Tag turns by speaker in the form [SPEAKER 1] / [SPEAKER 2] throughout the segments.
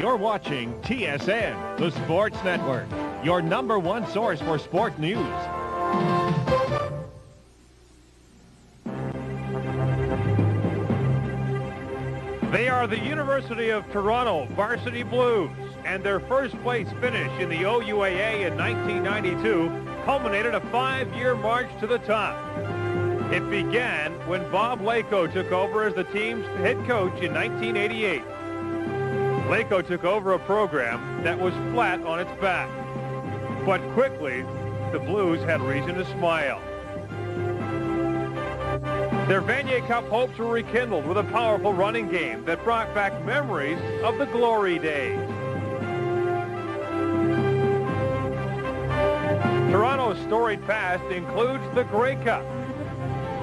[SPEAKER 1] You're watching TSN, the Sports Network, your #1 source for sport news. They are the University of Toronto Varsity Blues, and their first place finish in the OUAA in 1992 culminated a 5-year march to the top. It began when Bob Lako took over as the team's head coach in 1988. Lako took over a program that was flat on its back. But quickly, the Blues had reason to smile. Their Vanier Cup hopes were rekindled with a powerful running game that brought back memories of the glory days. Toronto's storied past includes the Grey Cup.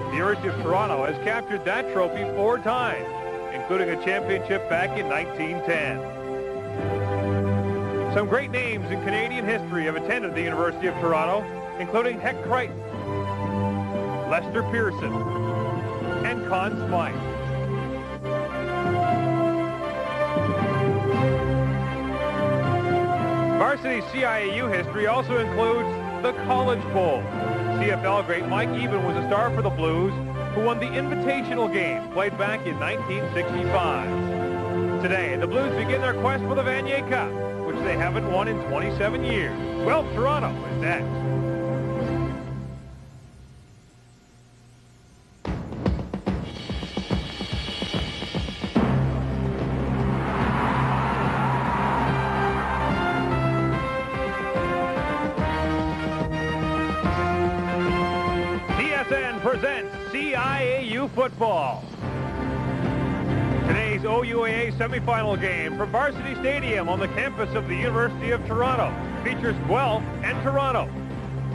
[SPEAKER 1] The University of Toronto has captured that trophy 4 times, including a championship back in 1910. Some great names in Canadian history have attended the University of Toronto, including Heck Crichton, Lester Pearson, and Conn Smythe. Varsity CIAU history also includes the College Bowl. CFL great Mike Eben was a star for the Blues, who won the Invitational game played back in 1965. Today, the Blues begin their quest for the Vanier Cup, which they haven't won in 27 years. Guelph, Toronto is next. TSN presents CIAU football. Today's OUAA semifinal game from Varsity Stadium on the campus of the University of Toronto features Guelph and Toronto.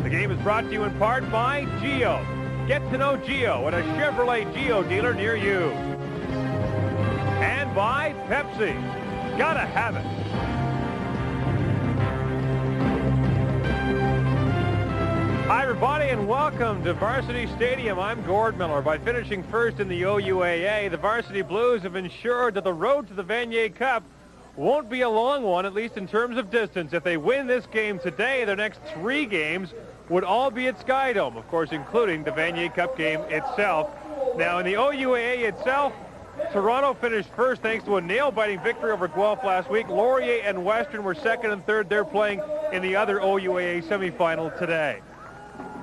[SPEAKER 1] The game is brought to you in part by Geo. Get to know Geo at a Chevrolet Geo dealer near you. And by Pepsi. Gotta have it. Hi, everybody, and welcome to Varsity Stadium. I'm Gord Miller. By finishing first in the OUAA, the Varsity Blues have ensured that the road to the Vanier Cup won't be a long one, at least in terms of distance. If they win this game today, their next 3 games would all be at Skydome, of course, including the Vanier Cup game itself. Now, in the OUAA itself, Toronto finished first thanks to a nail-biting victory over Guelph last week. Laurier and Western were second and third. They're playing in the other OUAA semifinal today.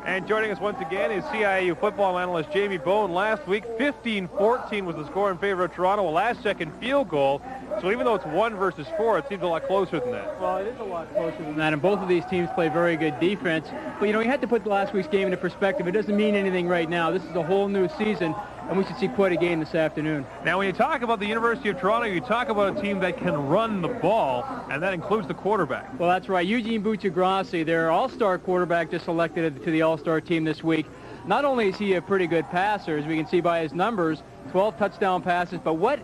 [SPEAKER 1] And joining us once again is CIAU football analyst Jamie Bone. Last week, 15-14 was the score in favor of Toronto, a last-second field goal. So even though it's 1 versus 4, it seems a lot closer than that.
[SPEAKER 2] Well, it is a lot closer than that, and both of these teams play very good defense. But, you know, you had to put last week's game into perspective. It doesn't mean anything right now. This is a whole new season, and we should see quite a game this afternoon.
[SPEAKER 1] Now, when you talk about the University of Toronto, you talk about a team that can run the ball, and that includes the quarterback.
[SPEAKER 2] Well, that's right. Eugene Buccigrassi, their all-star quarterback, just selected to the all-star team this week. Not only is he a pretty good passer, as we can see by his numbers, 12 touchdown passes, but what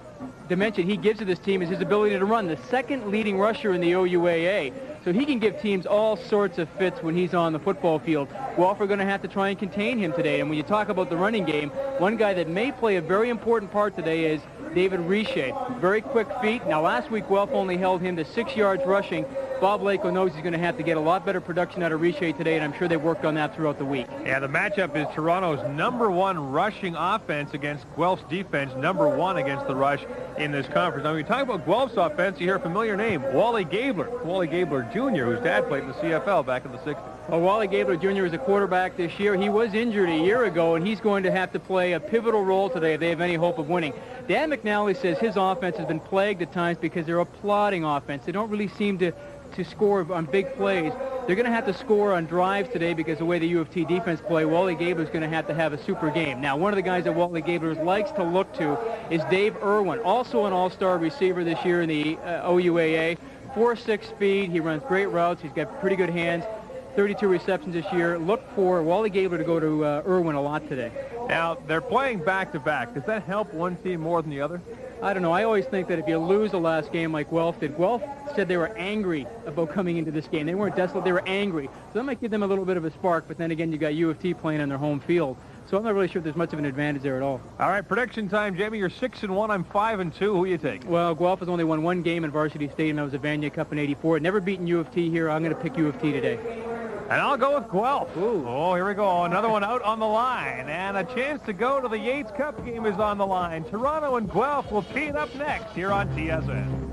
[SPEAKER 2] dimension he gives to this team is his ability to run, the second leading rusher in the OUAA. So he can give teams all sorts of fits when he's on the football field. Guelph are going to have to try and contain him today. And when you talk about the running game, one guy that may play a very important part today is David Richer. Very quick feet. Now, last week, Guelph only held him to 6 yards rushing. Bob Lako knows he's going to have to get a lot better production out of Richer today, and I'm sure they worked on that throughout the week.
[SPEAKER 1] Yeah, the matchup is Toronto's #1 rushing offense against Guelph's defense, #1 against the rush in this conference. Now, when you talk about Guelph's offense, you hear a familiar name, Wally Gabler. Wally Gabler Jr., whose dad played in the CFL back in the 60s.
[SPEAKER 2] Well, Wally Gabler Jr. is a quarterback this year. He was injured a year ago, and he's going to have to play a pivotal role today if they have any hope of winning. Dan McNally says his offense has been plagued at times because they're a plodding offense. They don't really seem to score on big plays. They're going to have to score on drives today because of the way the U of T defense play. Wally Gabler's going to have a super game. Now, one of the guys that Wally Gabler likes to look to is Dave Irwin, also an all-star receiver this year in the OUAA. 4.6 speed. He runs great routes. He's got pretty good hands. 32 receptions this year. Look for Wally Gabler to go to Irwin a lot today.
[SPEAKER 1] Now, they're playing back-to-back. Does that help one team more than the other?
[SPEAKER 2] I don't know. I always think that if you lose the last game like Guelph did, Guelph said they were angry about coming into this game. They weren't desolate. They were angry. So that might give them a little bit of a spark, but then again, you got U of T playing on their home field. So I'm not really sure if there's much of an advantage there at all.
[SPEAKER 1] All right, prediction time, Jamie. You're 6-1. I'm 5-2. Who you take?
[SPEAKER 2] Well, Guelph has only won one game in Varsity Stadium. That was the Vanier Cup in '84. Never beaten U of T here. I'm going to pick U of T today.
[SPEAKER 1] And I'll go with Guelph.
[SPEAKER 2] Ooh.
[SPEAKER 1] Oh, here we go. Another one out on the line. And a chance to go to the Yates Cup game is on the line. Toronto and Guelph will tee it up next here on TSN.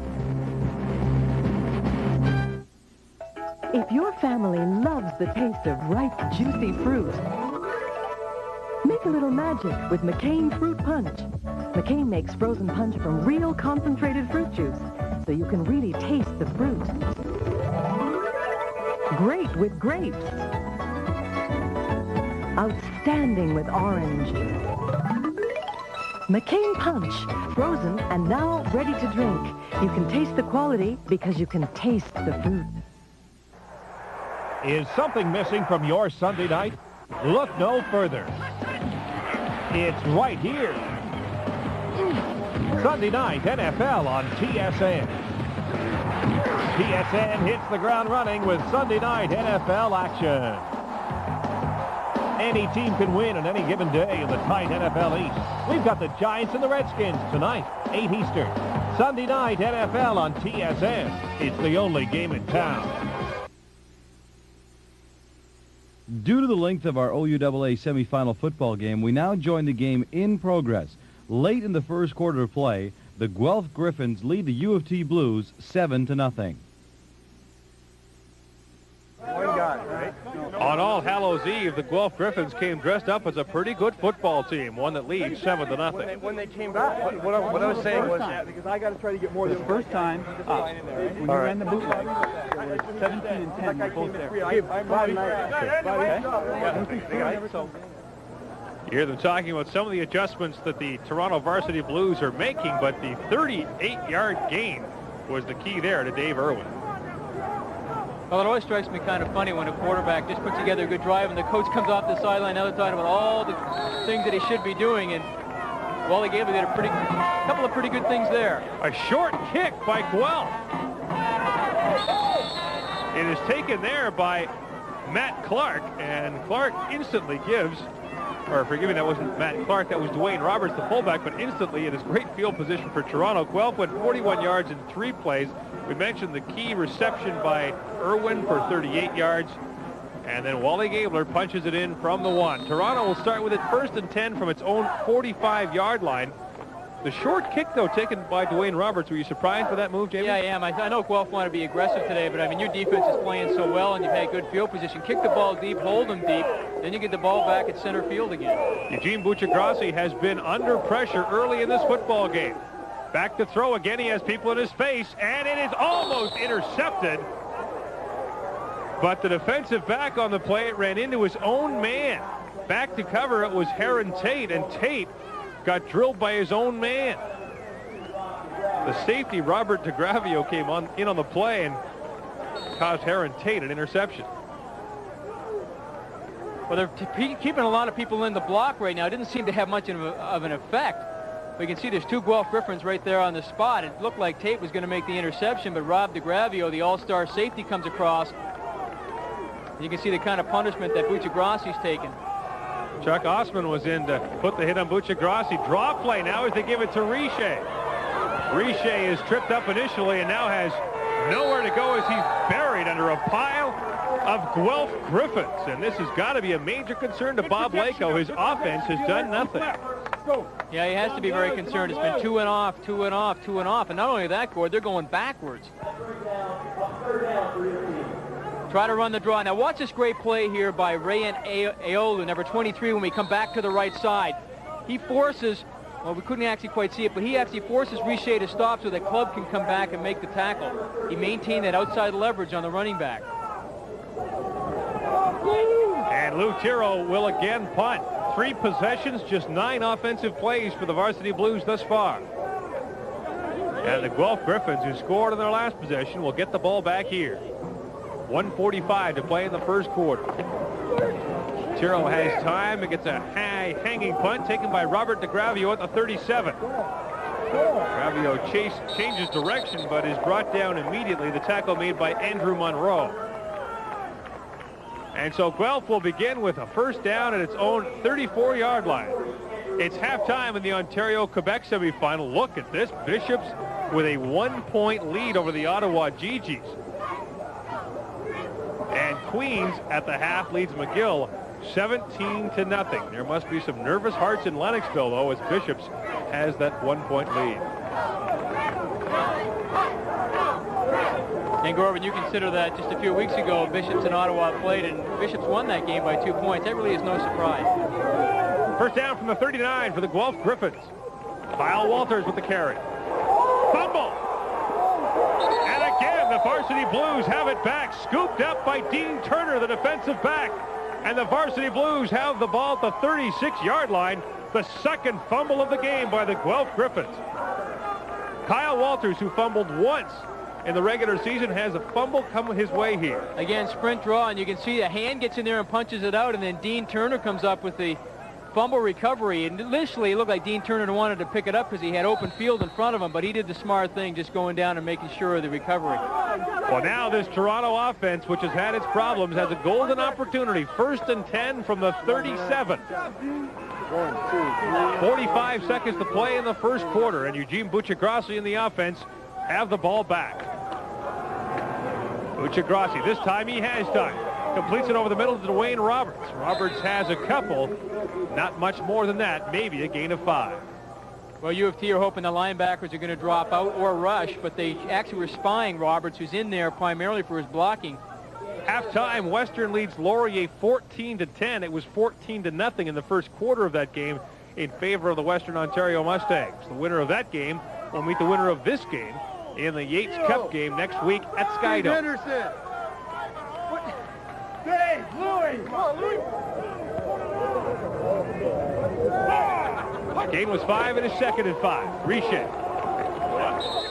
[SPEAKER 3] If your family loves the taste of ripe, juicy fruit, make a little magic with McCain Fruit Punch. McCain makes frozen punch from real concentrated fruit juice, so you can really taste the fruit. Great with grapes. Outstanding with orange. McCain Punch, frozen and now ready to drink. You can taste the quality because you can taste the fruit.
[SPEAKER 1] Is something missing from your Sunday night? Look no further. It's right here. Sunday night NFL on TSN. TSN hits the ground running with Sunday night NFL action. Any team can win on any given day in the tight NFL East. We've got the Giants and the Redskins tonight, 8 Eastern. Sunday night NFL on TSN. It's the only game in town.
[SPEAKER 4] Due to the length of our OUAA semifinal football game, we now join the game in progress. Late in the first quarter of play, the Guelph Gryphons lead the U of T Blues 7-0.
[SPEAKER 1] On All Hallows Eve, the Guelph Gryphons came dressed up as a pretty good football team, one that leads 7-0.
[SPEAKER 5] When they came back, what I was saying was,
[SPEAKER 6] because I got to try to get more than first time up. When you ran the bootleg, there were 17 and 10 were both there.
[SPEAKER 1] You hear them talking about some of the adjustments that the Toronto Varsity Blues are making, but the 38-yard gain was the key there to Dave Irwin.
[SPEAKER 2] Well, it always strikes me kind of funny when a quarterback just puts together a good drive and the coach comes off the sideline. Now they're talking about all the things that he should be doing, and Wally Gable did a couple of pretty good things there.
[SPEAKER 1] A short kick by Guelph. It is taken there by Matt Clark, and Clark instantly gives, or forgive me, that wasn't Matt Clark, that was Dwayne Roberts, the fullback, but instantly it is great field position for Toronto. Guelph went 41 yards in 3 plays. We mentioned the key reception by Irwin for 38 yards. And then Wally Gabler punches it in from the 1. Toronto will start with it 1st and 10 from its own 45-yard line. The short kick, though, taken by Dwayne Roberts. Were you surprised by that move, Jamie?
[SPEAKER 2] Yeah, I am. I know Guelph want to be aggressive today, but I mean, your defense is playing so well and you've had good field position. Kick the ball deep, hold them deep, then you get the ball back at center field again.
[SPEAKER 1] Eugene Buccigrassi has been under pressure early in this football game. Back to throw again. He has people in his face, and it is almost intercepted. But the defensive back on the play, it ran into his own man. Back to cover, it was Heron Tate, and Tate got drilled by his own man. The safety, Robert DeGravio, came in on the play and caused Heron Tate an interception.
[SPEAKER 2] Well, they're keeping a lot of people in the block right now. It didn't seem to have much of an effect. We can see there's 2 Guelph Gryphons right there on the spot. It looked like Tate was going to make the interception, but Rob DeGravio, the all-star safety, comes across. You can see the kind of punishment that Buccigrassi's taken.
[SPEAKER 1] Chuck Osman was in to put the hit on Buccigrassi. Draw play now as they give it to Riche. Riche is tripped up initially and now has nowhere to go as he's buried under a pile of Guelph Gryphons. And this has got to be a major concern to Bob Lako. His offense has done nothing.
[SPEAKER 2] Yeah, he has to be very concerned. It's been 2 and off, 2 and off, 2 and off. And not only that, Gord, they're going backwards. Try to run the draw. Now watch this great play here by Rayan Aolu, number 23, when we come back to the right side. He forces, well, we couldn't actually quite see it, but he actually forces Riche to stop so that Club can come back and make the tackle. He maintained that outside leverage on the running back.
[SPEAKER 1] And Lou Tiro will again punt. 3 possessions, just 9 offensive plays for the Varsity Blues thus far. And the Guelph Gryphons, who scored on their last possession, will get the ball back here. 1:45 to play in the first quarter. Tiro has time. It gets a high hanging punt taken by Robert DeGravio at the 37. DeGravio changes direction, but is brought down immediately. The tackle made by Andrew Monroe. And so Guelph will begin with a first down at its own 34-yard line. It's halftime in the Ontario-Quebec semifinal. Look at this. Bishops with a 1-point lead over the Ottawa Gee-Gees. And Queens at the half leads McGill 17-0. There must be some nervous hearts in Lennoxville, though, as Bishops has that 1-point lead.
[SPEAKER 2] And Gorman, you consider that just a few weeks ago, Bishops and Ottawa played, and Bishops won that game by 2 points. That really is no surprise.
[SPEAKER 1] First down from the 39 for the Guelph Gryphons. Kyle Walters with the carry. Fumble! And again, the Varsity Blues have it back, scooped up by Dean Turner, the defensive back. And the Varsity Blues have the ball at the 36-yard line. The second fumble of the game by the Guelph Gryphons. Kyle Walters, who fumbled once in the regular season, has a fumble come his way here.
[SPEAKER 2] Again, sprint draw, and you can see a hand gets in there and punches it out, and then Dean Turner comes up with the fumble recovery. And initially, it looked like Dean Turner wanted to pick it up because he had open field in front of him, but he did the smart thing, just going down and making sure of the recovery.
[SPEAKER 1] Well, now this Toronto offense, which has had its problems, has a golden opportunity. 1st and 10 from the 37. 45 seconds to play in the first quarter, and Eugene Buccigrassi in the offense have the ball back. Buccigrassi, this time he has time. Completes it over the middle to Dwayne Roberts. Roberts has a couple, not much more than that, maybe a gain of 5.
[SPEAKER 2] Well, U of T are hoping the linebackers are going to drop out or rush, but they actually were spying Roberts, who's in there primarily for his blocking.
[SPEAKER 1] Halftime, Western leads Laurier 14-10. It was 14-0 in the first quarter of that game in favor of the Western Ontario Mustangs. The winner of that game will meet the winner of this game in the Yates Cup game next week at Skydome.
[SPEAKER 5] Henderson. Hey, Louis!
[SPEAKER 1] The game was 5 and a second and 5. Riche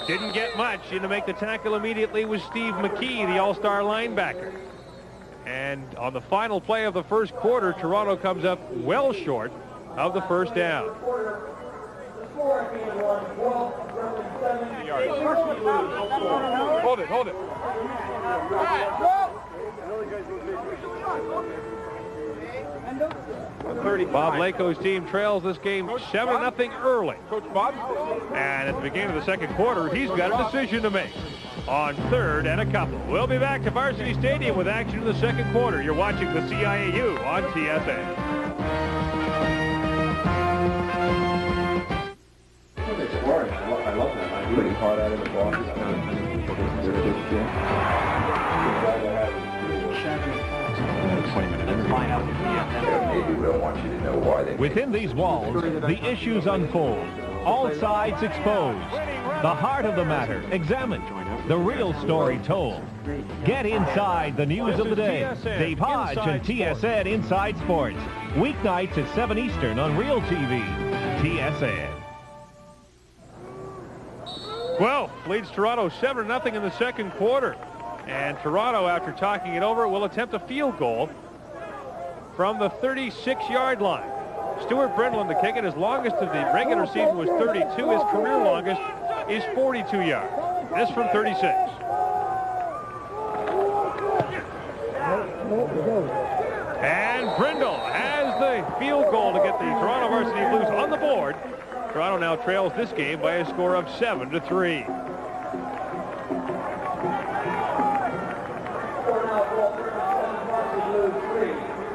[SPEAKER 1] didn't get much. In to make the tackle immediately was Steve McKee, the all-star linebacker. And on the final play of the first quarter, Toronto comes up well short of the first down.
[SPEAKER 5] Hold it.
[SPEAKER 1] Bob Lako's team trails this game 7-0 early.
[SPEAKER 5] Coach Bob?
[SPEAKER 1] And at the beginning of the second quarter, he's got a decision to make on 3rd and a couple. We'll be back to Varsity Stadium with action in the second quarter. You're watching the CIAU on TSN.
[SPEAKER 7] I love that. I'm pretty hard out of the ball. Maybe we don't want you to know why they.
[SPEAKER 8] Within these walls, the issues unfold. All sides exposed. The heart of the matter examined. The real story told. Get inside the news of the day. Dave Hodge and TSN Inside Sports. Weeknights at 7 Eastern on Real TV. TSN.
[SPEAKER 1] Guelph leads Toronto 7-0 in the second quarter. And Toronto, after talking it over, will attempt a field goal from the 36-yard line. Stuart Brindlin to kick it. His longest of the regular season was 32. His career longest is 42 yards. This from 36. And Brindle has the field goal to get the Toronto Varsity Blues on the board. Toronto now trails this game by a score of 7-3.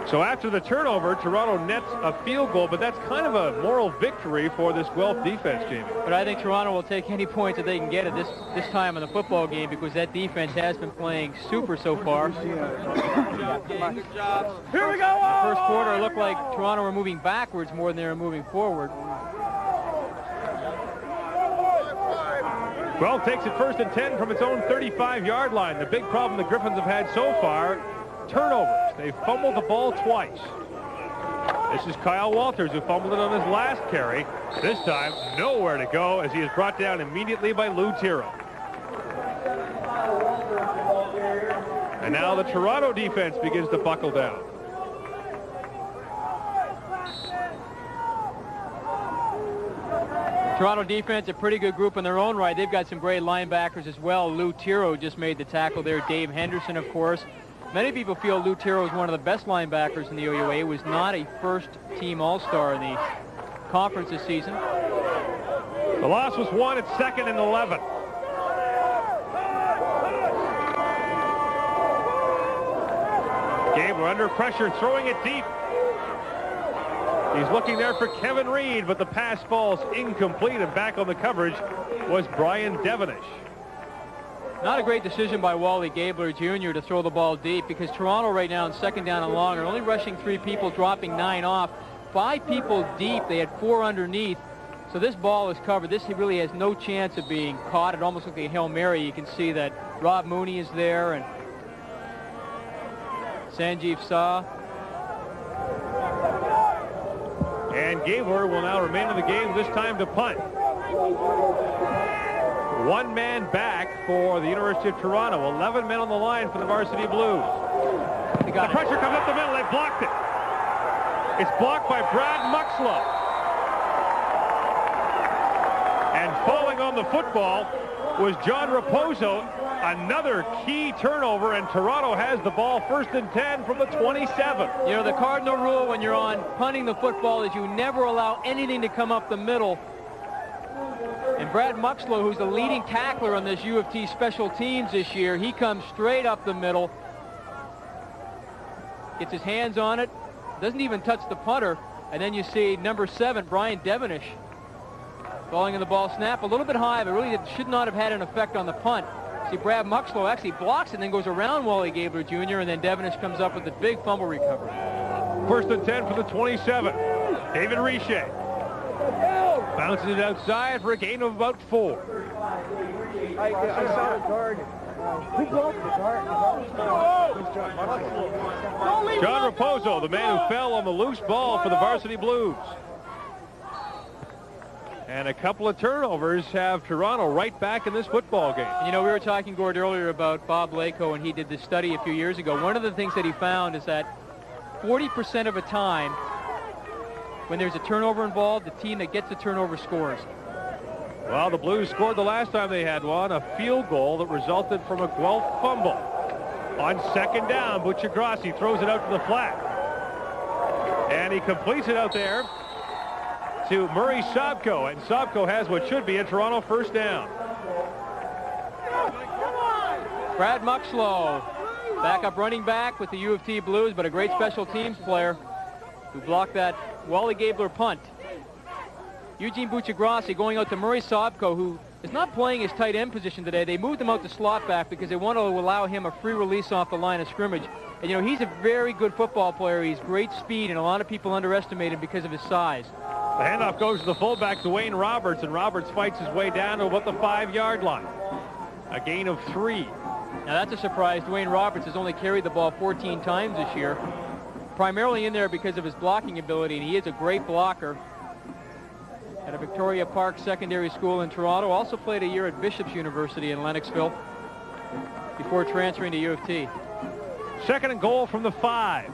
[SPEAKER 1] So after the turnover, Toronto nets a field goal, but that's kind of a moral victory for this Guelph defense, Jamie.
[SPEAKER 2] But I think Toronto will take any points that they can get at this time in the football game, because that defense has been playing super so far.
[SPEAKER 5] Here we go!
[SPEAKER 2] The first quarter it looked like Toronto were moving backwards more than they were moving forward.
[SPEAKER 1] Guelph takes it 1st and 10 from its own 35-yard line. The big problem the Gryphons have had so far, turnovers. They fumbled the ball twice. This is Kyle Walters, who fumbled it on his last carry. This time, nowhere to go, as he is brought down immediately by Lou Tiro. And now the Toronto defense begins to buckle down.
[SPEAKER 2] Toronto defense, a pretty good group in their own right. They've got some great linebackers as well. Lou Tiro just made the tackle there. Dave Henderson, of course. Many people feel Lou Tiro is one of the best linebackers in the OUA. He was not a first-team All-Star in the conference this season.
[SPEAKER 1] The loss was 1 at 2nd and 11. Gabler under pressure, throwing it deep. He's looking there for Kevin Reed, but the pass falls incomplete, and back on the coverage was Brian Devenish.
[SPEAKER 2] Not a great decision by Wally Gabler Jr. to throw the ball deep, because Toronto right now in 2nd down and long are only rushing 3 people, dropping 9 off. 5 people deep. They had 4 underneath. So this ball is covered. This really has no chance of being caught. It almost looks like a Hail Mary. You can see that Rob Mooney is there and Sanjeev Shah.
[SPEAKER 1] And Gabler will now remain in the game, this time to punt. 1 man back for the University of Toronto. 11 men on the line for the Varsity Blues. The pressure comes up the middle. They blocked it. It's blocked by Brad Muxlow. And falling on the football was John Raposo. Another key turnover, and Toronto has the ball 1st and 10 from the 27.
[SPEAKER 2] You know, the cardinal rule when you're on punting the football is you never allow anything to come up the middle. And Brad Muxlow, who's the leading tackler on this U of T special teams this year, he comes straight up the middle, gets his hands on it, doesn't even touch the punter, and then you see number 7, Brian Devenish, falling in the ball snap a little bit high, but really it should not have had an effect on the punt. See, Brad Muxlow actually blocks and then goes around Wally Gabler Jr., and then Devenish comes up with a big fumble recovery.
[SPEAKER 1] 1st and 10 for the 27. David Riche bounces it outside for a gain of about 4.
[SPEAKER 5] I saw the guard. Who blocked the guard?
[SPEAKER 1] John Raposo, the man who fell on the loose ball for the Varsity Blues. And a couple of turnovers have Toronto right back in this football game.
[SPEAKER 2] You know, we were talking, Gord, earlier about Bob Lako, and he did this study a few years ago. One of the things that he found is that 40% of the time, when there's a turnover involved, the team that gets the turnover scores.
[SPEAKER 1] Well, the Blues scored the last time they had one, a field goal that resulted from a Guelph fumble. On 2nd down, Buccigrassi throws it out to the flat. And he completes it out there to Murray Sobko, and Sobko has what should be a Toronto 1st down.
[SPEAKER 2] Brad Muxlow, backup running back with the U of T Blues, but a great special teams player who blocked that Wally Gabler punt. Eugene Buccigrassi going out to Murray Sobko, who is not playing his tight end position today. They moved him out to slot back because they want to allow him a free release off the line of scrimmage. And, you know, he's a very good football player. He's great speed, and a lot of people underestimate him because of his size.
[SPEAKER 1] The handoff goes to the fullback, Dwayne Roberts, and Roberts fights his way down to about the 5-yard line. A gain of 3.
[SPEAKER 2] Now, that's a surprise. Dwayne Roberts has only carried the ball 14 times this year, primarily in there because of his blocking ability, and he is a great blocker. At a Victoria Park Secondary School in Toronto, also played a year at Bishop's University in Lennoxville before transferring to U of T.
[SPEAKER 1] 2nd and goal from the 5.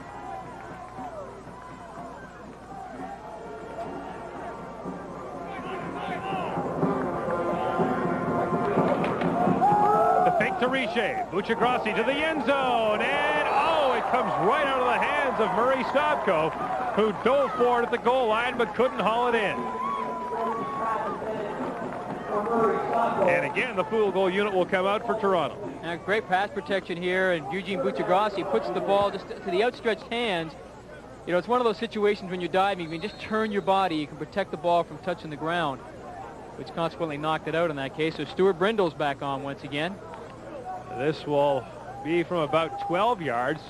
[SPEAKER 1] The fake to Riche. Buccigrassi to the end zone, and it comes right out of the hands of Murray Sobko, who dove for it at the goal line but couldn't haul it in. And again, the field goal unit will come out for Toronto.
[SPEAKER 2] And great pass protection here, and Eugene Buccigrassi puts the ball just to the outstretched hands. You know, it's one of those situations when you're diving, you can just turn your body, you can protect the ball from touching the ground, which consequently knocked it out in that case. So Stuart Brindle's back on once again.
[SPEAKER 1] This will be from about 12 yards.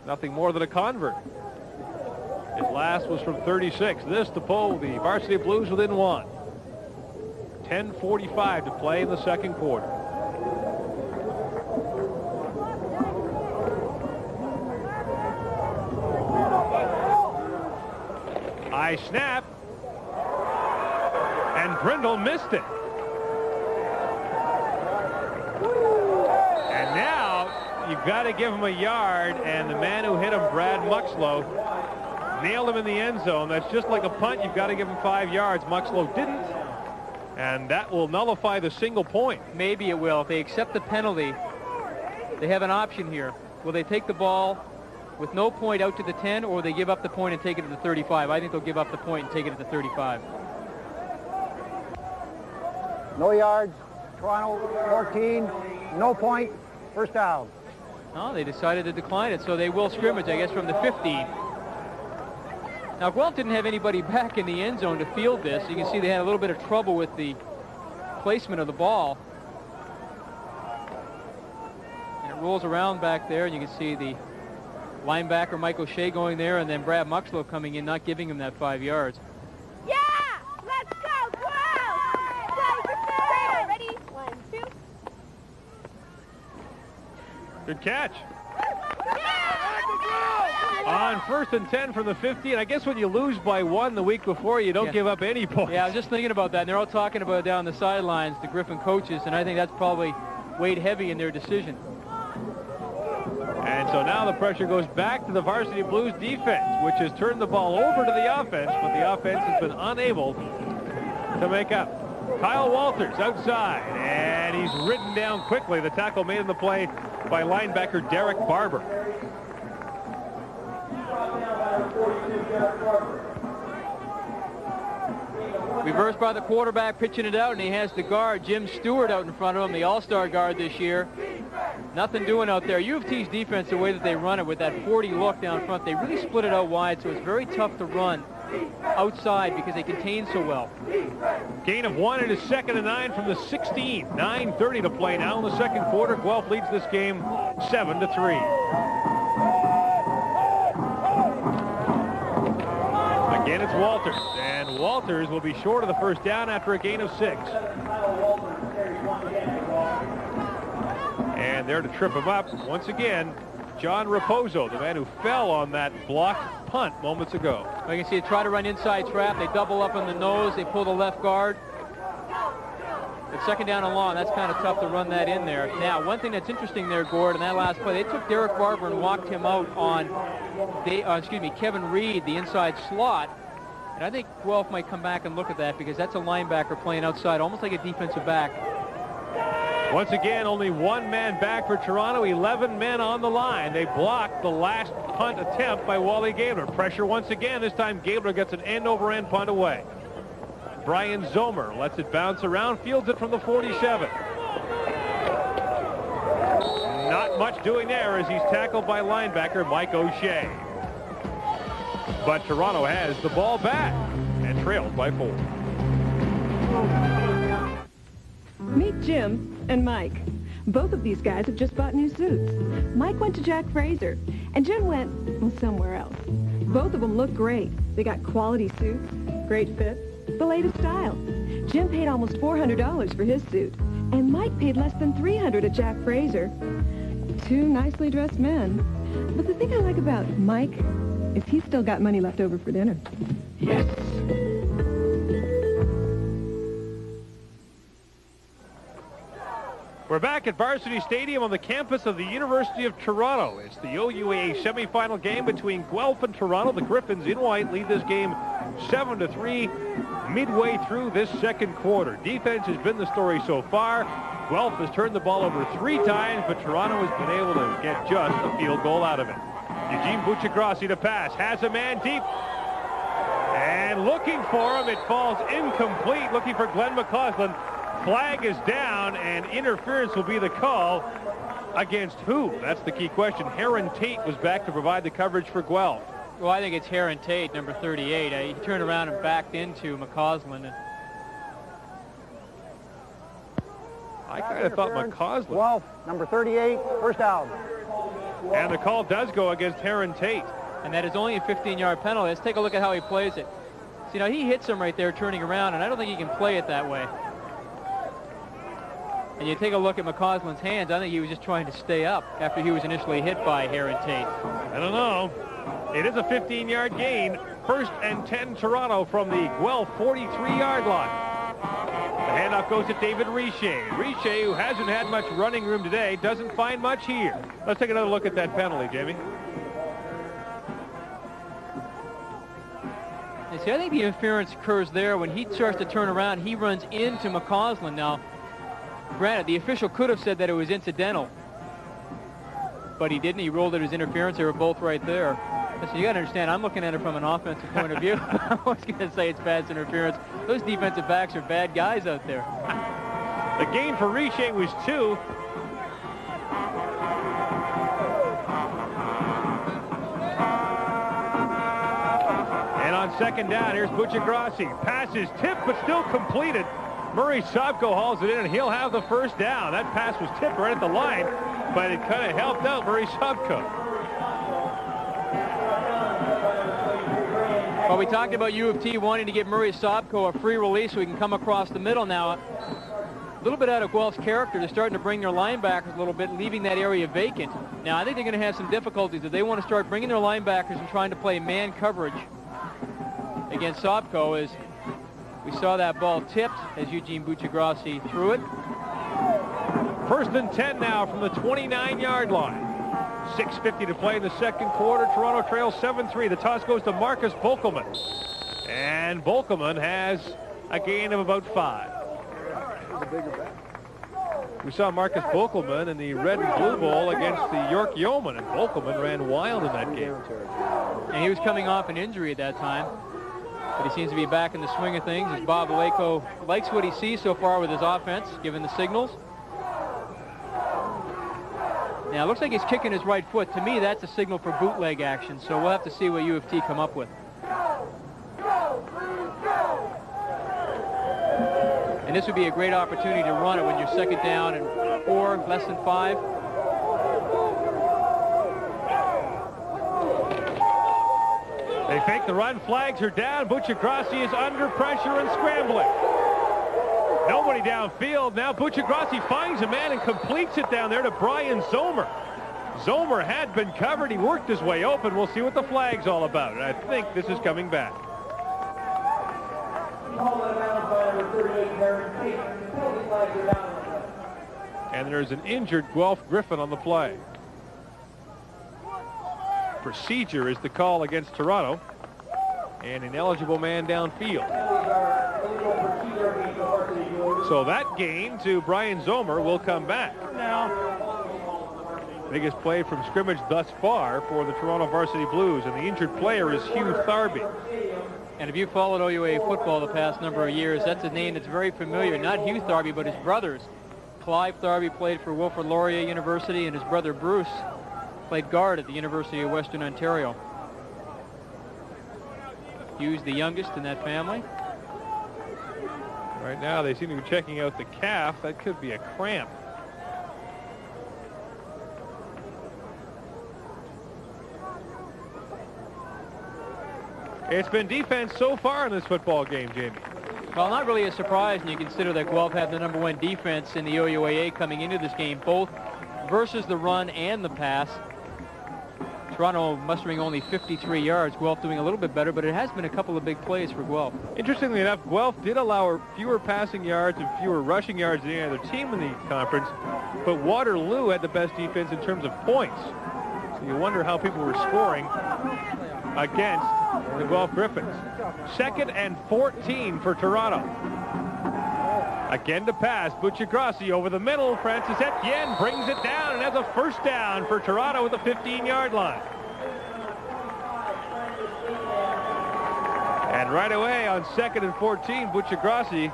[SPEAKER 1] Nothing more than a convert. His last was from 36. This to pull the Varsity Blues within 1. 10:45 to play in the 2nd quarter. High snap. And Brindle missed it. And now you've got to give him a yard, and the man who hit him, Brad Muxlow, nailed him in the end zone. That's just like a punt. You've got to give him 5 yards. Muxlow didn't. And that will nullify the single point.
[SPEAKER 2] Maybe it will. If they accept the penalty, they have an option here. will they take the ball with no point out to the 10, or will they give up the point and take it to the 35? I think they'll give up the point and take it to the 35.
[SPEAKER 5] No yards. Toronto 14. No point. First down.
[SPEAKER 2] No, they decided to decline it, so they will scrimmage, I guess, from the 15. Now, Guelph didn't have anybody back in the end zone to field this. You can see they had a little bit of trouble with the placement of the ball. And it rolls around back there, and you can see the linebacker, Mike O'Shea, going there, and then Brad Muxlow coming in, not giving him that 5 yards.
[SPEAKER 9] Yeah! Let's go, Guelph! Go, Gryphons! Ready? 1, 2.
[SPEAKER 1] Good catch. On 1st and 10 from the 50, and I guess when you lose by 1 the week before, you don't give up any points.
[SPEAKER 2] Yeah, I was just thinking about that, and they're all talking about it down the sidelines, the Griffin coaches, and I think that's probably weighed heavy in their decision.
[SPEAKER 1] And so now the pressure goes back to the Varsity Blues defense, which has turned the ball over to the offense, but the offense has been unable to make up. Kyle Walters outside, and he's ridden down quickly. The tackle made in the play by linebacker Derek Barber.
[SPEAKER 2] Reversed by the quarterback, pitching it out, and he has the guard, Jim Stewart, out in front of him, the all-star guard this year. Nothing doing out there. U of T's defense, the way that they run it with that 40 look down front, they really split it out wide, so it's very tough to run outside because they contain so well.
[SPEAKER 1] Gain of 1, and it's 2nd and 9 from the 16. 9:30 to play now in the second quarter. Guelph leads this game 7-3. Again, it's Walters, and Walters will be short of the first down after a gain of 6. And there to trip him up, once again, John Raposo, the man who fell on that blocked punt moments ago.
[SPEAKER 2] Well, you can see they try to run inside trap. They double up on the nose. They pull the left guard. But 2nd down and long, that's kind of tough to run that in there. Now, one thing that's interesting there, Gord, in that last play, they took Derek Barber and walked him out on Kevin Reed, the inside slot. And I think Guelph might come back and look at that because that's a linebacker playing outside, almost like a defensive back.
[SPEAKER 1] Once again, only 1 man back for Toronto, 11 men on the line. They blocked the last punt attempt by Wally Gabler. Pressure once again. This time Gabler gets an end-over-end punt away. Brian Zomer lets it bounce around, fields it from the 47. Not much doing there as he's tackled by linebacker Mike O'Shea. But Toronto has the ball back and trails by 4.
[SPEAKER 3] Meet Jim and Mike. Both of these guys have just bought new suits. Mike went to Jack Fraser, and Jim went somewhere else. Both of them look great. They got quality suits, great fit, the latest style. Jim paid almost $400 for his suit, and Mike paid less than $300 at Jack Fraser. 2 nicely dressed men. But the thing I like about Mike is he's still got money left over for dinner.
[SPEAKER 1] Yes. We're back at Varsity Stadium on the campus of the University of Toronto. It's the OUAA semifinal game between Guelph and Toronto. The Gryphons in white lead this game 7-3 midway through this second quarter. Defense has been the story so far. Guelph has turned the ball over 3 times, but Toronto has been able to get just a field goal out of it. Eugene Buccigrassi to pass, has a man deep, and looking for him. It falls incomplete, looking for Glenn McCausland. Flag is down, and interference will be the call. Against who? That's the key question. Heron Tate was back to provide the coverage for Guelph.
[SPEAKER 2] Well, I think it's Heron Tate, number 38. He turned around and backed into McCausland.
[SPEAKER 1] I kind of thought McCausland.
[SPEAKER 5] Guelph, number 38, first down.
[SPEAKER 1] And the call does go against Heron Tate.
[SPEAKER 2] And that is only a 15-yard penalty. Let's take a look at how he plays it. See, now he hits him right there turning around, and I don't think he can play it that way. And you take a look at McCausland's hands, I think he was just trying to stay up after he was initially hit by Heron Tate.
[SPEAKER 1] I don't know. It is a 15-yard gain. 1st and 10 Toronto from the Guelph 43-yard line. The handoff goes to David Richer. Richer, who hasn't had much running room today, doesn't find much here. Let's take another look at that penalty, Jamie.
[SPEAKER 2] You see, I think the interference occurs there when he starts to turn around. He runs into McCausland now. Granted, the official could have said that it was incidental. but he didn't. He ruled it as interference. They were both right there. Listen, you got to understand, I'm looking at it from an offensive point of view. I was going to say it's pass interference. Those defensive backs are bad guys out there.
[SPEAKER 1] The gain for Richer was 2. And on second down, here's Buccigrassi. Pass is tipped, but still completed. Murray Sobko hauls it in, and he'll have the first down. That pass was tipped right at the line, but it kind of helped out Murray Sobko.
[SPEAKER 2] Well, we talked about U of T wanting to give Murray Sobko a free release so he can come across the middle now. A little bit out of Guelph's character. They're starting to bring their linebackers a little bit, leaving that area vacant. Now, I think they're going to have some difficulties if they want to start bringing their linebackers and trying to play man coverage against Sobko. As we saw that ball tipped as Eugene Buccigrassi threw it.
[SPEAKER 1] 1st and 10 now from the 29-yard line. 6:50 to play in the second quarter. Toronto trails 7-3. The toss goes to Marcus Bolkelman. And Bolkelman has a gain of about 5. We saw Marcus Bolkelman in the Red and Blue Bowl against the York Yeomen, and Bolkelman ran wild in that game.
[SPEAKER 2] And he was coming off an injury at that time. But he seems to be back in the swing of things as Bob Aleko likes what he sees so far with his offense, given the signals. Now, it looks like he's kicking his right foot. To me, that's a signal for bootleg action, so we'll have to see what U of T come up with. And this would be a great opportunity to run it when you're second down and 4, less than 5.
[SPEAKER 1] They fake the run. Flags are down. Buccigrassi is under pressure and scrambling. Nobody downfield. Now Buccigrassi finds a man and completes it down there to Brian Zomer. Zomer had been covered. He worked his way open. We'll see what the flag's all about. And I think this is coming back. And there's an injured Guelph Gryphon on the play. Procedure is the call against Toronto. And an eligible man downfield. So that gain to Brian Zomer will come back. Biggest play from scrimmage thus far for the Toronto Varsity Blues, and the injured player is Hugh Tharby.
[SPEAKER 2] And if you followed OUA football the past number of years, that's a name that's very familiar. Not Hugh Tharby, but his brothers. Clive Tharby played for Wilfrid Laurier University, and his brother Bruce played guard at the University of Western Ontario. Hugh's the youngest in that family.
[SPEAKER 1] Right now they seem to be checking out the calf. That could be a cramp. It's been defense so far in this football game, Jamie.
[SPEAKER 2] Well, not really a surprise when you consider that Guelph had the #1 defense in the OUAA coming into this game, both versus the run and the pass. Toronto mustering only 53 yards. Guelph doing a little bit better, but it has been a couple of big plays for Guelph.
[SPEAKER 1] Interestingly enough, Guelph did allow fewer passing yards and fewer rushing yards than any other team in the conference, but Waterloo had the best defense in terms of points. So you wonder how people were scoring against the Guelph Gryphons. 2nd and 14 for Toronto. Again to pass. Buccigrassi over the middle. Francis Etienne brings it down and has a first down for Toronto at the 15-yard line. And right away on 2nd and 14, Buccigrassi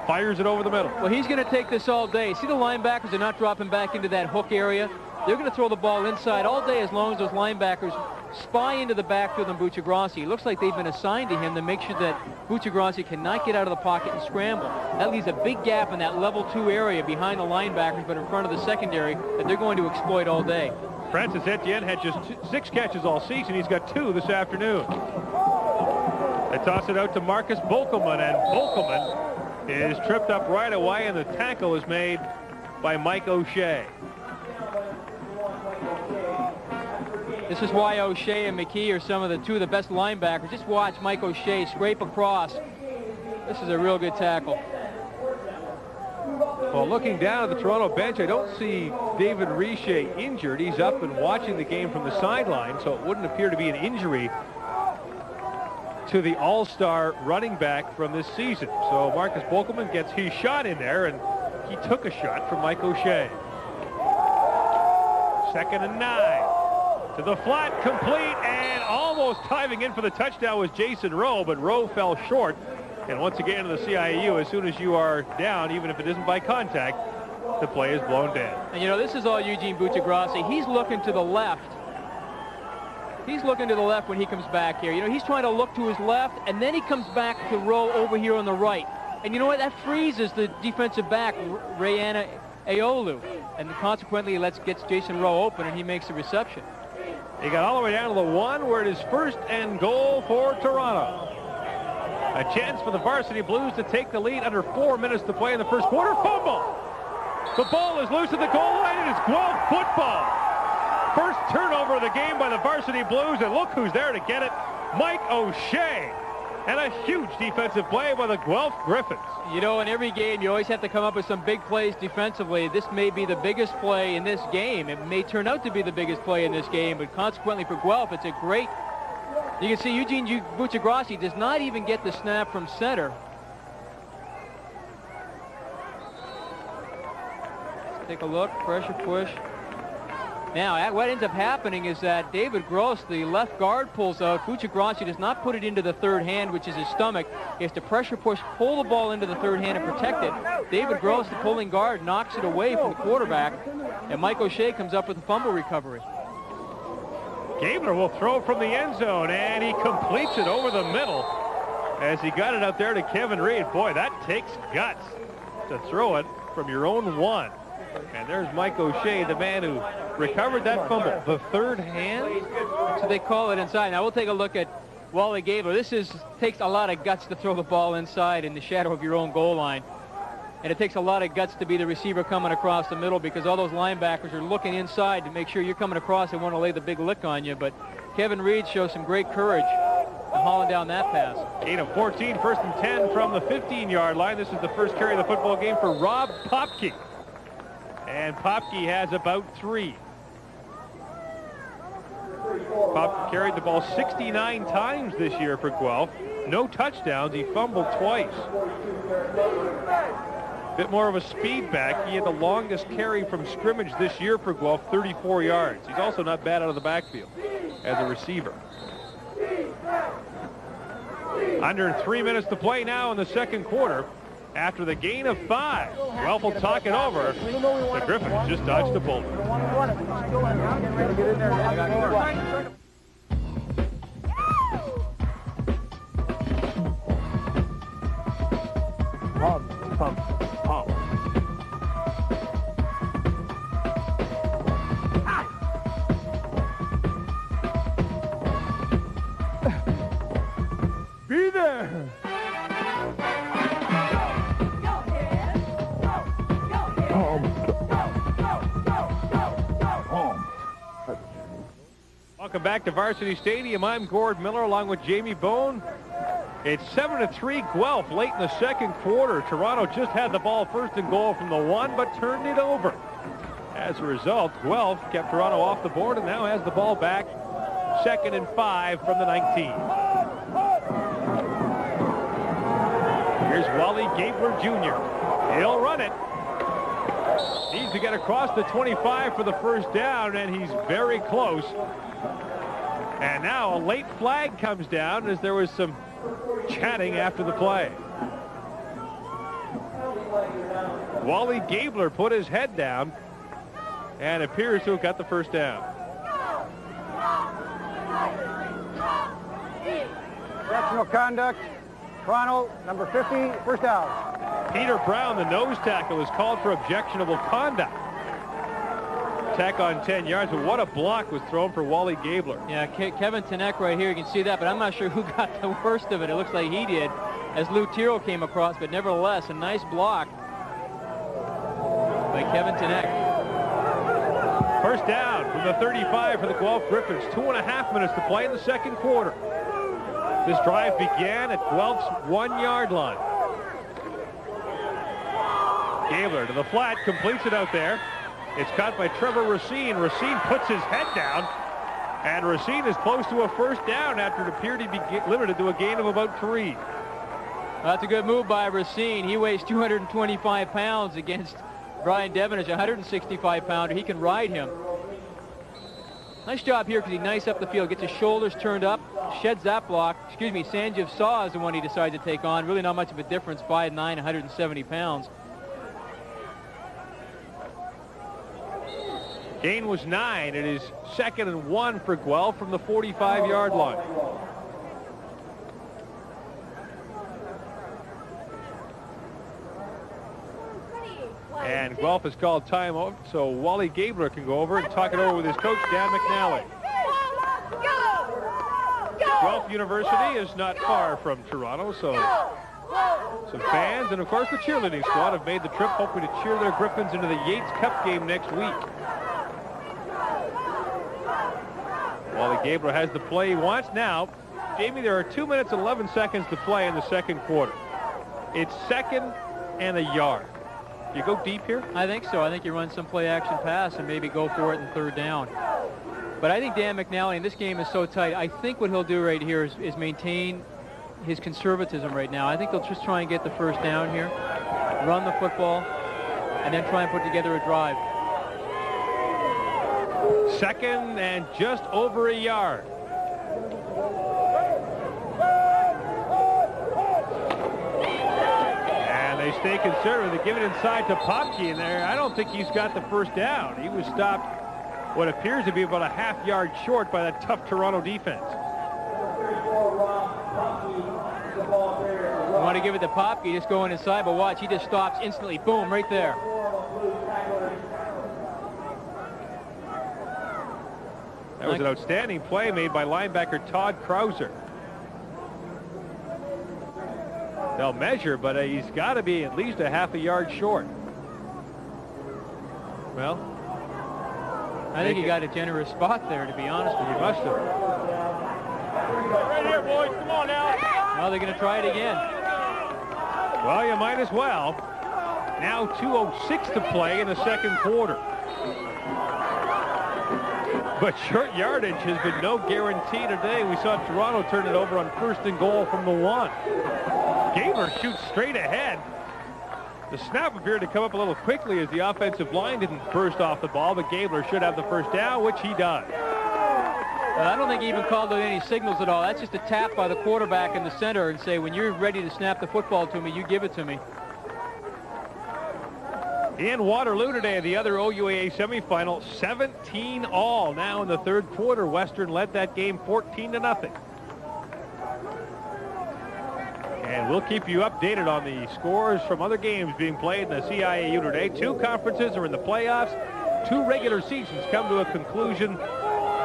[SPEAKER 1] fires it over the middle.
[SPEAKER 2] Well, he's going to take this all day. See, the linebackers are not dropping back into that hook area. They're going to throw the ball inside all day as long as those linebackers spy into the backfield on Buccigrassi. It looks like they've been assigned to him to make sure that Buccigrassi cannot get out of the pocket and scramble. That leaves a big gap in that level 2 area behind the linebackers, but in front of the secondary that they're going to exploit all day.
[SPEAKER 1] Francis Etienne had just 6 catches all season. He's got 2 this afternoon. They toss it out to Marcus Bolkelman, and Bolkelman is tripped up right away, and the tackle is made by Mike O'Shea.
[SPEAKER 2] This is why O'Shea and McKee are two of the best linebackers. Just watch Mike O'Shea scrape across. This is a real good tackle.
[SPEAKER 1] Well, looking down at the Toronto bench, I don't see David Richer injured. He's up and watching the game from the sideline, so it wouldn't appear to be an injury to the all-star running back from this season. So Marcus Bolkelman gets his shot in there, and he took a shot from Mike O'Shea. 2nd and 9. To the flat, complete, and almost diving in for the touchdown was Jason Rowe, but Rowe fell short. And once again, in the CIAU, as soon as you are down, even if it isn't by contact, the play is blown dead.
[SPEAKER 2] And, you know, this is all Eugene Buccigrassi. He's looking to the left. He's looking to the left when he comes back here. You know, he's trying to look to his left, and then he comes back to Rowe over here on the right. And you know what? That freezes the defensive back, Rayana Aolu. And consequently, gets Jason Rowe open, and he makes the reception.
[SPEAKER 1] He got all the way down to the 1, where it is 1st and goal for Toronto. A chance for the Varsity Blues to take the lead under 4 minutes to play in the first quarter. Fumble! The ball is loose at the goal line, and it's Guelph football. First turnover of the game by the Varsity Blues, and look who's there to get it. Mike O'Shea. And a huge defensive play by the Guelph Gryphons.
[SPEAKER 2] You know, in every game, you always have to come up with some big plays defensively. This may be the biggest play in this game. It may turn out to be the biggest play in this game, but consequently for Guelph, it's a great... You can see Eugene Buccigrassi does not even get the snap from center. Let's take a look. Pressure push. Now, what ends up happening is that David Gross, the left guard, pulls out. Buccigrassi does not put it into the third hand, which is his stomach. He has to pressure push, pull the ball into the third hand and protect it. David Gross, the pulling guard, knocks it away from the quarterback, and Mike O'Shea comes up with a fumble recovery.
[SPEAKER 1] Gabler will throw from the end zone, and he completes it over the middle as he got it out there to Kevin Reed. Boy, that takes guts to throw it from your own 1. And there's Mike O'Shea, the man who recovered that fumble. The third hand?
[SPEAKER 2] So they call it inside. Now we'll take a look at Wally Gabler. Takes a lot of guts to throw the ball inside in the shadow of your own goal line. And it takes a lot of guts to be the receiver coming across the middle, because all those linebackers are looking inside to make sure you're coming across and want to lay the big lick on you. But Kevin Reed shows some great courage in hauling down that pass.
[SPEAKER 1] 8 of 14, 1st and 10 from the 15-yard line. This is the first carry of the football game for Rob Popke. And Popke has about 3. Popke carried the ball 69 times this year for Guelph. No touchdowns. He fumbled twice. Bit more of a speed back. He had the longest carry from scrimmage this year for Guelph, 34 yards. He's also not bad out of the backfield as a receiver. Under 3 minutes to play now in the second quarter. After the gain of 5, Guelph will talk it over. The Gryphons just dodged the bullet. Pump. Be there. Welcome back to Varsity Stadium. I'm Gord Miller along with Jamie Bone. It's 7-3 Guelph late in the second quarter. Toronto just had the ball 1st and goal from the 1, but turned it over. As a result, Guelph kept Toronto off the board and now has the ball back. 2nd and 5 from the 19. Here's Wally Gabler Jr. He'll run it. Needs to get across the 25 for the first down, and he's very close. And now a late flag comes down as there was some chatting after the play. Wally Gabler put his head down and appears to have got the first down.
[SPEAKER 5] Exceptional conduct. Toronto, number 50, first down.
[SPEAKER 1] Peter Brown, the nose tackle, is called for objectionable conduct. Attack on 10 yards, but what a block was thrown for Wally Gabler.
[SPEAKER 2] Yeah, Kevin Tenek right here, you can see that, but I'm not sure who got the worst of it. It looks like he did, as Lou Tiro came across, but nevertheless, a nice block by Kevin Tenek.
[SPEAKER 1] First down from the 35 for the Guelph Gryphons. 2.5 minutes to play in the second quarter. This drive began at Guelph's 1-yard line. Gabler to the flat, completes it out there. It's caught by Trevor Racine. Racine puts his head down, and Racine is close to a first down after it appeared to be limited to a gain of about 3.
[SPEAKER 2] That's a good move by Racine. He weighs 225 pounds against Brian Devonish, a 165-pounder. He can ride him. Nice job here because he's nice up the field. Gets his shoulders turned up, sheds that block. Excuse me, Sanjeev Saw is the one he decided to take on. Really not much of a difference, 5'9", 170 pounds.
[SPEAKER 1] Gain was 9. It is 2nd and 1 for Guelph from the 45-yard line. And Guelph has called timeout, so Wally Gabler can go over and talk it over with his coach, Dan McNally. Guelph University is not far from Toronto, so some fans and, of course, the cheerleading squad have made the trip, hoping to cheer their Gryphons into the Yates Cup game next week. Wally Gabler has the play he wants now. Jamie, there are 2 minutes and 11 seconds to play in the second quarter. It's 2nd and a yard. You go deep here?
[SPEAKER 2] I think so. I think you run some play action pass and maybe go for it in 3rd down. But I think Dan McNally, and this game is so tight, I think what he'll do right here is maintain his conservatism right now. I think they'll just try and get the 1st down here, run the football, and then try and put together a drive.
[SPEAKER 1] 2nd and just over a yard. They stay conservative. They give it inside to Popke in there. I don't think he's got the 1st down. He was stopped what appears to be about a half yard short by that tough Toronto defense.
[SPEAKER 2] You want to give it to Popke, just going inside, but watch, he just stops instantly. Boom, right there.
[SPEAKER 1] That was an outstanding play made by linebacker Todd Krauser. They'll measure, but he's got to be at least a half a yard short. Well,
[SPEAKER 2] I think he got a generous spot there, to be honest with you.
[SPEAKER 1] He must have.
[SPEAKER 6] Right here, boys. Come on now.
[SPEAKER 2] Now they're going to try it again.
[SPEAKER 1] Well, you might as well. Now 2:06 to play in the second quarter. But short yardage has been no guarantee today. We saw Toronto turn it over on 1st and goal from the 1. Gabler shoots straight ahead. The snap appeared to come up a little quickly as the offensive line didn't burst off the ball, but Gabler should have the 1st down, which he does.
[SPEAKER 2] I don't think he even called out any signals at all. That's just a tap by the quarterback in the center and say, when you're ready to snap the football to me, you give it to me.
[SPEAKER 1] In Waterloo today, the other OUAA semifinal, 17 all. Now in the 3rd quarter, Western led that game 14-0. And we'll keep you updated on the scores from other games being played in the CIAU today. 2 conferences are in the playoffs. 2 regular seasons come to a conclusion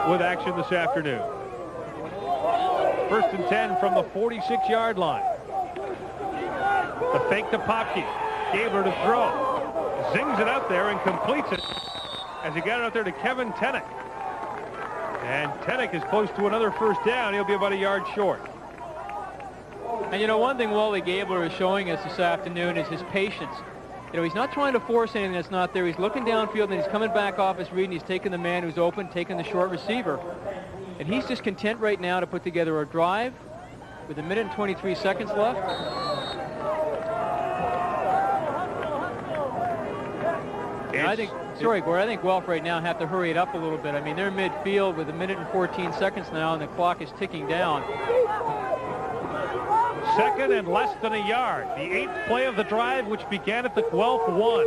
[SPEAKER 1] with action this afternoon. 1st and 10 from the 46-yard line. The fake to Popke. Gabler to throw. Zings it out there and completes it as he got it out there to Kevin Tennick. And Tennick is close to another 1st down. He'll be about a yard short.
[SPEAKER 2] And, you know, one thing Wally Gabler is showing us this afternoon is his patience. You know, he's not trying to force anything that's not there. He's looking downfield, and he's coming back off his read, and he's taking the man who's open, taking the short receiver. And he's just content right now to put together a drive with 1 minute and 23 seconds left. And I think, sorry, Gord, I think Guelph right now have to hurry it up a little bit. I mean, they're midfield with 1 minute and 14 seconds now, and the clock is ticking down.
[SPEAKER 1] 2nd and less than a yard. The 8th play of the drive, which began at the Guelph 1.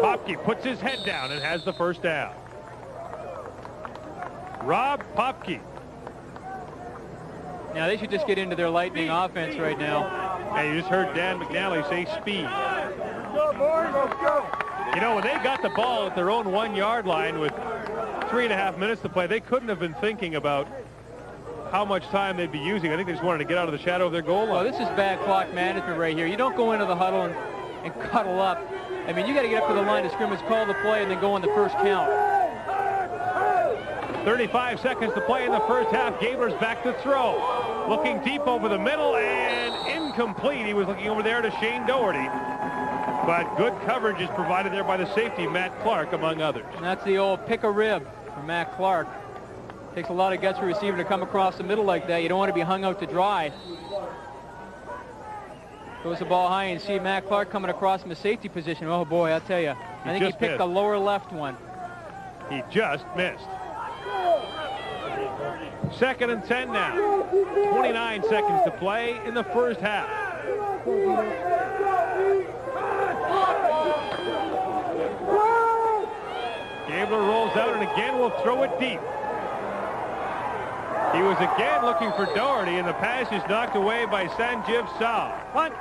[SPEAKER 1] Popke puts his head down and has the 1st down. Rob Popke.
[SPEAKER 2] Now they should just get into their lightning offense right now.
[SPEAKER 1] And you just heard Dan McNally say speed. You know, when they got the ball at their own 1-yard line with 3.5 minutes to play, they couldn't have been thinking about how much time they'd be using. I think they just wanted to get out of the shadow of their goal line.
[SPEAKER 2] Well, this is bad clock management right here. You don't go into the huddle and cuddle up. I mean, you got to get up to the line of scrimmage, call the play, and then go on the 1st count.
[SPEAKER 1] 35 seconds to play in the 1st half. Gabler's back to throw. Looking deep over the middle and incomplete. He was looking over there to Shane Doherty. But good coverage is provided there by the safety, Matt Clark, among others.
[SPEAKER 2] And that's the old pick a rib for Matt Clark. Takes a lot of guts for a receiver to come across the middle like that. You don't want to be hung out to dry. Goes the ball high, and see Matt Clark coming across from the safety position. Oh, boy, I'll tell you. I think he picked the lower left one.
[SPEAKER 1] He just missed. 2nd and 10 now. 29 seconds to play in the first half. Gabler rolls out and again will throw it deep. He was again looking for Doherty, and the pass is knocked away by Sanjeev Shah. Punt.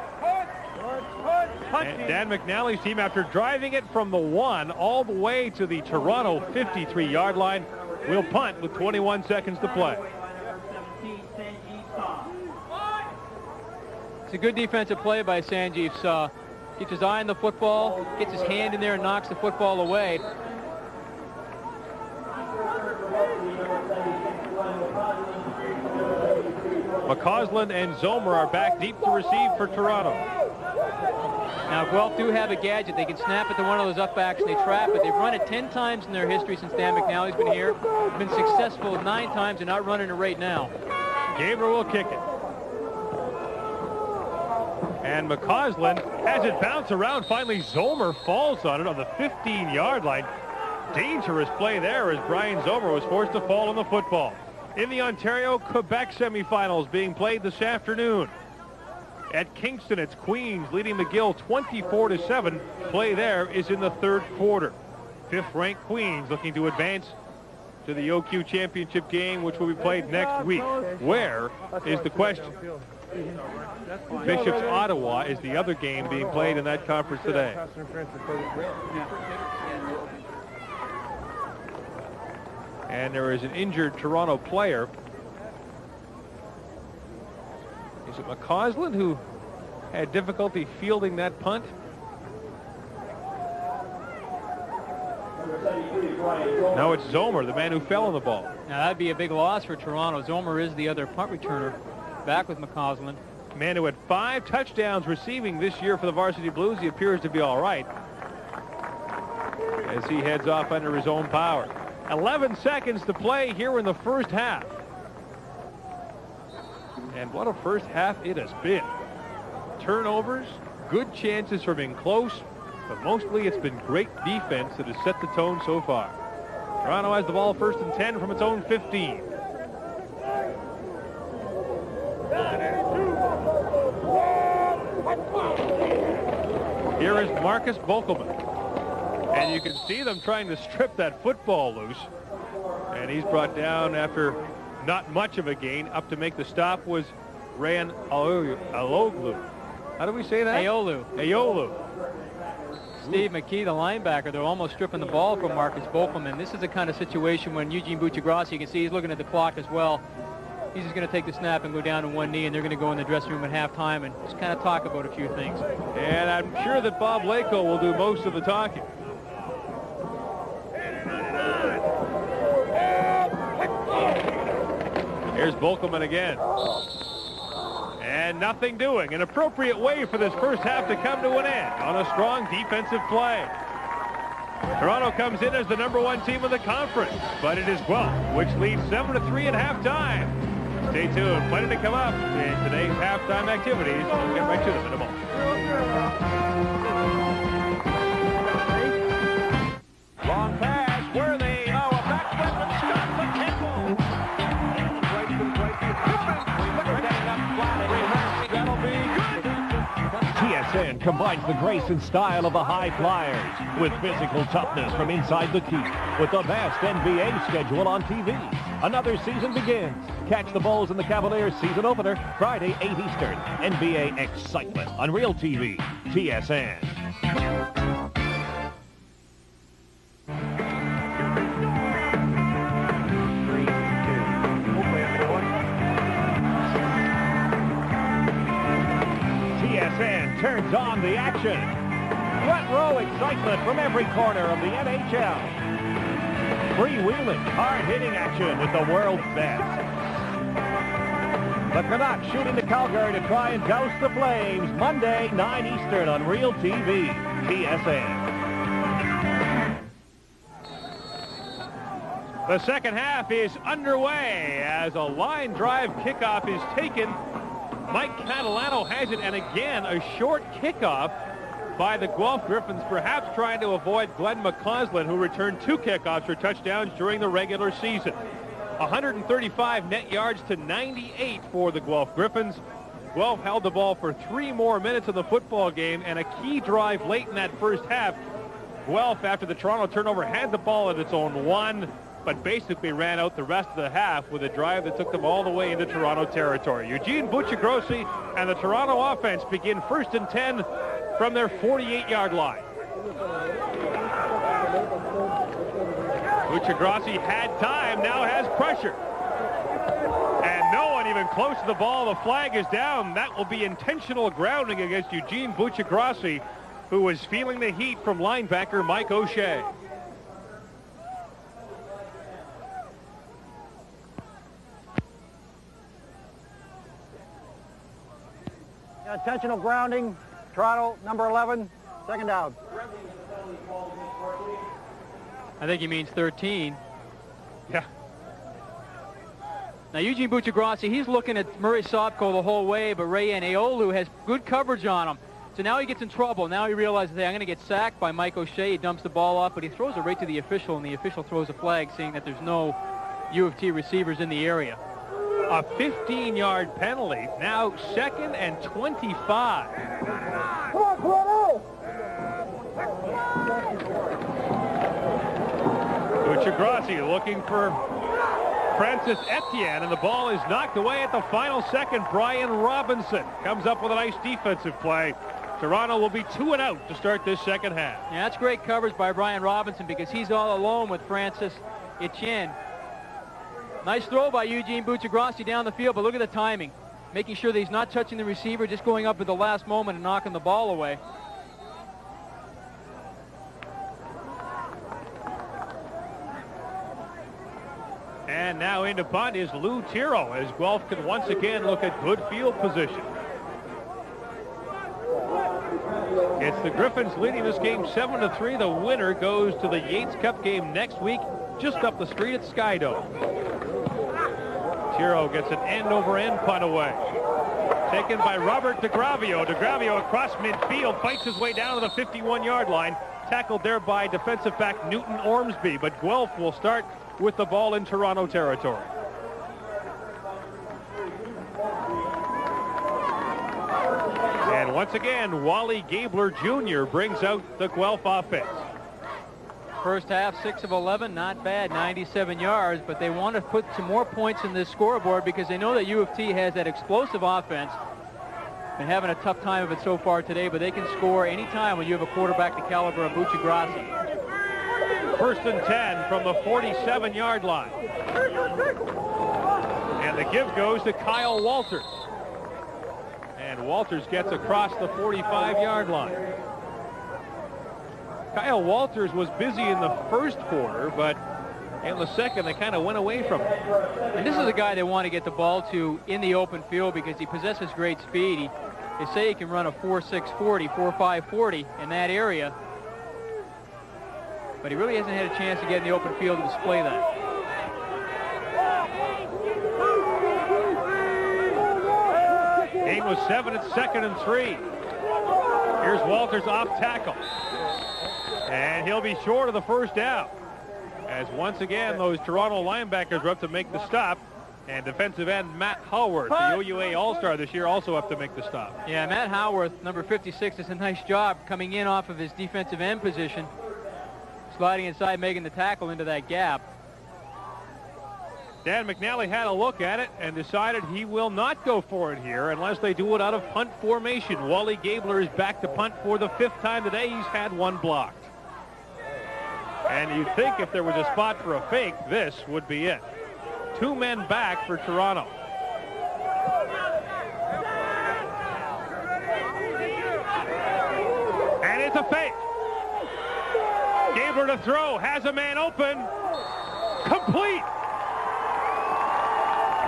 [SPEAKER 1] And Dan McNally's team, after driving it from the 1 all the way to the Toronto 53-yard line, will punt with 21 seconds to play.
[SPEAKER 2] It's a good defensive play by Sanjeev Shah. Keeps his eye on the football, gets his hand in there and knocks the football away.
[SPEAKER 1] McCausland and Zomer are back deep to receive for Toronto.
[SPEAKER 2] Now, Guelph do have a gadget. They can snap it to one of those upbacks and they trap it. They've run it 10 times in their history since Dan McNally's been here. Been successful 9 times. They're not running it right now.
[SPEAKER 1] Gabriel will kick it. And McCausland has it bounce around. Finally, Zomer falls on it on the 15-yard line. Dangerous play there as Brian Zomer was forced to fall on the football. In the Ontario-Quebec semifinals being played this afternoon. At Kingston, it's Queens leading McGill 24-7. Play there is in the 3rd quarter. 5th-ranked Queens looking to advance to the OQ championship game, which will be played next week. Where is the question? Bishop's Ottawa is the other game being played in that conference today. And there is an injured Toronto player. Is it McCausland who had difficulty fielding that punt? No, it's Zomer, the man who fell on the ball.
[SPEAKER 2] Now, that'd be a big loss for Toronto. Zomer is the other punt returner, back with McCausland.
[SPEAKER 1] Man who had 5 touchdowns receiving this year for the Varsity Blues. He appears to be all right as he heads off under his own power. 11 seconds to play here in the first half. And what a first half it has been. Turnovers, good chances for being close, but mostly it's been great defense that has set the tone so far. Toronto has the ball 1st and 10 from its own 15. Here is Marcus Bokelman. And you can see them trying to strip that football loose. And he's brought down after not much of a gain. Up to make the stop was Ryan Aloglu. How do we say that? Aolu.
[SPEAKER 2] Steve McKee, the linebacker, they're almost stripping the ball from Marcus Bokelman. This is the kind of situation when Eugene Buccigrassi, you can see he's looking at the clock as well. He's just going to take the snap and go down on one knee, and they're going to go in the dressing room at halftime and just kind of talk about a few things.
[SPEAKER 1] And I'm sure that Bob Lako will do most of the talking. Here's Bokelman again. And nothing doing. An appropriate way for this first half to come to an end on a strong defensive play. Toronto comes in as the #1 team in the conference, but it is Guelph, which leads 7-3 at halftime. Stay tuned. Plenty to come up in today's halftime activities. We'll get right to them in a moment. Long pass, Worthy. Oh, a backflip and Scott McKimball. That'll be good.
[SPEAKER 8] TSN combines the grace and style of the high flyers with physical toughness from inside the key with the best NBA schedule on TV. Another season begins. Catch the Bulls and the Cavaliers season opener Friday 8 Eastern. NBA excitement on Real TV. TSN. TSN turns on the action. Front row excitement from every corner of the NHL. Freewheeling, hard-hitting action with the world's best. The Canucks shooting to Calgary to try and douse the Flames Monday, 9 Eastern on Real TV. TSN.
[SPEAKER 1] The second half is underway as a line drive kickoff is taken Mike Catalano has it, and again, a short kickoff by the Guelph Gryphons, perhaps trying to avoid Glenn McCausland, who returned 2 kickoffs for touchdowns during the regular season. 135 net yards to 98 for the Guelph Gryphons. Guelph held the ball for 3 more minutes of the football game, and a key drive late in that first half. Guelph, after the Toronto turnover, had the ball at its own 1, but basically ran out the rest of the half with a drive that took them all the way into Toronto territory. Eugene Buccigrossi and the Toronto offense begin 1st and 10 from their 48-yard line. Buccigrossi had time, now has pressure. And no one even close to the ball. The flag is down. That will be intentional grounding against Eugene Buccigrossi, who was feeling the heat from linebacker Mike O'Shea.
[SPEAKER 5] Intentional grounding, Toronto, number 11, 2nd down.
[SPEAKER 2] I think he means 13.
[SPEAKER 1] Yeah.
[SPEAKER 2] Now, Eugene Buccigrossi, he's looking at Murray Sopko the whole way, but Ray Aneolu has good coverage on him. So now he gets in trouble. Now he realizes, hey, I'm going to get sacked by Mike O'Shea. He dumps the ball off, but he throws it right to the official, and the official throws a flag saying that there's no U of T receivers in the area.
[SPEAKER 1] A 15-yard penalty. Now 2nd and 25. Buccigrossi looking for Francis Etienne, and the ball is knocked away at the final second. Brian Robinson comes up with a nice defensive play. Toronto will be 2 and out to start this second half.
[SPEAKER 2] Yeah, that's great coverage by Brian Robinson because he's all alone with Francis Etienne. Nice throw by Eugene Buccigrossi down the field, but look at the timing. Making sure that he's not touching the receiver, just going up at the last moment and knocking the ball away.
[SPEAKER 1] And now into punt is Lou Tiro, as Guelph can once again look at good field position. It's the Gryphons leading this game 7-3. The winner goes to the Yates Cup game next week, just up the street at Skydome. Tiro gets an end-over-end punt away. Taken by Robert DeGravio. DeGravio across midfield, fights his way down to the 51-yard line. Tackled there by defensive back Newton Ormsby, but Guelph will start with the ball in Toronto territory. And once again, Wally Gabler Jr. brings out the Guelph offense.
[SPEAKER 2] First half, 6 of 11, not bad, 97 yards, but they want to put some more points in this scoreboard because they know that U of T has that explosive offense. Been having a tough time of it so far today, but they can score anytime when you have a quarterback the caliber of Buccigrossi.
[SPEAKER 1] 1st and 10 from the 47-yard line. And the give goes to Kyle Walters. And Walters gets across the 45-yard line. Kyle Walters was busy in the first quarter, but in the second, they kind of went away from him.
[SPEAKER 2] And this is a guy they want to get the ball to in the open field because he possesses great speed. They say he can run a 4.6 40, 4.5 40 in that area. But he really hasn't had a chance to get in the open field to display that.
[SPEAKER 1] Game was 7, it's 2nd and 3. Here's Walters off tackle. And he'll be short of the first down. As once again, those Toronto linebackers are up to make the stop. And defensive end Matt Howarth, the OUA All-Star this year, also up to make the stop.
[SPEAKER 2] Yeah, Matt Howarth, number 56, does a nice job coming in off of his defensive end position. Sliding inside, making the tackle into that gap.
[SPEAKER 1] Dan McNally had a look at it and decided he will not go for it here unless they do it out of punt formation. Wally Gabler is back to punt for the 5th time today. He's had one blocked. And you'd think if there was a spot for a fake, this would be it. 2 men back for Toronto. And it's a fake. Gabler to throw, has a man open. Complete.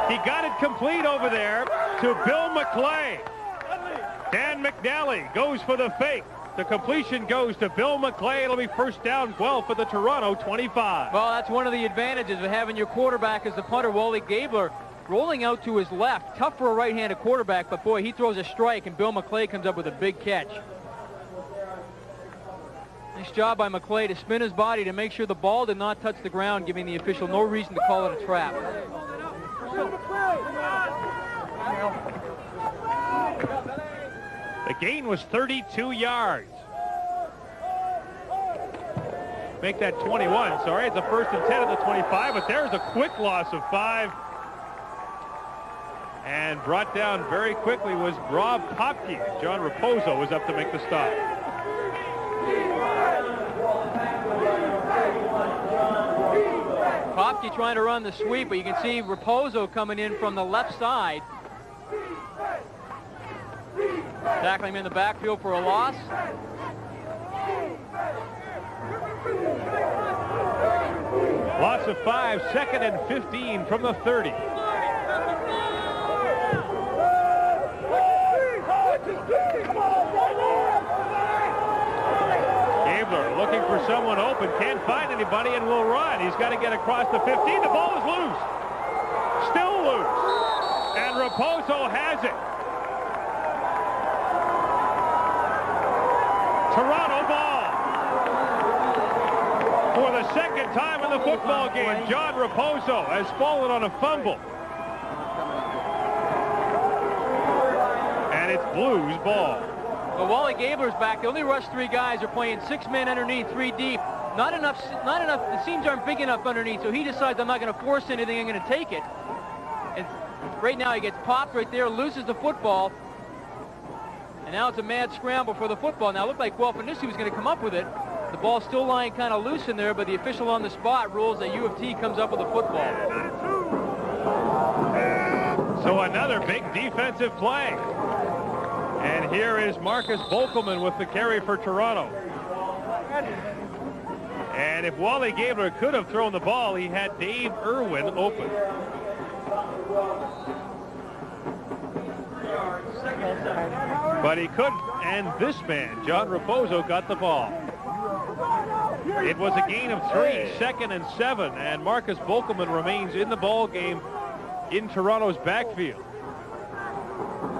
[SPEAKER 1] He got it complete over there to Bill McClay. Dan McNally goes for the fake. The completion goes to Bill McClay. It'll be first down Guelph at the Toronto 25.
[SPEAKER 2] Well, that's one of the advantages of having your quarterback as the punter. Wally Gabler rolling out to his left. Tough for a right-handed quarterback, but boy, he throws a strike, and Bill McClay comes up with a big catch. Nice job by McClay to spin his body to make sure the ball did not touch the ground, giving the official no reason to call it a trap.
[SPEAKER 1] The gain was 32 yards. Make that 21, sorry. It's a 1st and 10 at the 25, but there's a quick loss of 5. And brought down very quickly was Rob Popke. John Raposo was up to make the stop.
[SPEAKER 2] Popke trying to run the sweep, but you can see Raposo coming in from the left side. Tackling him in the backfield for a loss.
[SPEAKER 1] Loss of 5, 2nd and 15 from the 30. Gabler looking for someone open, can't find anybody, and will run. He's got to get across the 15. The ball is loose. Still loose. And Raposo has it. Toronto ball. For the 2nd time in the football game, John Raposo has fallen on a fumble. And it's Blues ball.
[SPEAKER 2] Well, Wally Gabler's back. They only rushed 3 guys. They're playing 6 men underneath, 3 deep. Not enough. The seams aren't big enough underneath, so he decides, I'm not going to force anything. I'm going to take it. And right now he gets popped right there, loses the football. And now it's a mad scramble for the football. Now it looked like Guelph initially was going to come up with it. The ball's still lying kind of loose in there, but the official on the spot rules that U of T comes up with a football.
[SPEAKER 1] So another big defensive play. And here is Marcus Volkelman with the carry for Toronto. And if Wally Gabler could have thrown the ball, he had Dave Irwin open. But he couldn't, and this man, John Raposo, got the ball. It was a gain of 3, 2nd and 7, and Marcus Volkelman remains in the ball game in Toronto's backfield.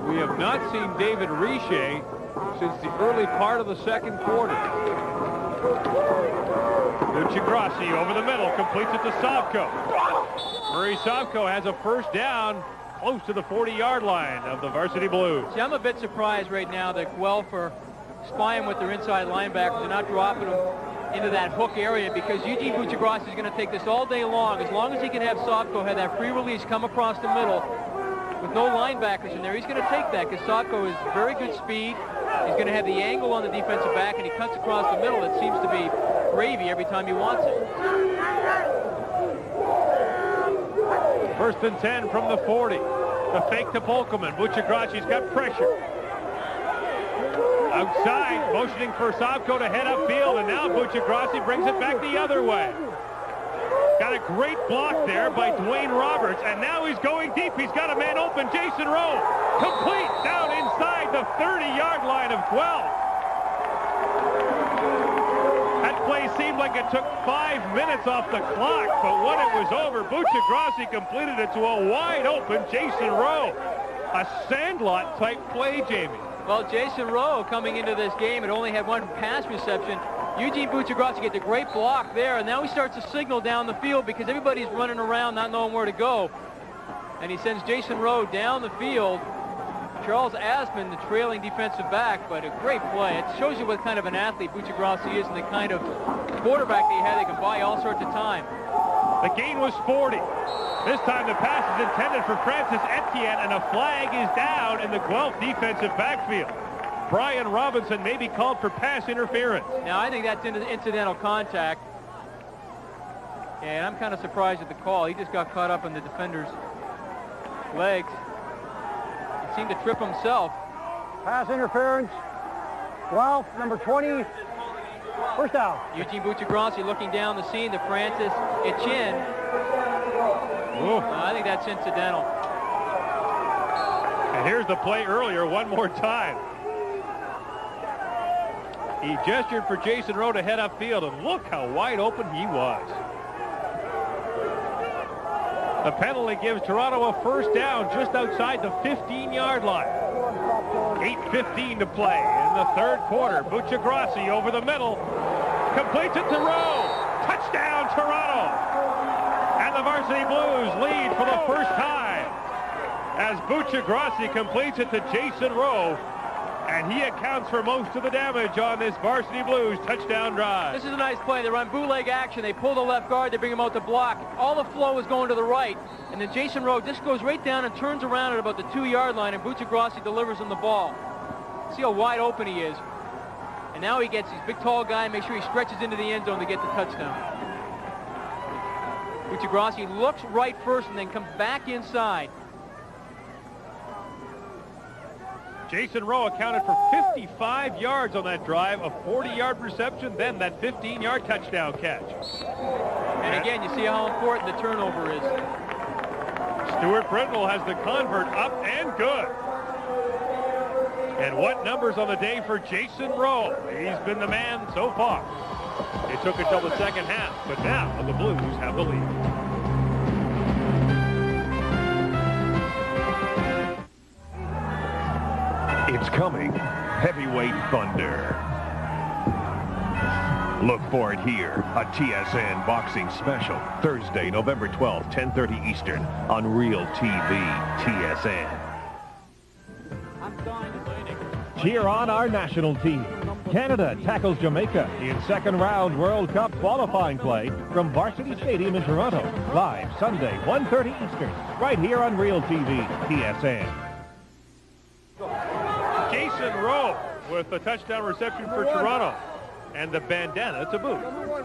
[SPEAKER 1] We have not seen David Riche since the early part of the 2nd quarter. Buccigrassi over the middle, completes it to Savko. Murray Savko has a 1st down close to the 40-yard line of the Varsity Blues.
[SPEAKER 2] See, I'm a bit surprised right now that Guelph are spying with their inside linebackers. They're not dropping them into that hook area, because Eugene Buccigrassi is going to take this all day long. As long as he can have Savko have that free release come across the middle with no linebackers in there, he's going to take that, because Savko has very good speed. He's going to have the angle on the defensive back, and he cuts across the middle. It seems to be gravy every time he wants it.
[SPEAKER 1] 1st and 10 from the 40. The fake to Volkelman. Buccigrassi's got pressure. Outside, motioning for Savko to head upfield, and now Buccigrassi brings it back the other way. Got a great block there by Dwayne Roberts, and now he's going deep. He's got a man open, Jason Rowe. Complete down inside the 30-yard line of Guelph. That play seemed like it took 5 minutes off the clock, but when it was over, Buccigrassi completed it to a wide-open Jason Rowe. A Sandlot-type play, Jamie.
[SPEAKER 2] Well, Jason Rowe coming into this game and only had 1 pass reception. Eugene Buccigrassi gets a great block there, and now he starts to signal down the field because everybody's running around not knowing where to go. And he sends Jason Rowe down the field. Charles Asman, the trailing defensive back, but a great play. It shows you what kind of an athlete Buccigrassi is and the kind of quarterback that he had. They can buy all sorts of time.
[SPEAKER 1] The gain was 40. This time the pass is intended for Francis Etienne, and a flag is down in the Guelph defensive backfield. Brian Robinson may be called for pass interference.
[SPEAKER 2] Now, I think that's incidental contact. And I'm kind of surprised at the call. He just got caught up in the defender's legs. He seemed to trip himself.
[SPEAKER 5] Pass interference. Guelph, number 20. 1st down.
[SPEAKER 2] Eugene Buccigrassi looking down the scene to Francis Etienne. I think that's incidental.
[SPEAKER 1] And here's the play earlier one more time. He gestured for Jason Rowe to head upfield, and look how wide open he was. The penalty gives Toronto a first down just outside the 15-yard line. 8:15 to play in the third quarter. Buccigrassi over the middle. Completes it to Rowe. Touchdown, Toronto. And the Varsity Blues lead for the first time as Buccigrassi completes it to Jason Rowe. And he accounts for most of the damage on this Varsity Blues touchdown drive.
[SPEAKER 2] This is a nice play. They run bootleg action. They pull the left guard. They bring him out to block. All the flow is going to the right. And then Jason Rowe just goes right down and turns around at about the 2-yard line, and Buccigrassi delivers him the ball. See how wide open he is. And now he gets his big, tall guy and makes sure he stretches into the end zone to get the touchdown. Buccigrassi looks right first and then comes back inside.
[SPEAKER 1] Jason Rowe accounted for 55 yards on that drive, a 40-yard reception, then that 15-yard touchdown catch.
[SPEAKER 2] And again, you see how important the turnover is.
[SPEAKER 1] Stuart Brindle has the convert up and good. And what numbers on the day for Jason Rowe? He's been the man so far. It took until the second half, but now the Blues have the lead.
[SPEAKER 8] It's coming. Heavyweight Thunder. Look for it here. A TSN boxing special. Thursday, November 12th, 10:30 Eastern on Real TV. TSN. Cheer on our national team. Canada tackles Jamaica in second-round World Cup qualifying play from Varsity Stadium in Toronto. Live Sunday, 1:30 Eastern, right here on Real TV. TSN.
[SPEAKER 1] Jason Rowe with the touchdown reception for Toronto. And the bandana to boot.
[SPEAKER 5] We're going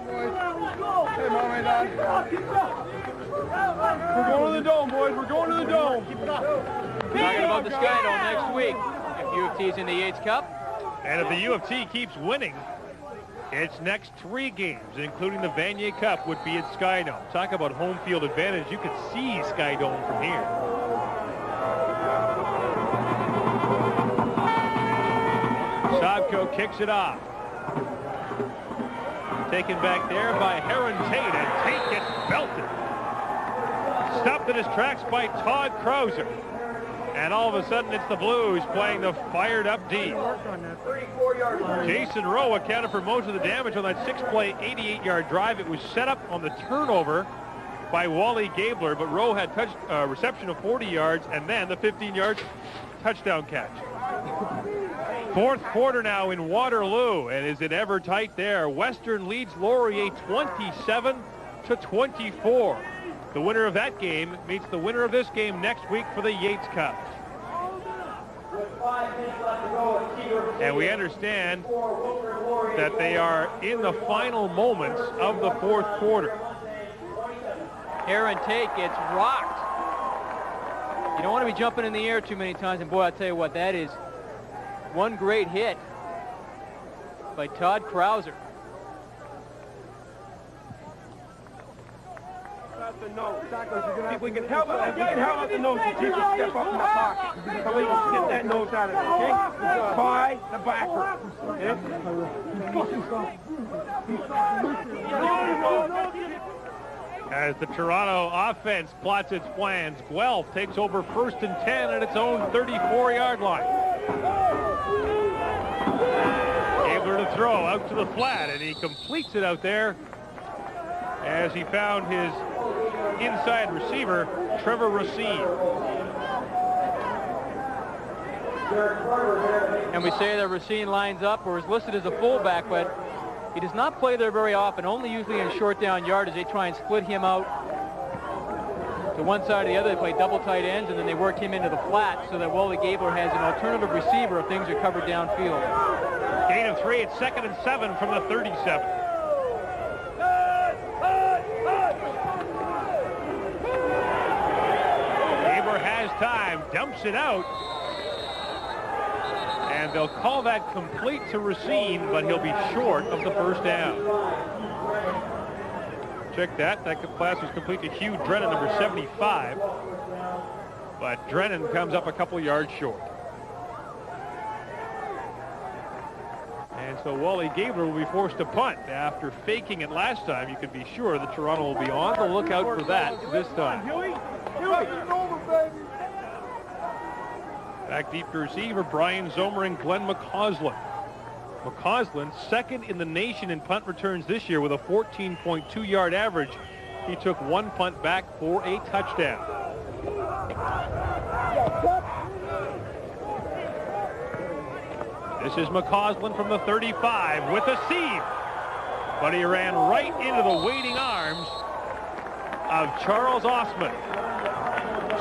[SPEAKER 5] to the dome, boys. We're going to the dome.
[SPEAKER 2] Talking about the Sky Dome next week. If U of T's in the Yates Cup.
[SPEAKER 1] And if the U of T keeps winning, its next 3 games, including the Vanier Cup, would be at Sky Dome. Talk about home field advantage. You could see Sky Dome from here. Sobko kicks it off. Taken back there by Heron Tate, and Tate gets belted. Stopped in his tracks by Todd Krauser. And all of a sudden, it's the Blues playing the fired-up D. Jason Rowe accounted for most of the damage on that 6-play, 88-yard drive. It was set up on the turnover by Wally Gabler, but Rowe had reception of 40 yards, and then the 15-yard touchdown catch. Fourth quarter now in Waterloo, and is it ever tight there? Western leads Laurier 27-24. The winner of that game meets the winner of this game next week for the Yates Cup. And we understand that they are in the final moments of the fourth quarter.
[SPEAKER 2] Heron Tate gets rocked. You don't want to be jumping in the air too many times, and boy, I'll tell you what, that is one great hit by Todd Krauser.
[SPEAKER 5] If we can help out the nose, the team will step up in the pocket. So we can get that nose out of it, okay? By the backer.
[SPEAKER 1] As the Toronto offense plots its plans, Guelph takes over 1st and 10 at its own 34-yard line. Gabler to throw out to the flat, and he completes it out there as he found his inside receiver, Trevor Racine.
[SPEAKER 2] And we say that Racine lines up or is listed as a fullback, but he does not play there very often, only usually in short down yardage. They try and split him out to one side or the other. They play double tight ends, and then they work him into the flat so that Wally Gabler has an alternative receiver if things are covered downfield.
[SPEAKER 1] Gain of 3 at 2nd and 7 from the 37. Time, dumps it out, and they'll call that complete to Racine, but he'll be short of the first down. Check that. That pass was complete to Hugh Drennan, number 75, but Drennan comes up a couple yards short. And so Wally Gabler will be forced to punt. After faking it last time, you can be sure that Toronto will be on the lookout for that this time. Back deep to receiver, Brian Zomer and Glenn McCausland. McCausland, second in the nation in punt returns this year with a 14.2-yard average. He took one punt back for a touchdown. This is McCausland from the 35 with a seam. But he ran right into the waiting arms of Charles Osman.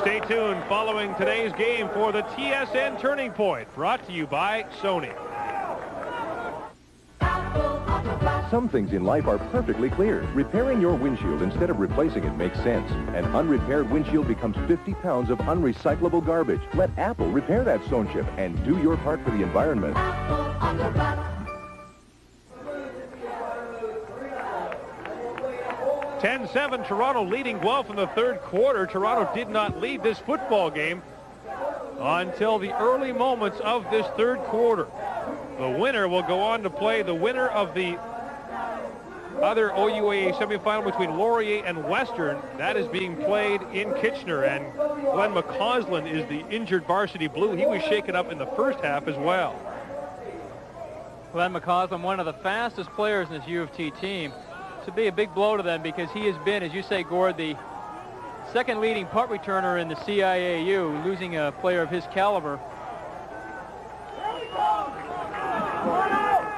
[SPEAKER 1] Stay tuned following today's game for the TSN Turning Point, brought to you by Sony.
[SPEAKER 10] Some things in life are perfectly clear. Repairing your windshield instead of replacing it makes sense. An unrepaired windshield becomes 50 pounds of unrecyclable garbage. Let Apple repair that stone chip and do your part for the environment.
[SPEAKER 1] 10-7, Toronto leading Guelph in the third quarter. Toronto did not lead this football game until the early moments of this third quarter. The winner will go on to play the winner of the other OUAA semifinal between Laurier and Western. That is being played in Kitchener, and Glenn McCausland is the injured varsity blue. He was shaken up in the first half as well.
[SPEAKER 2] Glenn McCausland, one of the fastest players in this U of T team. This would be a big blow to them because he has been, as you say, Gord, the second leading punt returner in the CIAU, losing a player of his caliber.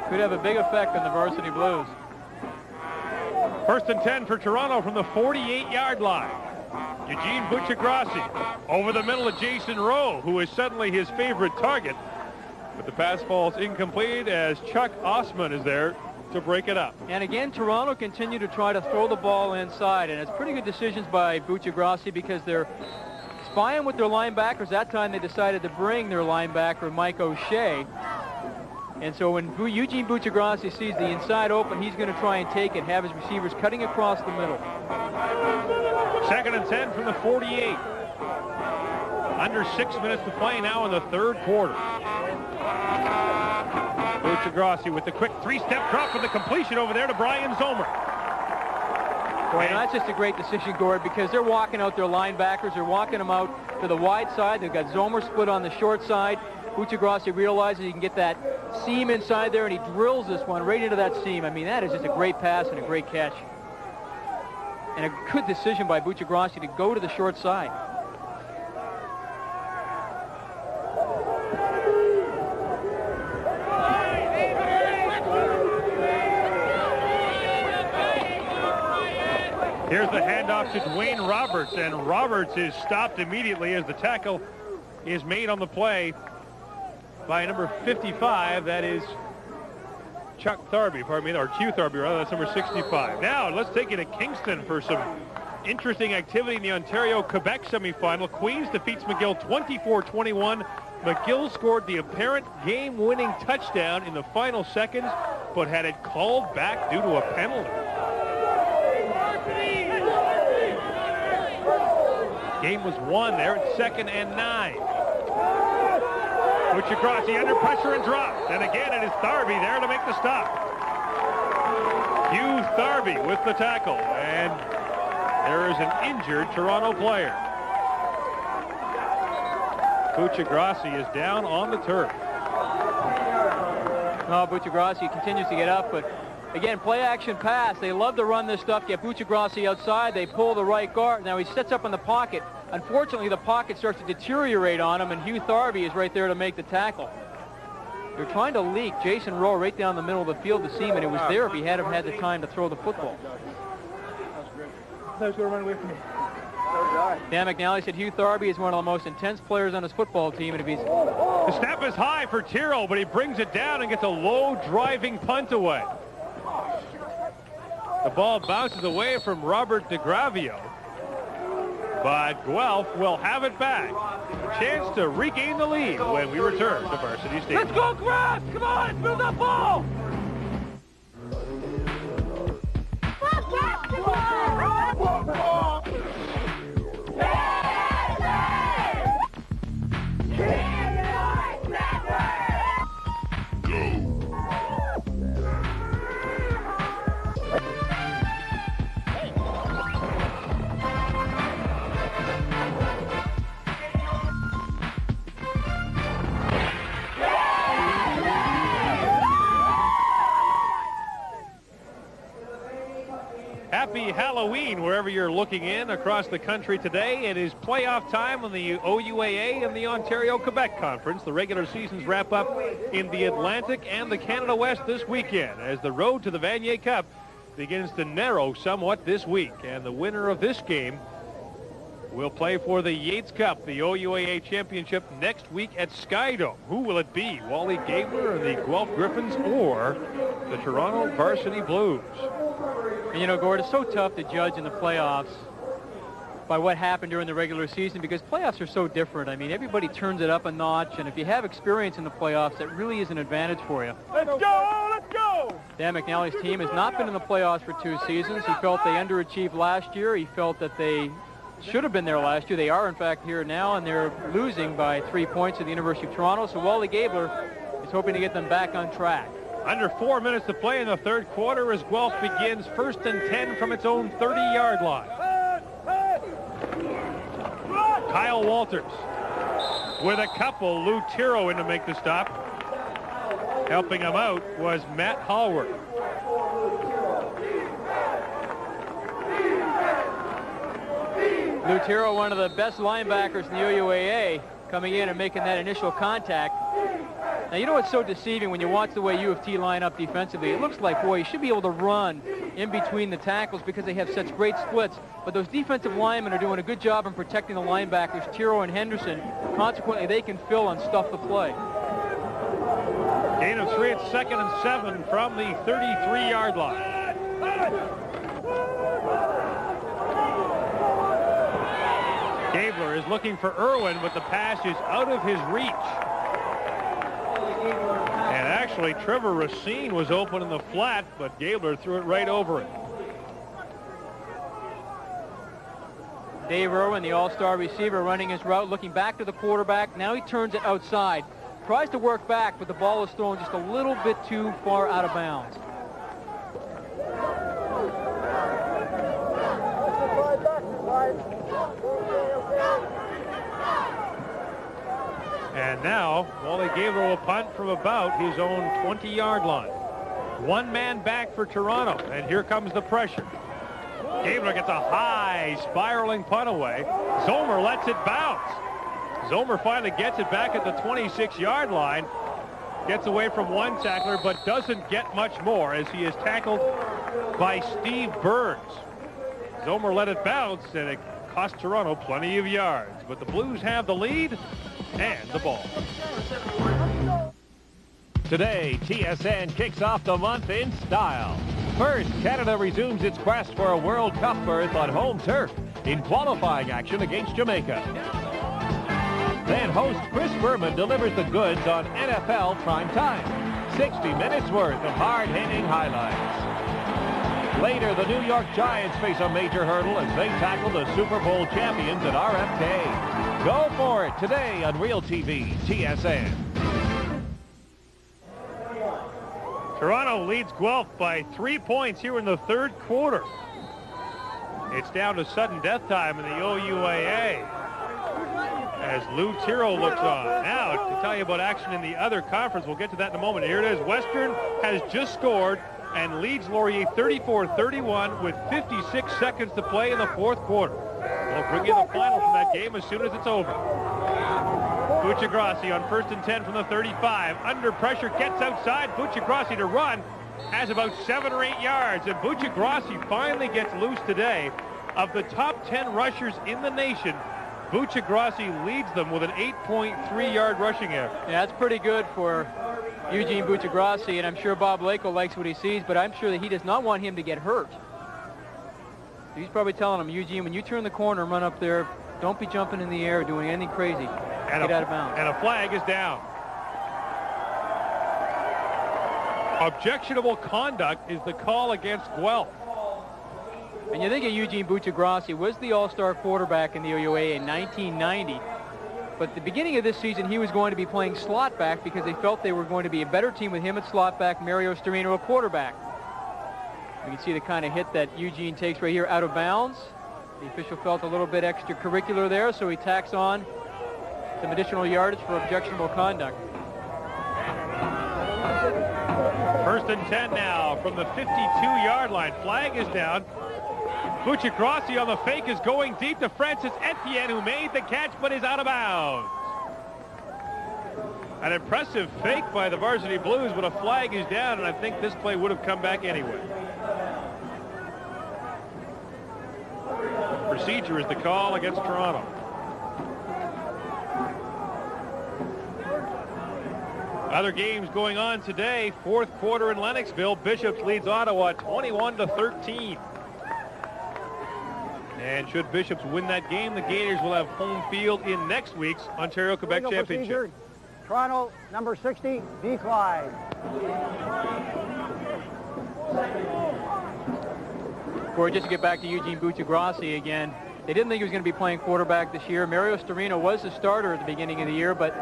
[SPEAKER 2] Could have a big effect on the varsity blues.
[SPEAKER 1] First and 10 for Toronto from the 48-yard line. Eugene Buccigrassi over the middle of Jason Rowe, who is suddenly his favorite target. But the pass falls incomplete as Chuck Osman is there to break it up.
[SPEAKER 2] And again, Toronto continue to try to throw the ball inside, and it's pretty good decisions by Buccigrassi because they're spying with their linebackers. That time they decided to bring their linebacker, Mike O'Shea. And so when Eugene Buccigrassi sees the inside open, he's going to try and take it, have his receivers cutting across the middle.
[SPEAKER 1] Second and 10 from the 48. Under 6 minutes to play now in the third quarter. Buccigrassi with the quick three-step drop and the completion over there to Brian Zomer.
[SPEAKER 2] Boy, and that's just a great decision, Gord, because they're walking out their linebackers. They're walking them out to the wide side. They've got Zomer split on the short side. Buccigrassi realizes he can get that seam inside there, and he drills this one right into that seam. I mean, that is just a great pass and a great catch. And a good decision by Buccigrassi to go to the short side.
[SPEAKER 1] Here's the handoff to Dwayne Roberts, and Roberts is stopped immediately as the tackle is made on the play by number 55. That is Chuck Tharby, pardon me, or Q Tharby, rather. That's number 65. Now, let's take it to Kingston for some interesting activity in the Ontario-Quebec semifinal. Queens defeats McGill 24-21. McGill scored the apparent game-winning touchdown in the final seconds, but had it called back due to a penalty. Game was won there at 2nd and 9. Buccigrassi under pressure and dropped. And again, it is Tharby there to make the stop. Hugh Tharby with the tackle. And there is an injured Toronto player. Buccigrassi is down on the turf.
[SPEAKER 2] Oh, Buccigrassi continues to get up, but again, play action pass. They love to run this stuff, get Buccigrassi outside. They pull the right guard. Now he sets up in the pocket. Unfortunately, the pocket starts to deteriorate on him, and Hugh Tharby is right there to make the tackle. They're trying to leak Jason Rowe right down the middle of the field to seam, and it was there if he hadn't had the time to throw the football.
[SPEAKER 5] I was going to run away from me.
[SPEAKER 2] Dan McNally said Hugh Tharby is one of the most intense players on his football team, and if he's...
[SPEAKER 1] The snap is high for Tyrrell, but he brings it down and gets a low driving punt away. The ball bounces away from Robert DeGravio, but Guelph will have it back. Chance to regain the lead when we return to Varsity Stadium.
[SPEAKER 5] Let's go, Grass! Come on, move that ball!
[SPEAKER 1] Halloween wherever you're looking in across the country today. It is playoff time on the OUAA and the Ontario-Quebec Conference. The regular seasons wrap up in the Atlantic and the Canada West this weekend as the road to the Vanier Cup begins to narrow somewhat this week. And the winner of this game will play for the Yates Cup, the OUAA Championship, next week at Skydome. Who will it be? Wally Gabler or the Guelph Gryphons or the Toronto Varsity Blues?
[SPEAKER 2] And you know, Gord, it's so tough to judge in the playoffs by what happened during the regular season because playoffs are so different. I mean, everybody turns it up a notch, and if you have experience in the playoffs, that really is an advantage for you.
[SPEAKER 5] Let's go! Let's go!
[SPEAKER 2] Dan McNally's team has not been in the playoffs for 2 seasons. He felt they underachieved last year. He felt that they should have been there last year. They are, in fact, here now, and they're losing by 3 points to the University of Toronto. So Wally Gabler is hoping to get them back on track.
[SPEAKER 1] Under 4 minutes to play in the third quarter as Guelph begins 1st and 10 from its own 30-yard line. Kyle Walters with a couple. Lou Tiro in to make the stop. Helping him out was Matt Hallworth.
[SPEAKER 2] Lou Tiro, one of the best linebackers in the OUAA, coming in and making that initial contact. Now, you know what's so deceiving when you watch the way U of T line up defensively? It looks like, boy, you should be able to run in between the tackles because they have such great splits. But those defensive linemen are doing a good job in protecting the linebackers, Tiro and Henderson. Consequently, they can fill and stuff the play.
[SPEAKER 1] Gain of 3 at 2nd and 7 from the 33-yard line. Gabler is looking for Irwin, but the pass is out of his reach. And actually, Trevor Racine was open in the flat, but Gabler threw it right over it.
[SPEAKER 2] Dave Irwin, the all-star receiver, running his route, looking back to the quarterback. Now he turns it outside. Tries to work back, but the ball is thrown just a little bit too far out of bounds.
[SPEAKER 1] And now, Wally Gabler will punt from about his own 20-yard line. 1 man back for Toronto, and here comes the pressure. Gabler gets a high, spiraling punt away. Zomer lets it bounce. Zomer finally gets it back at the 26-yard line. Gets away from one tackler, but doesn't get much more as he is tackled by Steve Burns. Zomer let it bounce, and it cost Toronto plenty of yards. But the Blues have the lead and the ball.
[SPEAKER 8] Today, TSN kicks off the month in style. First, Canada resumes its quest for a World Cup berth on home turf in qualifying action against Jamaica. Then host Chris Berman delivers the goods on NFL Prime Time. 60 minutes worth of hard-hitting highlights. Later, the New York Giants face a major hurdle as they tackle the Super Bowl champions at RFK. Go for it today on Real TV, TSN.
[SPEAKER 1] Toronto leads Guelph by 3 points here in the third quarter. It's down to sudden death time in the OUAA as Lou Tiro looks on. Now, to tell you about action in the other conference, we'll get to that in a moment. Here it is. Western has just scored and leads Laurier 34-31 with 56 seconds to play in the fourth quarter. We'll bring you the final from that game as soon as it's over. Buccigrassi on 1st and 10 from the 35. Under pressure, gets outside. Buccigrassi to run. Has about 7 or 8 yards. And Buccigrassi finally gets loose today. Of the top 10 rushers in the nation, Buccigrassi leads them with an 8.3-yard rushing average.
[SPEAKER 2] Yeah, that's pretty good for Eugene Buccigrassi, and I'm sure Bob Lako likes what he sees, but I'm sure that he does not want him to get hurt. He's probably telling him, Eugene, when you turn the corner and run up there, don't be jumping in the air or doing anything crazy. Get out of bounds.
[SPEAKER 1] And a flag is down. Objectionable conduct is the call against Guelph.
[SPEAKER 2] And you think of Eugene Buccigrassi was the all-star quarterback in the OUA in 1990. But at the beginning of this season, he was going to be playing slot back because they felt they were going to be a better team with him at slot back, Mario Storino at quarterback. You can see the kind of hit that Eugene takes right here out of bounds. The official felt a little bit extracurricular there, so he tacks on some additional yardage for objectionable conduct.
[SPEAKER 1] 1st and 10 now from the 52-yard line. Flag is down. Buccigrassi on the fake is going deep to Francis Etienne, who made the catch but is out of bounds. An impressive fake by the Varsity Blues, but a flag is down, and I think this play would have come back anyway. Procedure is the call against Toronto. Other games going on today. Fourth quarter in Lennoxville. Bishops leads Ottawa 21-13. And should Bishops win that game, the Gators will have home field in next week's Ontario-Quebec Championship.
[SPEAKER 11] Toronto, number 60, decline.
[SPEAKER 2] Corey, just to get back to Eugene Buccigrassi again, they didn't think he was going to be playing quarterback this year. Mario Storino was the starter at the beginning of the year, but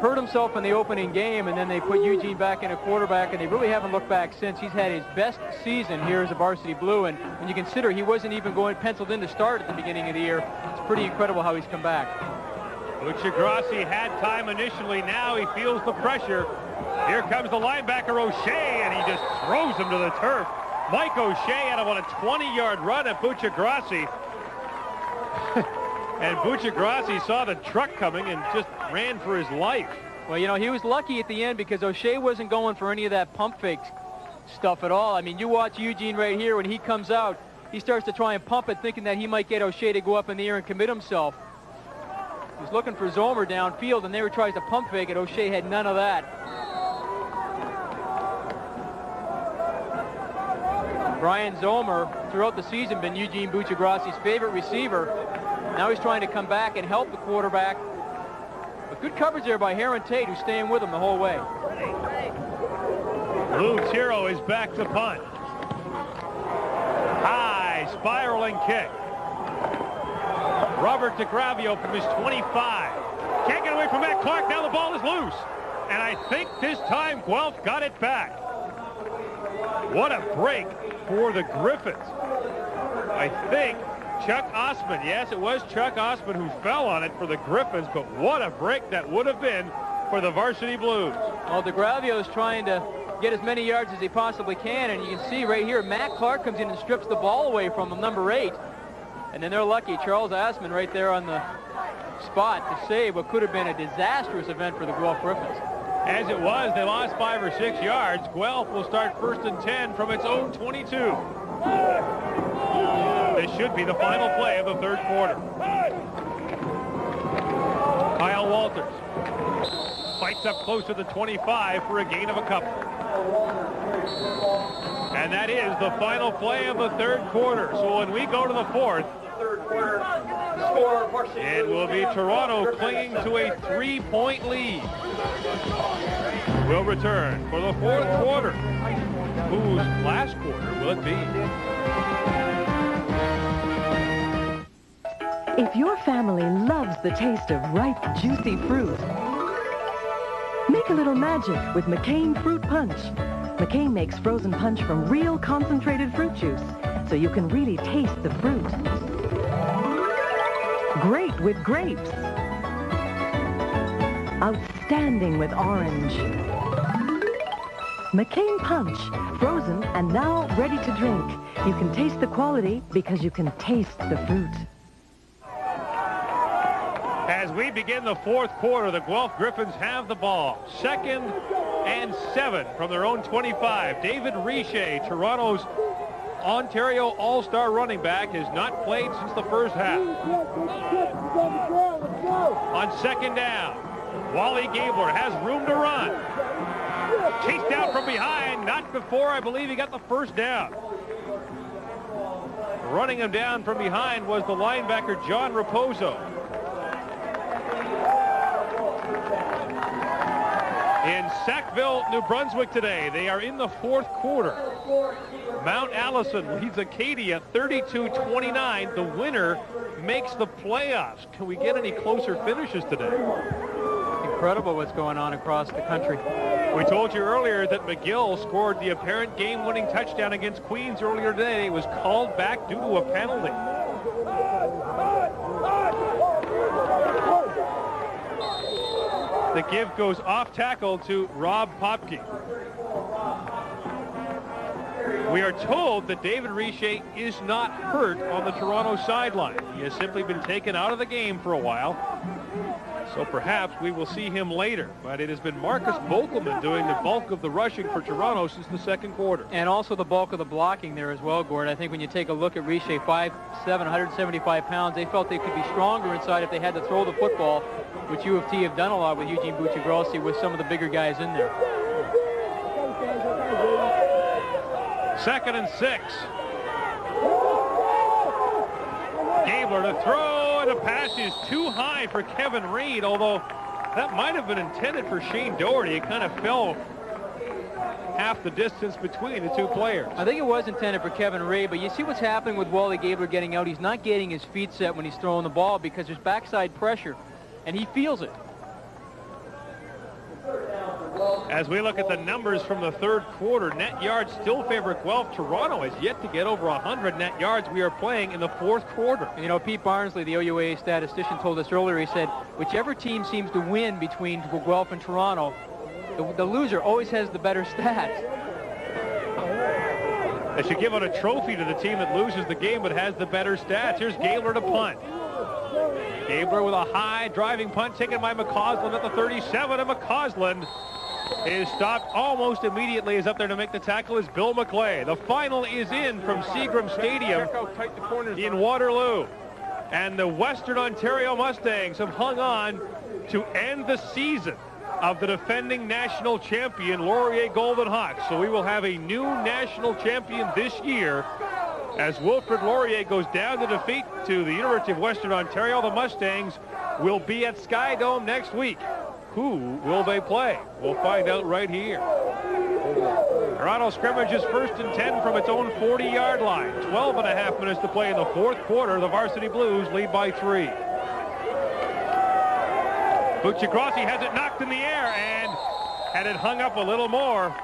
[SPEAKER 2] hurt himself in the opening game, and then they put Eugene back in a quarterback, and they really haven't looked back since. He's had his best season here as a Varsity Blue, and when you consider he wasn't even penciled in to start at the beginning of the year, it's pretty incredible how he's come back.
[SPEAKER 1] Buccigrassi had time initially. Now he feels the pressure. Here comes the linebacker O'Shea, and he just throws him to the turf. Mike O'Shea had about a 20-yard run at Buccigrassi. And Buccigrassi saw the truck coming and just ran for his life.
[SPEAKER 2] Well, you know, he was lucky at the end because O'Shea wasn't going for any of that pump fake stuff at all. I mean, you watch Eugene right here. When he comes out, he starts to try and pump it, thinking that he might get O'Shea to go up in the air and commit himself. He was looking for Zomer downfield, and there he tries to pump fake it. O'Shea had none of that. Brian Zomer, throughout the season, been Eugene Buccigrassi's favorite receiver. Now he's trying to come back and help the quarterback. But good coverage there by Heron Tate, who's staying with him the whole way.
[SPEAKER 1] Lou Tiro is back to punt. High, spiraling kick. Robert DeGravio from his 25. Can't get away from Matt Clark. Now the ball is loose. And I think this time Guelph got it back. What a break for the Gryphons. I think Chuck Osman, yes, it was Chuck Osman who fell on it for the Gryphons, but what a break that would have been for the Varsity Blues.
[SPEAKER 2] Well, DeGravio is trying to get as many yards as he possibly can, and you can see right here, Matt Clark comes in and strips the ball away from him, number 8. And then they're lucky, Charles Osman right there on the spot to save what could have been a disastrous event for the Guelph Gryphons.
[SPEAKER 1] As it was, they lost 5 or 6 yards. Guelph will start 1st and 10 from its own 22. This should be the final play of the third quarter. Kyle Walters fights up close to the 25 for a gain of a couple. And that is the final play of the third quarter. So when we go to the fourth, it will be Toronto clinging to a 3-point lead. We'll return for the fourth quarter. Whose last quarter will it be?
[SPEAKER 3] If your family loves the taste of ripe, juicy fruit, make a little magic with McCain Fruit Punch. McCain makes frozen punch from real concentrated fruit juice, so you can really taste the fruit. Great with grapes. Outstanding with orange. McCain Punch, frozen and now ready to drink. You can taste the quality because you can taste the fruit.
[SPEAKER 1] As we begin the fourth quarter, the Guelph Gryphons have the ball. 2nd and 7 from their own 25. David Richer, Toronto's Ontario All-Star running back, has not played since the first half. On 2nd down, Wally Gabler has room to run. Chased down from behind, not before I believe he got the first down. Running him down from behind was the linebacker John Raposo. In Sackville, New Brunswick today, they are in the fourth quarter. Mount Allison leads Acadia 32-29. The winner makes the playoffs. Can we get any closer finishes today?
[SPEAKER 2] Incredible what's going on across the country.
[SPEAKER 1] We told you earlier that McGill scored the apparent game-winning touchdown against Queens earlier today. It was called back due to a penalty. The give goes off tackle to Rob Popke. We are told that David Richer is not hurt on the Toronto sideline. He has simply been taken out of the game for a while. So perhaps we will see him later. But it has been Marcus Volkelman doing the bulk of the rushing for Toronto since the second quarter.
[SPEAKER 2] And also the bulk of the blocking there as well, Gord. I think when you take a look at Richer, 5'7", 175 pounds, they felt they could be stronger inside if they had to throw the football, which U of T have done a lot with Eugene Buccigrossi with some of the bigger guys in there.
[SPEAKER 1] 2nd and 6. Gabler to throw, and the pass is too high for Kevin Reed, although that might have been intended for Shane Doherty. It kind of fell half the distance between the two players.
[SPEAKER 2] I think it was intended for Kevin Reed, but you see what's happening with Wally Gabler getting out. He's not getting his feet set when he's throwing the ball because there's backside pressure, and he feels it.
[SPEAKER 1] As we look at the numbers from the third quarter, net yards still favor Guelph. Toronto has yet to get over 100 net yards. We are playing in the fourth quarter.
[SPEAKER 2] You know, Pete Barnsley, the OUA statistician, told us earlier, he said, whichever team seems to win between Guelph and Toronto, the loser always has the better stats.
[SPEAKER 1] They should give out a trophy to the team that loses the game but has the better stats. Here's Gabler to punt. Gabler with a high driving punt taken by McCausland at the 37, and McCausland is stopped almost immediately. Is up there to make the tackle is Bill McClay. The final is in from Seagram Stadium in Waterloo. And the Western Ontario Mustangs have hung on to end the season of the defending national champion Laurier Golden Hawks. So we will have a new national champion this year as Wilfrid Laurier goes down to defeat to the University of Western Ontario. The Mustangs will be at Sky Dome next week. Who will they play? We'll find out right here. Toronto scrimmage is 1st and 10 from its own 40-yard line. 12.5 minutes to play in the fourth quarter. The Varsity Blues lead by 3. Buccigrossi has it knocked in the air, and had it hung up a little more,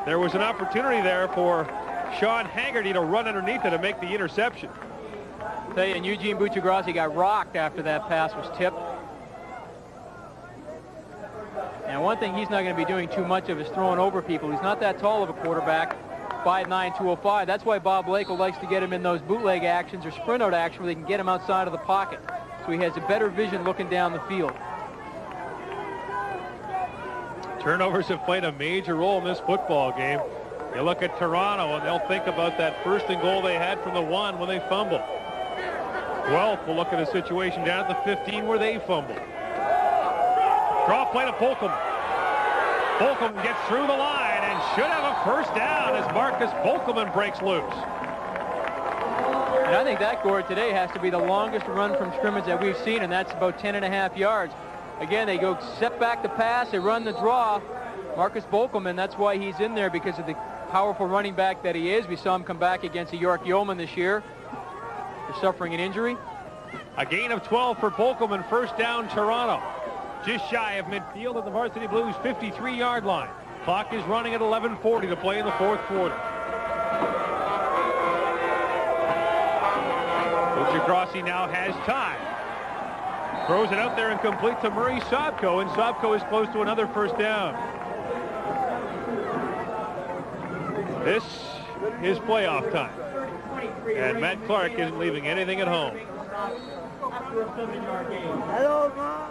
[SPEAKER 1] there was an opportunity there for Sean Haggerty to run underneath it and make the interception.
[SPEAKER 2] I'll tell you, and Eugene Buccigrossi got rocked after that pass was tipped. And one thing he's not going to be doing too much of is throwing over people. He's not that tall of a quarterback, 5'9", 205. That's why Bob Blake likes to get him in those bootleg actions or sprint out action where they can get him outside of the pocket. So he has a better vision looking down the field.
[SPEAKER 1] Turnovers have played a major role in this football game. You look at Toronto, and they'll think about that 1st and goal they had from the 1 when they fumbled. Guelph will look at a situation down at the 15 where they fumbled. Draw play to Volkelman. Volkelman gets through the line and should have a first down as Marcus Volkelman breaks loose.
[SPEAKER 2] And I think that, Gord, today has to be the longest run from scrimmage that we've seen, and that's about 10.5 yards. Again, they go set back the pass, they run the draw. Marcus Volkelman, that's why he's in there, because of the powerful running back that he is. We saw him come back against the York Yeomen this year. They're suffering an injury.
[SPEAKER 1] A gain of 12 for Volkelman, first down Toronto. Just shy of midfield at the Varsity Blues 53-yard line. Clock is running at 11:40 to play in the fourth quarter. Buccigrossi now has time. Throws it out there and complete to Murray Sobko, and Sobko is close to another first down. This is playoff time. And Matt Clark isn't leaving anything at home.
[SPEAKER 11] Hello, Mom.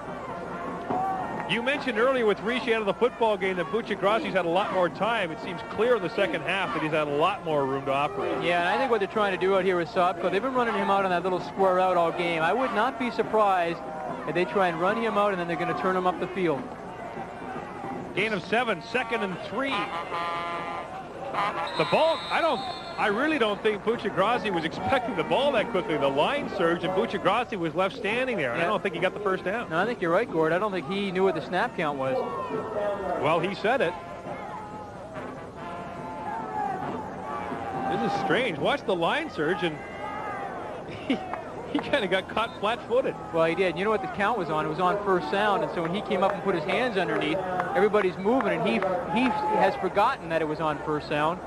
[SPEAKER 1] You mentioned earlier with Richer out of the football game that Buccigrossi's had a lot more time. It seems clear in the second half that he's had a lot more room to operate.
[SPEAKER 2] Yeah, and I think what they're trying to do out here with Sobko, they've been running him out on that little square out all game. I would not be surprised if they try and run him out and then they're going to turn him up the field.
[SPEAKER 1] Gain of 7, 2nd and 3. The ball, I really don't think Buccigrossi was expecting the ball that quickly. The line surged and Buccigrossi was left standing there. Yeah. I don't think he got the first down.
[SPEAKER 2] No, I think you're right, Gord. I don't think he knew what the snap count was.
[SPEAKER 1] Well, he said it. This is strange. Watch the line surge, and he kind of got caught flat-footed.
[SPEAKER 2] Well, he did. You know what the count was on? It was on first sound, and so when he came up and put his hands underneath, everybody's moving, and he has forgotten that it was on first sound.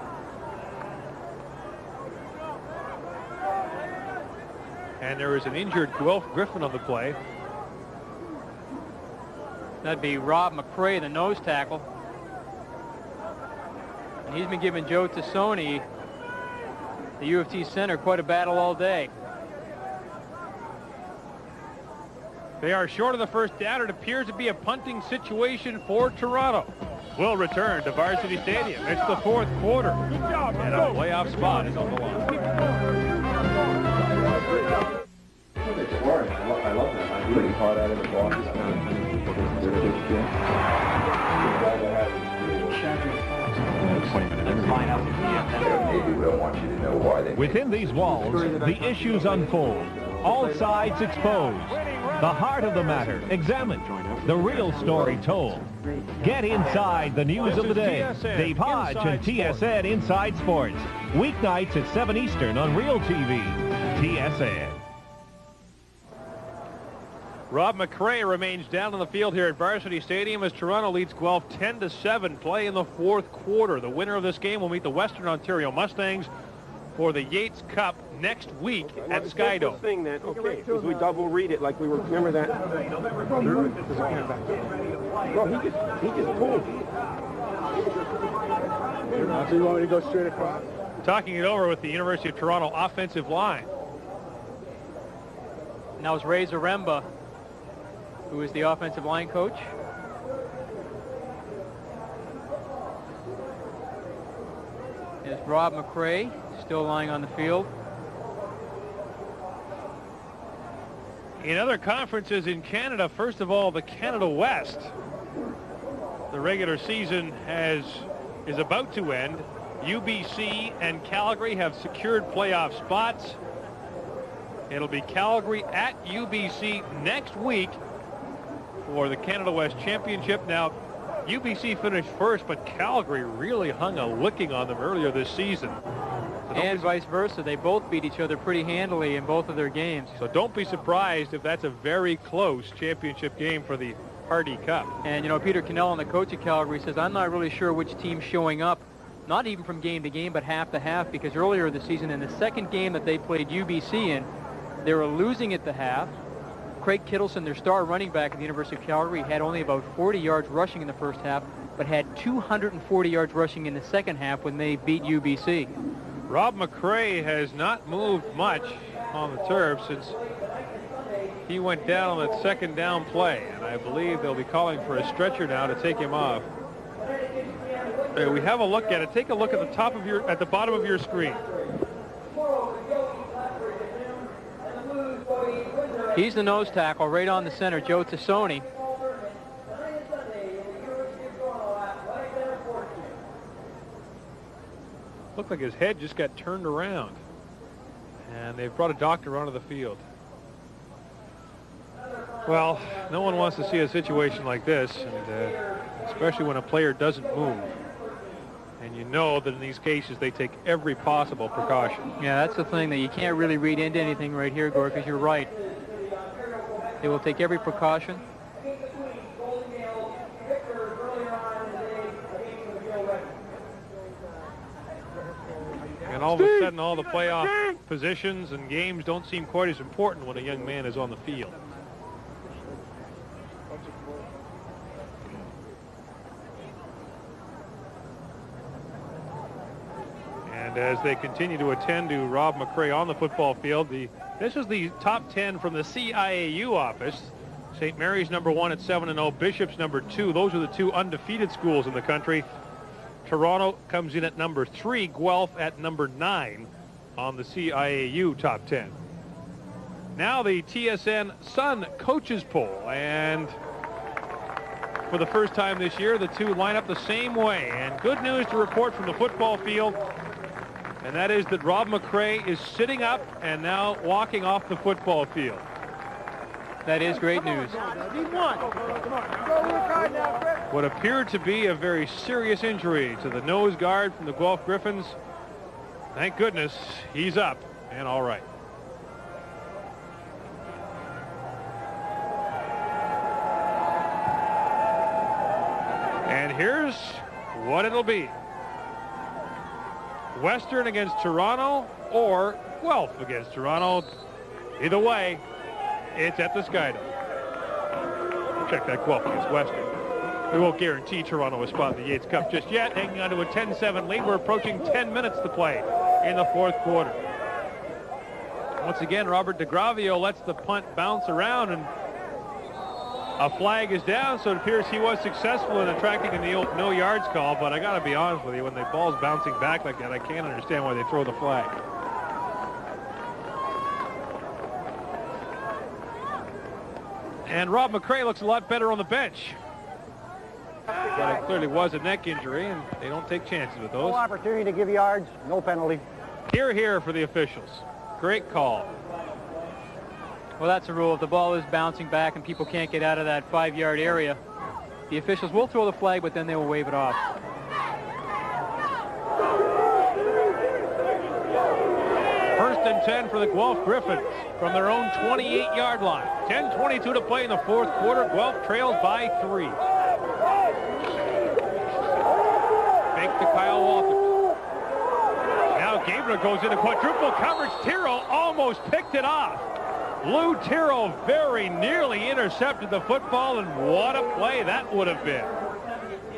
[SPEAKER 1] And there is an injured Guelph Griffin on the play.
[SPEAKER 2] That'd be Rob McCrae, the nose tackle. And he's been giving Joe Tassoni the U of T center. Quite a battle all day.
[SPEAKER 1] They are short of the first down. It appears to be a punting situation for Toronto. We'll return to Varsity Stadium. It's the fourth quarter. And a playoff spot is on the line.
[SPEAKER 7] It's boring. I love that. I'm pretty hard at it. The ball is
[SPEAKER 8] Within these walls, the issues unfold. All sides exposed. The heart of the matter examined. The real story told. Get inside the news of the day.
[SPEAKER 1] TSN
[SPEAKER 8] Dave Hodge and TSN Inside Sports. Weeknights at 7 Eastern on Real TV. TSN.
[SPEAKER 1] Rob McRae remains down on the field here at Varsity Stadium as Toronto leads Guelph 10-7. Play in the fourth quarter. The winner of this game will meet the Western Ontario Mustangs for the Yates Cup next week at Skydome.
[SPEAKER 5] Thing that, okay, because we double read it like we were, remember that? Well, he just pulled. So you want me to go straight across?
[SPEAKER 1] Talking it over with the University of Toronto offensive line.
[SPEAKER 2] Now it's Ray Zaremba, who is the offensive line coach. Is Rob McRae still lying on the field.
[SPEAKER 1] In other conferences in Canada, first of all, the Canada West, the regular season is about to end. UBC and Calgary have secured playoff spots. It'll be Calgary at UBC next week for the Canada West Championship. Now, UBC finished first, but Calgary really hung a licking on them earlier this season.
[SPEAKER 2] And vice versa. They both beat each other pretty handily in both of their games.
[SPEAKER 1] So don't be surprised if that's a very close championship game for the Hardy Cup.
[SPEAKER 2] And, you know, Peter Cannell, the coach of Calgary, says, I'm not really sure which team's showing up, not even from game to game, but half to half, because earlier this season, in the second game that they played UBC in, they were losing at the half. Craig Kittleson, their star running back at the University of Calgary, had only about 40 yards rushing in the first half, but had 240 yards rushing in the second half when they beat UBC.
[SPEAKER 1] Rob McRae has not moved much on the turf since he went down on that second down play, and I believe they'll be calling for a stretcher now to take him off. There, we have a look at it. Take a look at the bottom of your screen.
[SPEAKER 2] He's the nose tackle right on the center, Joe Tassoni.
[SPEAKER 1] Looked like his head just got turned around. And they've brought a doctor onto the field. Well, no one wants to see a situation like this, and especially when a player doesn't move. And you know that in these cases they take every possible precaution.
[SPEAKER 2] Yeah, that's the thing, that you can't really read into anything right here, Gord, because you're right. They will take every precaution.
[SPEAKER 1] And all of a sudden, all the playoff positions and games don't seem quite as important when a young man is on the field. And as they continue to attend to Rob McRae on the football field, this is the top 10 from the CIAU office. St. Mary's #1 at 7-0, Bishop's #2. Those are the two undefeated schools in the country. Toronto comes in at #3, Guelph at #9 on the CIAU top 10. Now the TSN Sun coaches poll, and for the first time this year, the two line up the same way. And good news to report from the football field, and that is that Rob McRae is sitting up and now walking off the football field.
[SPEAKER 2] That is great news.
[SPEAKER 1] What appeared to be a very serious injury to the nose guard from the Guelph Gryphons. Thank goodness he's up and all right. And here's what it'll be. Western against Toronto or Guelph against Toronto. Either way, it's at the Skydome. Check that, Guelph against Western. We won't guarantee Toronto a spot in the Yates Cup just yet. Hanging on to a 10-7 lead. We're approaching 10 minutes to play in the fourth quarter. Once again, Robert DeGravio lets the punt bounce around, and a flag is down, so it appears he was successful in attracting a no yards call. But I got to be honest with you, when the ball's bouncing back like that, I can't understand why they throw the flag. And Rob McRae looks a lot better on the bench. But it clearly was a neck injury, and they don't take chances with those.
[SPEAKER 11] No opportunity to give yards, no penalty.
[SPEAKER 1] Here for the officials. Great call.
[SPEAKER 2] Well, that's a rule. If the ball is bouncing back and people can't get out of that 5-yard area, the officials will throw the flag, but then they will wave it off.
[SPEAKER 1] First and 10 for the Guelph Gryphons from their own 28-yard line. 10:22 to play in the fourth quarter. Guelph trails by 3. Fake to Kyle Walters. Now Gabler goes into quadruple coverage. Tiro almost picked it off. Lou Tiro very nearly intercepted the football, and what a play that would have been.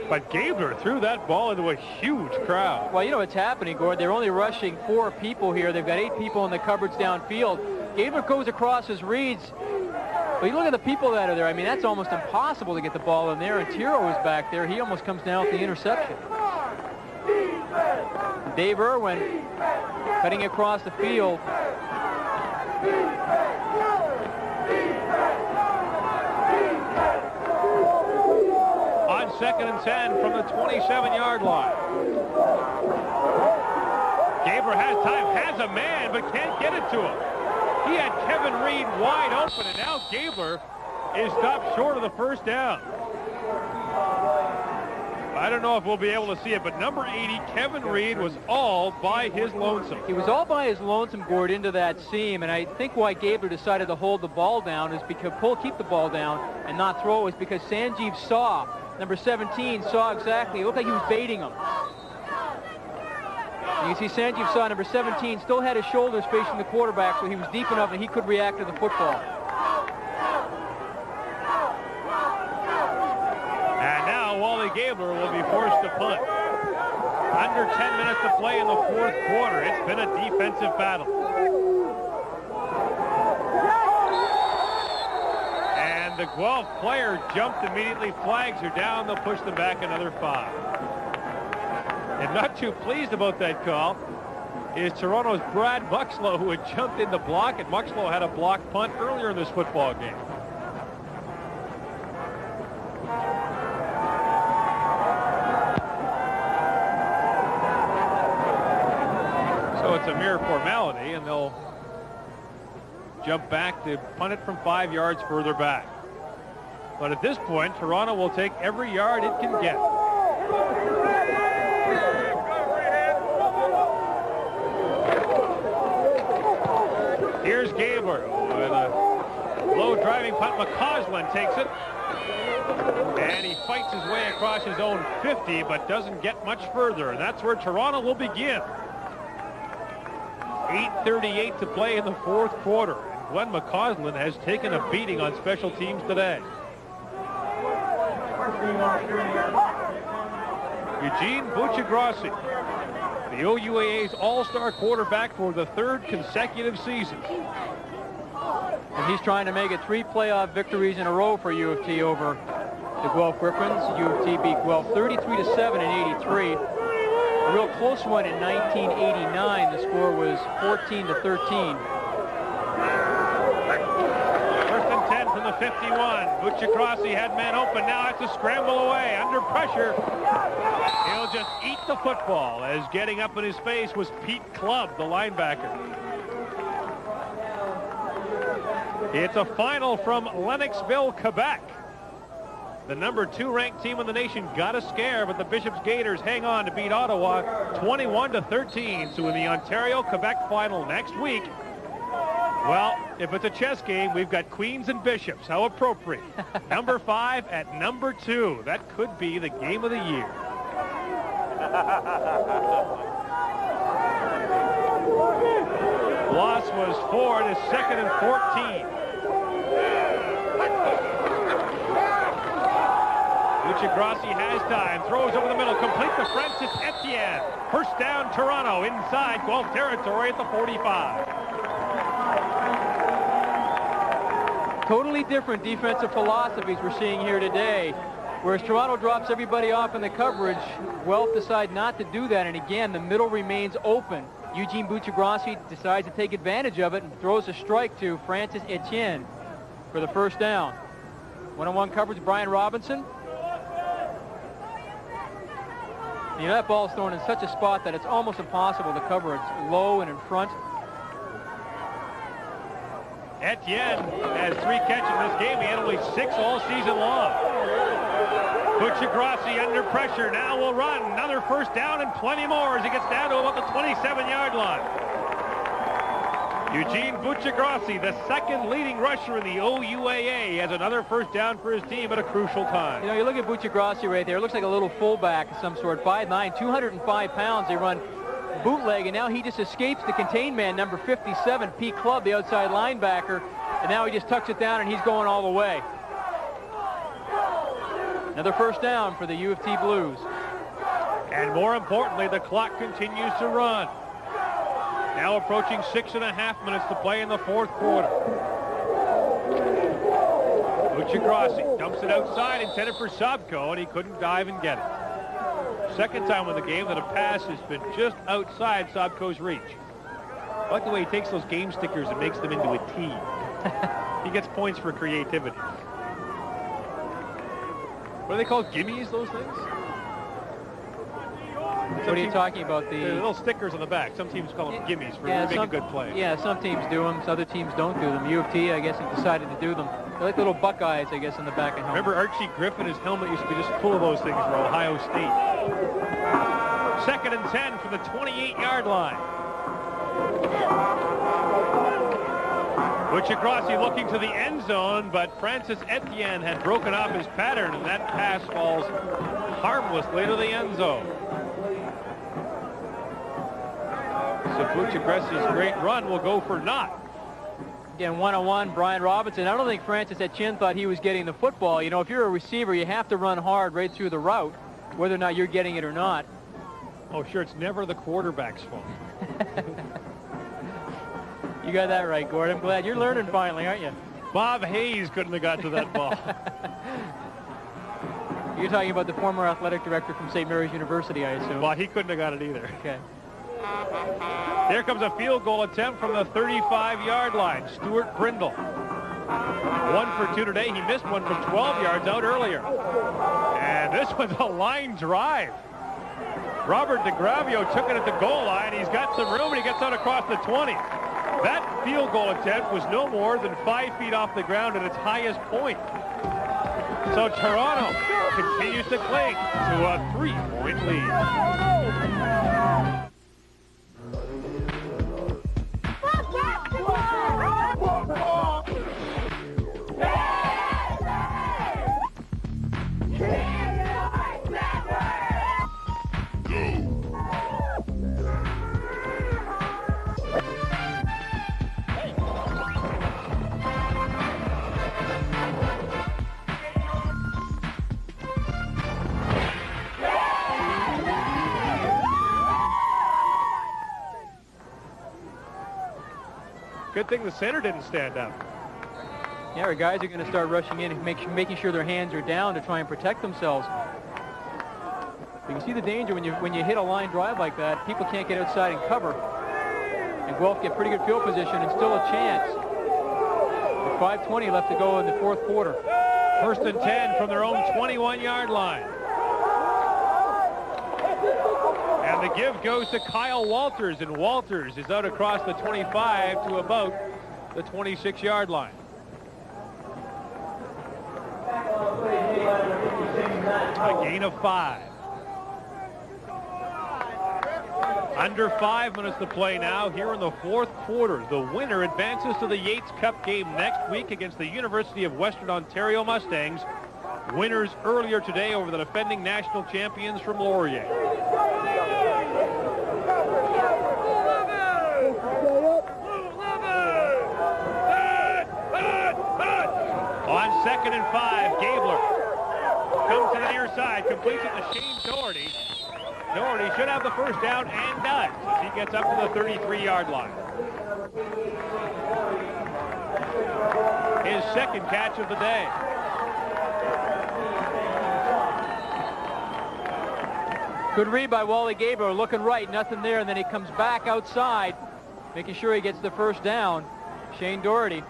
[SPEAKER 1] But Gabler threw that ball into a huge crowd.
[SPEAKER 2] Well, you know what's happening, Gord. They're only rushing 4 people here. They've got 8 people in the coverage downfield. Gabler goes across his reads. But you look at the people that are there. I mean, that's almost impossible to get the ball in there. And Tiro is back there. He almost comes down with the interception. Dave Irwin cutting across the field.
[SPEAKER 1] On 2nd and 10 from the 27-yard line. Gabler has time, has a man, but can't get it to him. He had Kevin Reed wide open, and now Gabler is stopped short of the first down. I don't know if we'll be able to see it, but number 80, Kevin Reed, was all by his lonesome.
[SPEAKER 2] He was all by his lonesome, Gord, into that seam, and I think why Gabler decided to hold the ball down is because keep the ball down and not throw is because Sanjeev saw, number 17, saw exactly. It looked like he was baiting him. And you see Sanjeev saw number 17 still had his shoulders facing the quarterback, so he was deep enough and he could react to the football.
[SPEAKER 1] And now Wally Gabler will be forced to punt. Under 10 minutes to play in the fourth quarter. It's been a defensive battle. And the Guelph player jumped immediately. Flags are down. They'll push them back another 5. And not too pleased about that call is Toronto's Brad Muxlow, who had jumped in the block, and Muxlow had a blocked punt earlier in this football game. So it's a mere formality, and they'll jump back to punt it from 5 yards further back. But at this point, Toronto will take every yard it can get. Here's Gabler with a low driving punt. McCausland takes it. And he fights his way across his own 50, but doesn't get much further. And that's where Toronto will begin. 8:38 to play in the fourth quarter. Glenn McCausland has taken a beating on special teams today. Eugene Buccigrossi, the OUAA's all-star quarterback for the 3rd consecutive season.
[SPEAKER 2] And he's trying to make it 3 playoff victories in a row for U of T over the Guelph Gryphons. U of T beat Guelph 33-7 in '83. A real close one in 1989. The score was 14-13.
[SPEAKER 1] First and 10 from the 51. Buccigrossi had man open. Now has to scramble away under pressure. He'll just eat the football, as getting up in his face was Pete Clubb, the linebacker. It's a final from Lennoxville, Quebec. The number 2 ranked team in the nation got a scare, but the Bishop's Gators hang on to beat Ottawa 21-13. So in the Ontario-Quebec final next week, well, if it's a chess game, we've got Queens and Bishops. How appropriate. Number 5 at number 2. That could be the game of the year. Loss was 4 to 2nd and 14. Buccigrossi has time, throws over the middle, complete to Francis Etienne. First down, Toronto, inside Guelph territory at the 45.
[SPEAKER 2] Totally different defensive philosophies we're seeing here today. Whereas Toronto drops everybody off in the coverage, Guelph decide not to do that, and again, the middle remains open. Eugene Buccigrossi decides to take advantage of it and throws a strike to Francis Etienne for the first down. One-on-one coverage, Brian Robinson. You know, that ball's thrown in such a spot that it's almost impossible to cover. It's low and in front.
[SPEAKER 1] Etienne has 3 catches in this game. He had only 6 all season long. Buccigrossi under pressure. Now will run. Another first down and plenty more as he gets down to about the 27-yard line. Eugene Buccigrossi, the second leading rusher in the OUAA, has another first down for his team at a crucial time.
[SPEAKER 2] You know, you look at Buccigrossi right there. It looks like a little fullback of some sort. 5'9", 205 pounds. They run bootleg, and now he just escapes the contain man, number 57, Pete Clubb, the outside linebacker, and now he just tucks it down and he's going all the way. Another first down for the U of T Blues.
[SPEAKER 1] And more importantly, the clock continues to run. Now approaching 6.5 minutes to play in the 4th quarter. Buccigrossi dumps it outside, intended for Sobko, and he couldn't dive and get it. Second time in the game that a pass has been just outside Sobko's reach. I like the way he takes those game stickers and makes them into a T. He gets points for creativity. What are they called? Gimmies, those things?
[SPEAKER 2] What are you talking about?
[SPEAKER 1] The little stickers on the back. Some teams call them gimmies for making a good play.
[SPEAKER 2] Yeah, some teams do them. Other teams don't do them. U of T, I guess, have decided to do them. They're like little Buckeyes, I guess, in the back of helmet.
[SPEAKER 1] Remember Archie Griffin? His helmet used to be just full of those things for Ohio State. 2nd and 10 from the 28-yard line. Buccigrossi looking to the end zone, but Francis Etienne had broken off his pattern, and that pass falls harmlessly to the end zone. So Buccigrossi's great run will go for naught.
[SPEAKER 2] Again, one-on-one, Brian Robinson. I don't think Francis Etienne thought he was getting the football. You know, if you're a receiver, you have to run hard right through the route, whether or not you're getting it or not.
[SPEAKER 1] Oh, sure, it's never the quarterback's fault.
[SPEAKER 2] You got that right, Gord. I'm glad. You're learning finally, aren't you?
[SPEAKER 1] Bob Hayes couldn't have got to that ball.
[SPEAKER 2] You're talking about the former athletic director from St. Mary's University, I assume.
[SPEAKER 1] Well, he couldn't have got it either.
[SPEAKER 2] Okay.
[SPEAKER 1] Here comes a field goal attempt from the 35-yard line. Stuart Brindle. 1 for 2 today. He missed one from 12 yards out earlier. And this one's a line drive. Robert DeGravio took it at the goal line. He's got some room, and he gets out across the 20. That field goal attempt was no more than 5 feet off the ground at its highest point. So Toronto continues to cling to a 3-point lead. Good thing the center didn't stand up.
[SPEAKER 2] Yeah, our guys are going to start rushing in and making sure their hands are down to try and protect themselves. You can see the danger when you hit a line drive like that. People can't get outside and cover. And Guelph get pretty good field position and still a chance. With 5:20 left to go in the 4th quarter.
[SPEAKER 1] 1st and 10 from their own 21-yard line. And the give goes to Kyle Walters, and Walters is out across the 25 to about the 26-yard line. A gain of 5. Under 5 minutes to play now here in the 4th quarter. The winner advances to the Yates Cup game next week against the University of Western Ontario Mustangs. Winners earlier today over the defending national champions from Laurier. On 2nd and 5, Gabler comes to the near side, completes it to Shane Doherty. Doherty should have the first down and does. He gets up to the 33-yard line. His second catch of the day.
[SPEAKER 2] Good read by Wally Gabriel, looking right, nothing there, and then he comes back outside, making sure he gets the first down. Shane Doherty.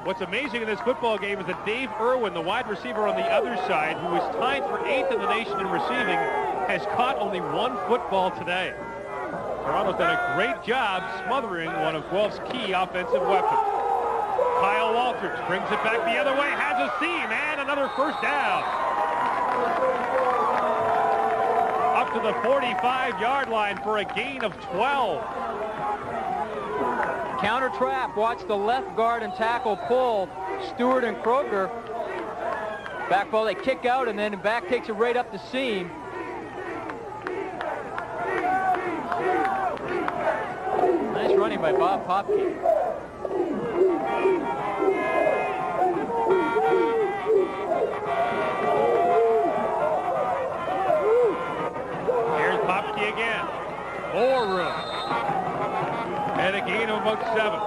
[SPEAKER 1] What's amazing in this football game is that Dave Irwin, the wide receiver on the other side, who is tied for 8th in the nation in receiving, has caught only one football today. Toronto's done a great job smothering one of Guelph's key offensive weapons. Kyle Walters brings it back the other way, has a seam, and another first down. Up to the 45-yard line for a gain of 12.
[SPEAKER 2] Counter trap. Watch the left guard and tackle pull. Stewart and Kroger. Back ball, they kick out, and then back takes it right up the seam. Nice running by Bob Popke.
[SPEAKER 1] Here's Popke again. More room. And a gain of about 7.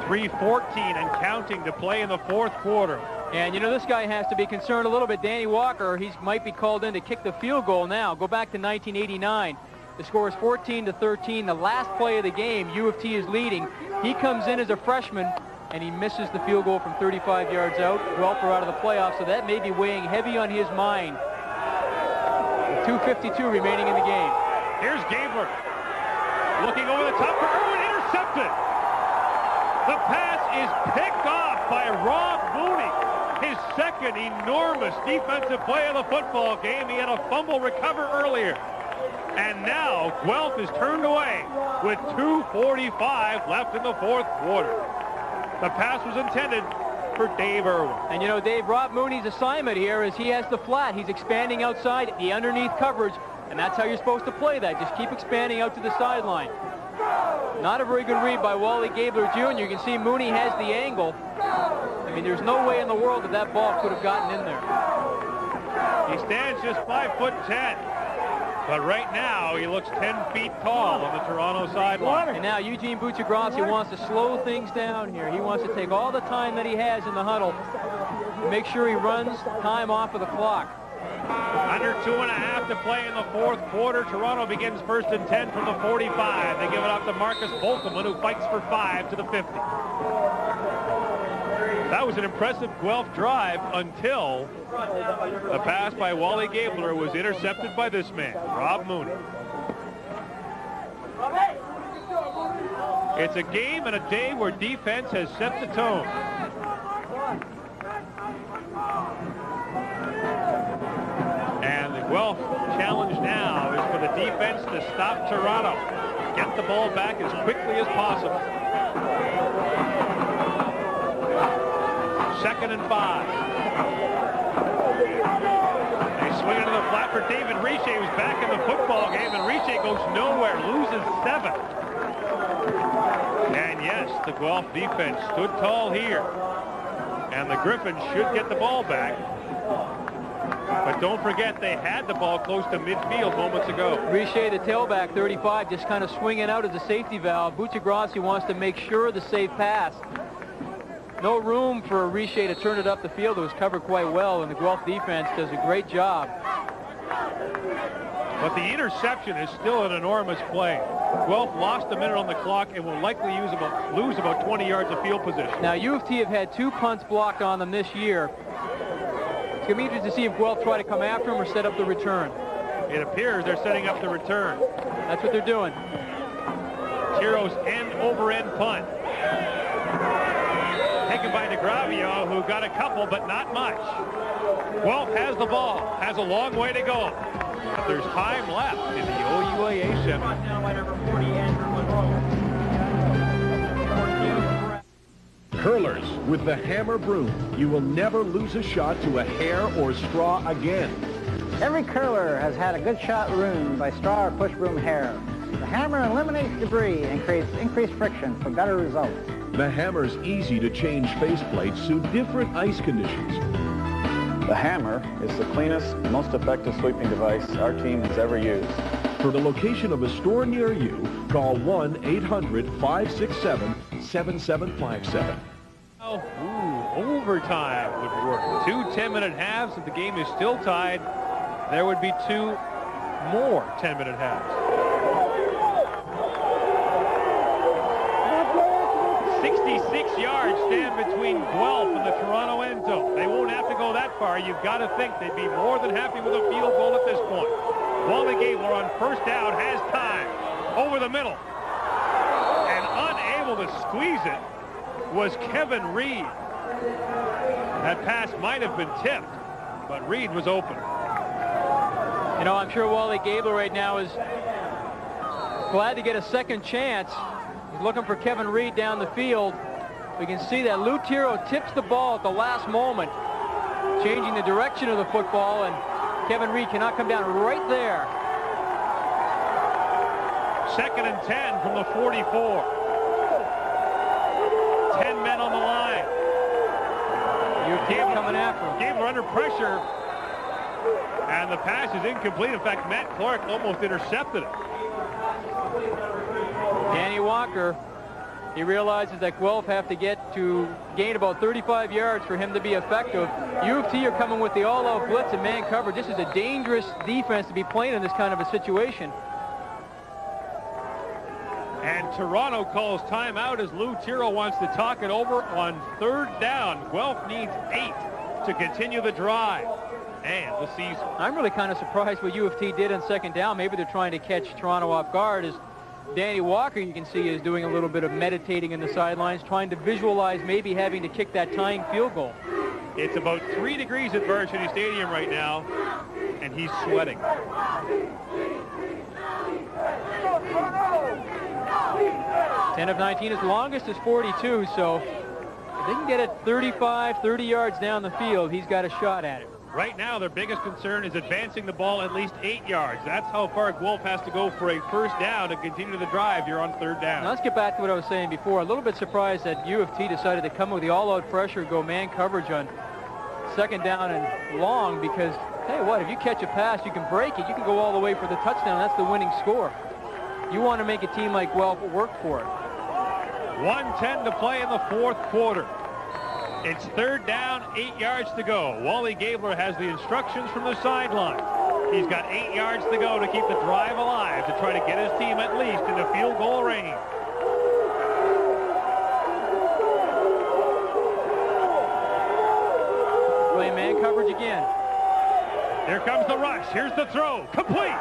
[SPEAKER 1] .314 and counting to play in the fourth quarter.
[SPEAKER 2] And you know, this guy has to be concerned a little bit. Danny Walker, he might be called in to kick the field goal now. Go back to 1989. The score is 14-13. The last play of the game, U of T is leading. He comes in as a freshman, and he misses the field goal from 35 yards out. Guelph are out of the playoffs, so that may be weighing heavy on his mind. 2:52 remaining in the game.
[SPEAKER 1] Here's Gabler. Looking over the top for Irwin, intercepted. The pass is picked off by Rob Mooney. His second enormous defensive play of the football game. He had a fumble recover earlier. And now Guelph is turned away with 2:45 left in the fourth quarter. The pass was intended for Dave Irwin.
[SPEAKER 2] And you know, Dave, Rob Mooney's assignment here is he has the flat. He's expanding outside the underneath coverage, and that's how you're supposed to play that. Just keep expanding out to the sideline. Not a very good read by Wally Gabler Jr. You can see Mooney has the angle. I mean, there's no way in the world that that ball could have gotten in there.
[SPEAKER 1] He stands just 5'10". But right now, he looks 10 feet tall on the Toronto sideline.
[SPEAKER 2] And now Eugene Buccigrassi wants to slow things down here. He wants to take all the time that he has in the huddle, make sure he runs time off of the clock.
[SPEAKER 1] Under 2.5 to play in the fourth quarter. Toronto begins 1st and 10 from the 45. They give it off to Marcus Volkman, who fights for 5 to the 50. That was an impressive Guelph drive until the pass by Wally Gabler was intercepted by this man, Rob Mooney. It's a game and a day where defense has set the tone. And the Guelph challenge now is for the defense to stop Toronto. Get the ball back as quickly as possible. 2nd and 5. They swing into the flat for David Riche, who's back in the football game, and Riche goes nowhere, loses 7. And yes, the Guelph defense stood tall here. And the Gryphons should get the ball back. But don't forget, they had the ball close to midfield moments ago.
[SPEAKER 2] Riche, the tailback, 35, just kind of swinging out as a safety valve. Buccigrassi wants to make sure the safe pass. No room for Riche to turn it up the field. It was covered quite well, and the Guelph defense does a great job.
[SPEAKER 1] But the interception is still an enormous play. Guelph lost a minute on the clock and will likely lose about 20 yards of field position.
[SPEAKER 2] Now, U of T have had 2 punts blocked on them this year. It's going to be interesting to see if Guelph try to come after them or set up the return.
[SPEAKER 1] It appears they're setting up the return.
[SPEAKER 2] That's what they're doing.
[SPEAKER 1] Tiro's end-over-end punt. Taken by DeGravio, who got a couple, but not much. Guelph has the ball, has a long way to go. But there's time left in the OUAA semi.
[SPEAKER 12] Curlers, with the Hammer Broom, you will never lose a shot to a hair or straw again.
[SPEAKER 11] Every curler has had a good shot ruined by straw or push broom hair. The hammer eliminates debris and creates increased friction for better results.
[SPEAKER 12] The hammer's easy to change faceplates suit different ice conditions.
[SPEAKER 13] The hammer is the cleanest, most effective sweeping device our team has ever used.
[SPEAKER 12] For the location of a store near you, call 1-800-567-7757.
[SPEAKER 1] Oh, overtime would work. 2 10-minute halves. If the game is still tied, there would be 2 more 10-minute halves. 66 yards stand between Guelph and the Toronto end zone. They won't have to go that far. You've got to think they'd be more than happy with a field goal at this point. Wally Gabler on first down has time. Over the middle. And unable to squeeze it was Kevin Reed. That pass might have been tipped, but Reed was open.
[SPEAKER 2] You know, I'm sure Wally Gabler right now is glad to get a second chance. He's looking for Kevin Reed down the field. We can see that Lou Tiro tips the ball at the last moment, changing the direction of the football, and Kevin Reed cannot come down right there.
[SPEAKER 1] 2nd and 10 from the 44. 10 men on the line.
[SPEAKER 2] Gabler coming after him.
[SPEAKER 1] Gabler under pressure, and the pass is incomplete. In fact, Matt Clark almost intercepted it.
[SPEAKER 2] Danny Walker, he realizes that Guelph have to gain about 35 yards for him to be effective. U of T are coming with the all-out blitz and man coverage. This is a dangerous defense to be playing in this kind of a situation.
[SPEAKER 1] And Toronto calls timeout as Lou Tiro wants to talk it over on 3rd down. Guelph needs 8 to continue the drive and the season.
[SPEAKER 2] I'm really kind of surprised what U of T did on 2nd down. Maybe they're trying to catch Toronto off guard. As Danny Walker, you can see, is doing a little bit of meditating in the sidelines, trying to visualize maybe having to kick that tying field goal.
[SPEAKER 1] It's about 3 degrees at Varsity Stadium right now, and he's sweating.
[SPEAKER 2] 10 of 19. His longest is 42, so if they can get it 35, 30 yards down the field, he's got a shot at it.
[SPEAKER 1] Right now, their biggest concern is advancing the ball at least 8 yards. That's how far Guelph has to go for a first down to continue the drive here on 3rd down.
[SPEAKER 2] Now let's get back to what I was saying before. A little bit surprised that U of T decided to come with the all-out pressure, go man coverage on 2nd down and long, because, tell you what, if you catch a pass, you can break it. You can go all the way for the touchdown. That's the winning score. You want to make a team like Guelph work for it.
[SPEAKER 1] 1:10 to play in the 4th quarter. It's 3rd down, 8 yards to go. Wally Gabler has the instructions from the sideline. He's got 8 yards to go to keep the drive alive, to try to get his team at least into field goal range.
[SPEAKER 2] Play man coverage again.
[SPEAKER 1] Here comes the rush. Here's the throw. Complete.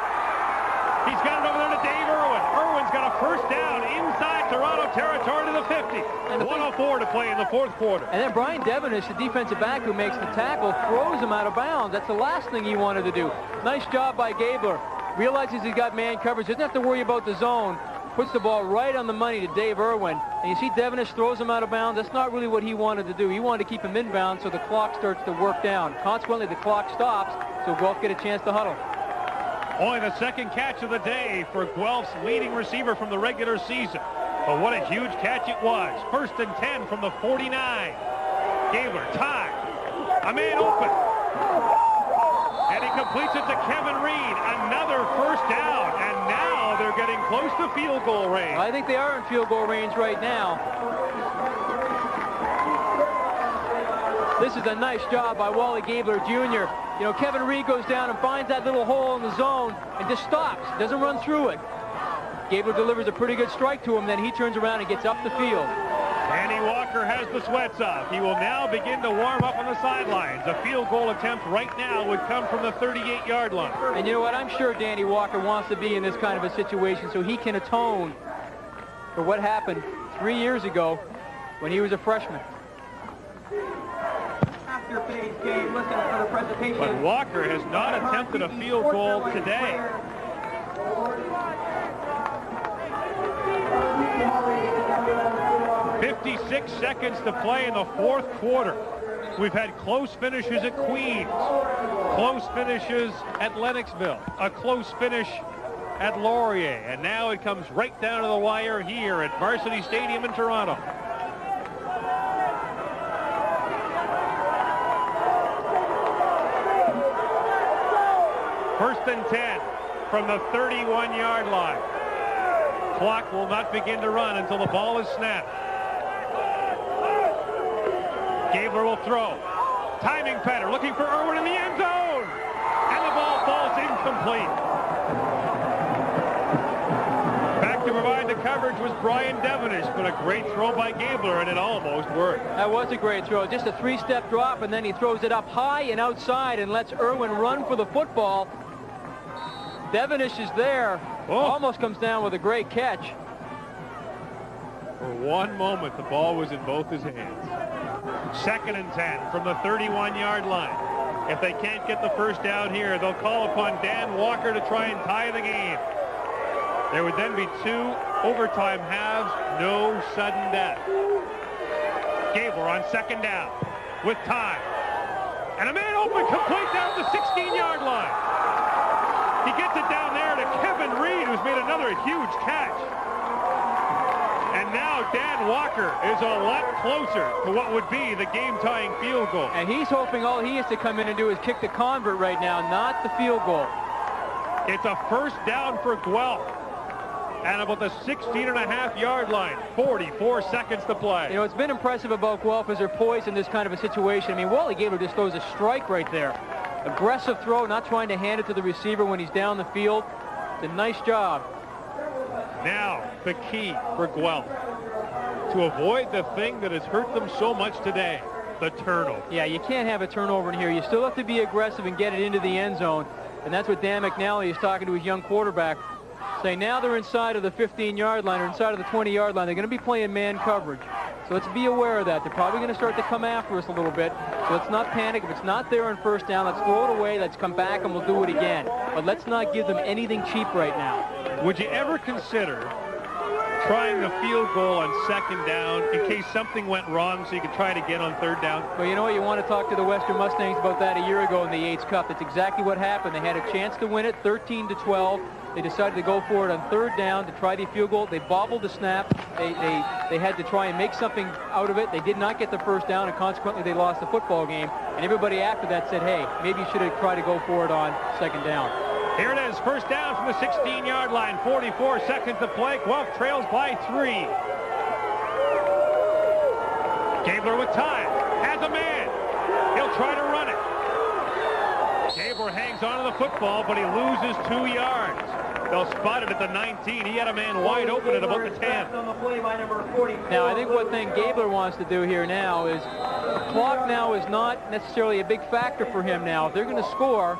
[SPEAKER 1] He's got it over there to Dave Irwin. Irwin's got a first down inside Toronto territory to the 50. And 1:04 to play in the 4th quarter.
[SPEAKER 2] And then Brian Devenish, the defensive back who makes the tackle, throws him out of bounds. That's the last thing he wanted to do. Nice job by Gabler. Realizes he's got man coverage. Doesn't have to worry about the zone. Puts the ball right on the money to Dave Irwin. And you see Devenish throws him out of bounds. That's not really what he wanted to do. He wanted to keep him inbound so the clock starts to work down. Consequently, the clock stops, so Guelph get a chance to huddle.
[SPEAKER 1] Only the 2nd catch of the day for Guelph's leading receiver from the regular season. But what a huge catch it was. 1st and 10 from the 49. Gabler tied. A man open. And he completes it to Kevin Reed. Another first down. And now they're getting close to field goal range.
[SPEAKER 2] I think they are in field goal range right now. This is a nice job by Wally Gabler Jr. You know, Kevin Reed goes down and finds that little hole in the zone and just stops. Doesn't run through it. Gabler delivers a pretty good strike to him. Then he turns around and gets up the field.
[SPEAKER 1] Danny Walker has the sweats off. He will now begin to warm up on the sidelines. A field goal attempt right now would come from the 38-yard line.
[SPEAKER 2] And you know what? I'm sure Danny Walker wants to be in this kind of a situation so he can atone for what happened 3 years ago when he was a freshman.
[SPEAKER 1] But Walker has not attempted a field goal today. 6 seconds to play in the fourth quarter. We've had close finishes at Queens, close finishes at Lennoxville, a close finish at Laurier, and now it comes right down to the wire here at Varsity Stadium in Toronto. First and 10 from the 31-yard line. Clock will not begin to run until the ball is snapped. Gabler will throw. Timing pattern, looking for Irwin in the end zone. And the ball falls incomplete. Back to provide the coverage was Brian Devenish, but a great throw by Gabler, and it almost worked.
[SPEAKER 2] That was a great throw. Just a three-step drop, and then he throws it up high and outside and lets Irwin run for the football. Devenish is there. Almost comes down with a great catch.
[SPEAKER 1] For one moment, the ball was in both his hands. Second and 10 from the 31-yard line. If they can't get the first down here, they'll call upon Dan Walker to try and tie the game. There would then be 2 overtime halves, no sudden death. Gabler on second down with time. And a man open, complete down the 16-yard line. He gets it down there to Kevin Reed, who's made another huge catch. And now Dan Walker is a lot closer to what would be the game-tying field goal.
[SPEAKER 2] And he's hoping all he has to come in and do is kick the convert right now, not the field goal.
[SPEAKER 1] It's a first down for Guelph. And about the 16.5-yard line, 44 seconds to play.
[SPEAKER 2] You know, it's been impressive about Guelph as they're poised in this kind of a situation. I mean, Wally Gabler just throws a strike right there. Aggressive throw, not trying to hand it to the receiver when he's down the field. It's a nice job.
[SPEAKER 1] Now, the key for Guelph to avoid the thing that has hurt them so much today, the turnover.
[SPEAKER 2] Yeah, you can't have a turnover in here. You still have to be aggressive and get it into the end zone. And that's what Dan McNally is talking to his young quarterback. Saying now they're inside of the 15-yard line or inside of the 20-yard line. They're going to be playing man coverage. So let's be aware of that. They're probably going to start to come after us a little bit. So let's not panic. If it's not there on first down, let's throw it away. Let's come back and we'll do it again. But let's not give them anything cheap right now.
[SPEAKER 1] Would you ever consider trying the field goal on second down in case something went wrong so you could try it again on third down?
[SPEAKER 2] Well, you know what? You want to talk to the Western Mustangs about that a year ago in the Yates Cup. That's exactly what happened. They had a chance to win it 13-12. They decided to go for it on third down to try the field goal. They bobbled the snap. They had to try and make something out of it. They did not get the first down, and consequently they lost the football game. And everybody after that said, hey, maybe you should have tried to go for it on second down.
[SPEAKER 1] Here it is, first down from the 16-yard line, 44 seconds to play. Guelph trails by 3. Gabler with time, has a man. He'll try to run it. Gabler hangs on to the football, but he loses 2 yards. They'll spot it at the 19. He had a man wide open at about the 10.
[SPEAKER 2] Now, I think one thing Gabler wants to do here now is the clock now is not necessarily a big factor for him now. If they're going to score,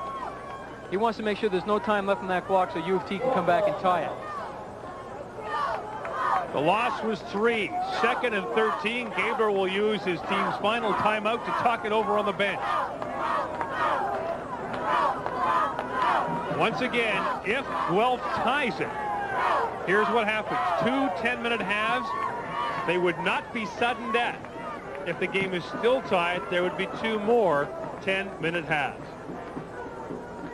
[SPEAKER 2] he wants to make sure there's no time left on that clock so U of T can come back and tie it.
[SPEAKER 1] The loss was 3. Second and 13. Gabler will use his team's final timeout to talk it over on the bench. Once again, if Guelph ties it, here's what happens. 2 10-minute halves. They would not be sudden death. If the game is still tied, there would be 2 more 10-minute halves.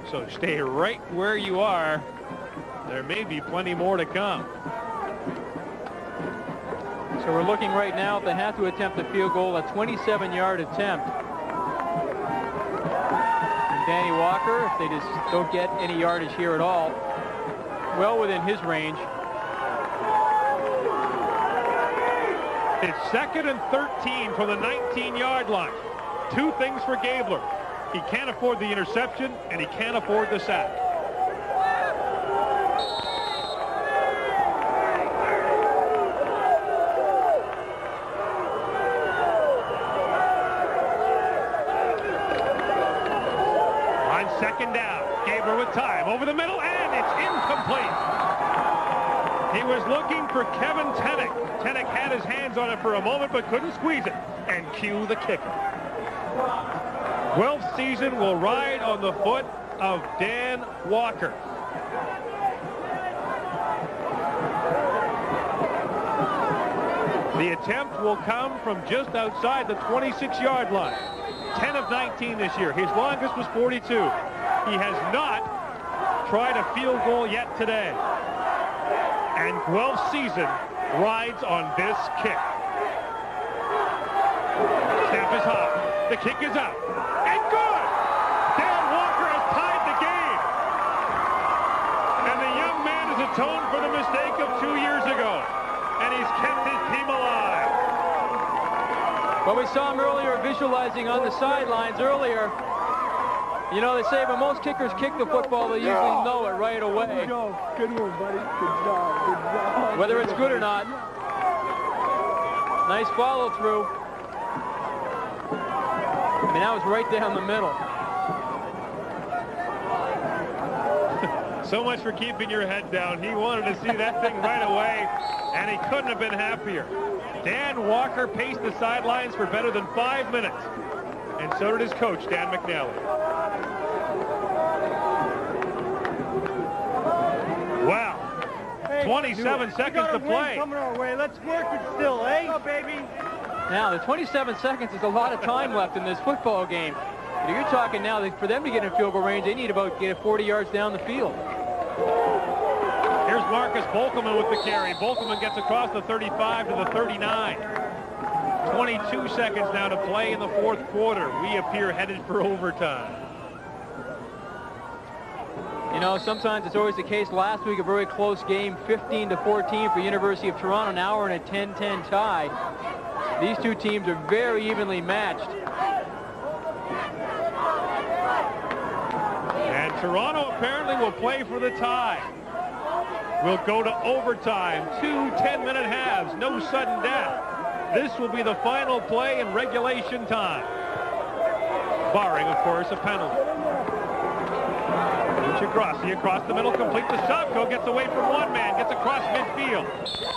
[SPEAKER 1] So stay right where you are. There may be plenty more to come.
[SPEAKER 2] So we're looking right now, if they have to attempt a field goal, a 27-yard attempt. Danny Walker, if they just don't get any yardage here at all, well within his range.
[SPEAKER 1] It's second and 13 from the 19-yard line. 2 things for Gabler. He can't afford the interception, and he can't afford the sack. Second down, Gabler with time, over the middle, and it's incomplete. He was looking for Kevin Tennick. Tennick had his hands on it for a moment, but couldn't squeeze it. And cue the kicker. Guelph's season will ride on the foot of Dan Walker. The attempt will come from just outside the 26-yard line. 10 of 19 this year. His longest was 42. He has not tried a field goal yet today. And Guelph's season rides on this kick. Snap is high. The kick is up. And good! Dan Walker has tied the game. And the young man has atoned for the mistake of 2 years ago. And he's kept his team alive.
[SPEAKER 2] Well, we saw him earlier visualizing on the sidelines earlier. You know, they say when most kickers kick the football, they usually know it right away.
[SPEAKER 6] Good one, buddy. Good job. Good job.
[SPEAKER 2] Whether it's good or not. Nice follow through. I mean, that was right down the middle.
[SPEAKER 1] So much for keeping your head down. He wanted to see that thing right away, and he couldn't have been happier. Dan Walker paced the sidelines for better than 5 minutes, and so did his coach, Dan McNally. Wow. 27 seconds to play.
[SPEAKER 5] Coming our way. Let's work it still, eh? Go, baby.
[SPEAKER 2] Now, the 27 seconds is a lot of time left in this football game. You're talking now that for them to get in field goal range, they need about get 40 yards down the field.
[SPEAKER 1] Here's Marcus Bolkelman with the carry. Bolkelman gets across the 35 to the 39. 22 seconds now to play in the fourth quarter. We appear headed for overtime.
[SPEAKER 2] You know, sometimes it's always the case. Last week, a very close game, 15-14 for University of Toronto. Now we're in a 10-10 tie. These two teams are very evenly matched.
[SPEAKER 1] And Toronto apparently will play for the tie. We'll go to overtime. 2 10-minute halves. No sudden death. This will be the final play in regulation time. Barring, of course, a penalty. Grossi across the middle, complete to Savko, gets away from one man, gets across midfield,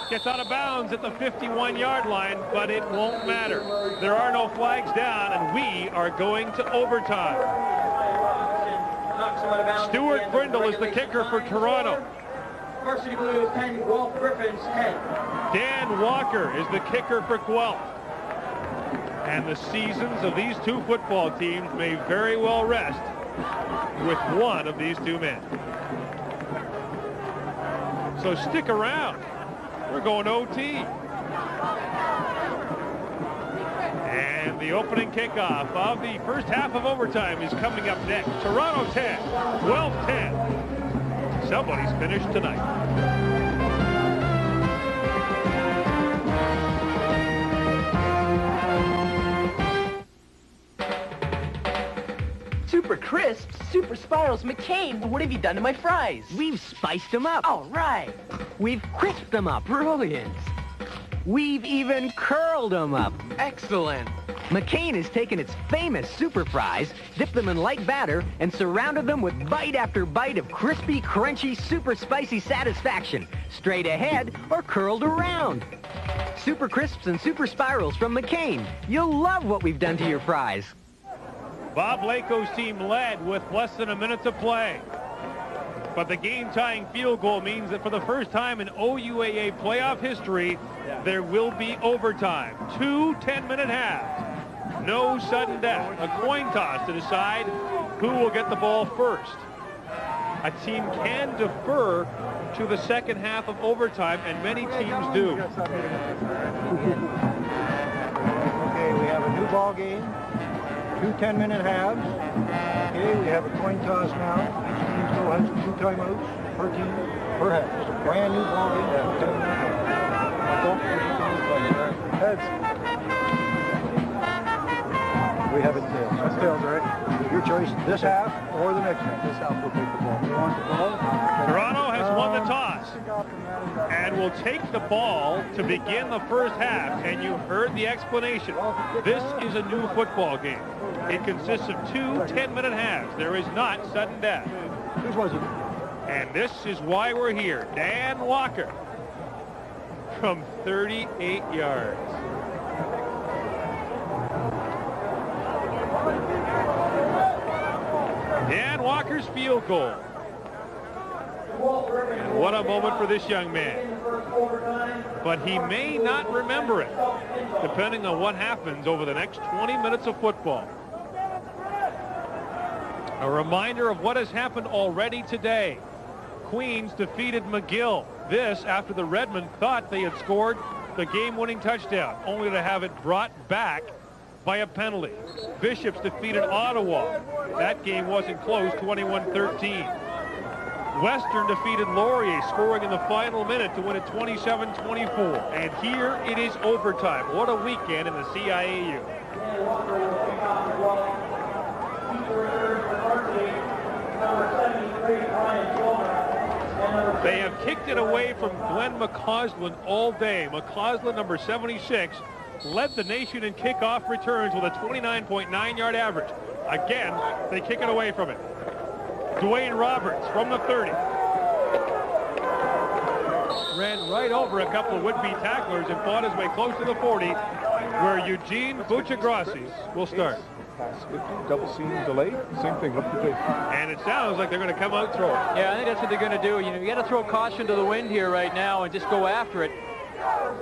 [SPEAKER 1] gets out of bounds at the 51-yard line, but it won't matter. There are no flags down, and we are going to overtime. Stuart Brindle is the kicker for Toronto.
[SPEAKER 14] Varsity Blues 10, Guelph Gryphons 10.
[SPEAKER 1] Dan Walker is the kicker for Guelph. And the seasons of these two football teams may very well rest with one of these two men. So stick around. We're going OT. And the opening kickoff of the first half of overtime is coming up next. Toronto 10, Guelph 10. Somebody's finished tonight.
[SPEAKER 15] Super crisps, super spirals. McCain, what have you done to my fries?
[SPEAKER 16] We've spiced them up.
[SPEAKER 15] All right.
[SPEAKER 16] We've crisped them up. Brilliant. We've even curled them up.
[SPEAKER 15] Excellent.
[SPEAKER 16] McCain has taken its famous super fries, dipped them in light batter, and surrounded them with bite after bite of crispy, crunchy, super spicy satisfaction. Straight ahead or curled around. Super crisps and super spirals from McCain. You'll love what we've done to your fries.
[SPEAKER 1] Bob Lako's team led with less than a minute to play. But the game-tying field goal means that for the first time in OUAA playoff history, there will be overtime. 2 10-minute halves. No sudden death. A coin toss to decide who will get the ball first. A team can defer to the second half of overtime, and many teams do.
[SPEAKER 5] Okay, we have a new ball game. 2 10-minute halves. Okay, we have a coin toss now. Each team still has 2 timeouts per team, per half. It's a brand new ball game. 2 10-minute halves. Heads. We have it tails. That's tails, right? Your choice, this half or the next half. This half will take the ball. You want the ball?
[SPEAKER 1] Toronto has won the toss and will take the ball to begin the first half. And you heard the explanation. This is a new football game. It consists of 2 10-minute halves. There is not sudden death.
[SPEAKER 5] This was it.
[SPEAKER 1] And this is why we're here. Dan Walker from 38 yards. Dan Walker's field goal. And what a moment for this young man. but he may not remember it, depending on what happens over the next 20 minutes of football. A reminder of what has happened already today. Queens defeated McGill. This after the Redmen thought they had scored the game-winning touchdown, only to have it brought back by a penalty. Bishops defeated Ottawa. That game wasn't close, 21-13. Western defeated Laurier, scoring in the final minute to win it 27-24. And here it is overtime. What a weekend in the CIAU. They have kicked it away from Glenn McCausland all day. McCausland, number 76, led the nation in kickoff returns with a 29.9-yard average. Again, they kick it away from it. Dwayne Roberts from the 30. Ran right over a couple of would-be tacklers and fought his way close to the 40, where Eugene Buccigrassi will start.
[SPEAKER 17] Pass 50, double seam delayed, same thing, look the tape.
[SPEAKER 1] And it sounds like they're going to come out throwing.
[SPEAKER 2] Yeah, I think that's what they're going to do. You know, you got to throw caution to the wind here right now and just go after it.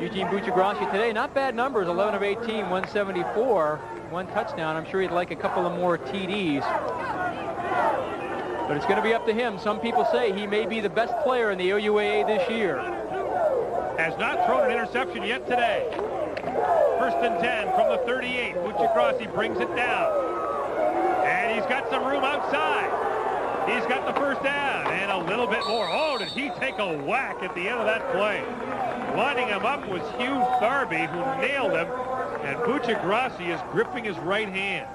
[SPEAKER 2] Eugene Buccigrassi today, not bad numbers, 11 of 18, 174, one touchdown. I'm sure he'd like a couple of more TDs. But it's going to be up to him. Some people say he may be the best player in the OUAA this year.
[SPEAKER 1] Has not thrown an interception yet today. First and 10 from the 38. Buccigrassi brings it down. And he's got some room outside. He's got the first down and a little bit more. Oh, did he take a whack at the end of that play? Lining him up was Hugh Tharby, who nailed him. And Buccigrassi is gripping his right hand.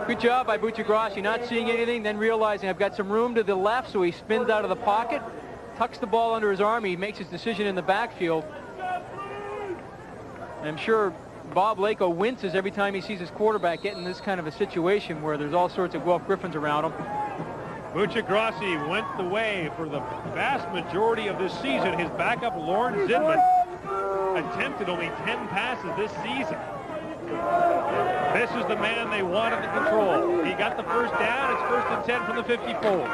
[SPEAKER 2] Good job by Buccigrassi, not seeing anything, then realizing I've got some room to the left, so he spins out of the pocket, tucks the ball under his arm. He makes his decision in the backfield. And I'm sure Bob Lako winces every time he sees his quarterback get in this kind of a situation where there's all sorts of Guelph Gryphons around him.
[SPEAKER 1] Buccigrassi went the way for the vast majority of this season. His backup, Lorne Zidman, attempted only 10 passes this season. This is the man they wanted to control. He got the first down. It's first and 10 from the 54.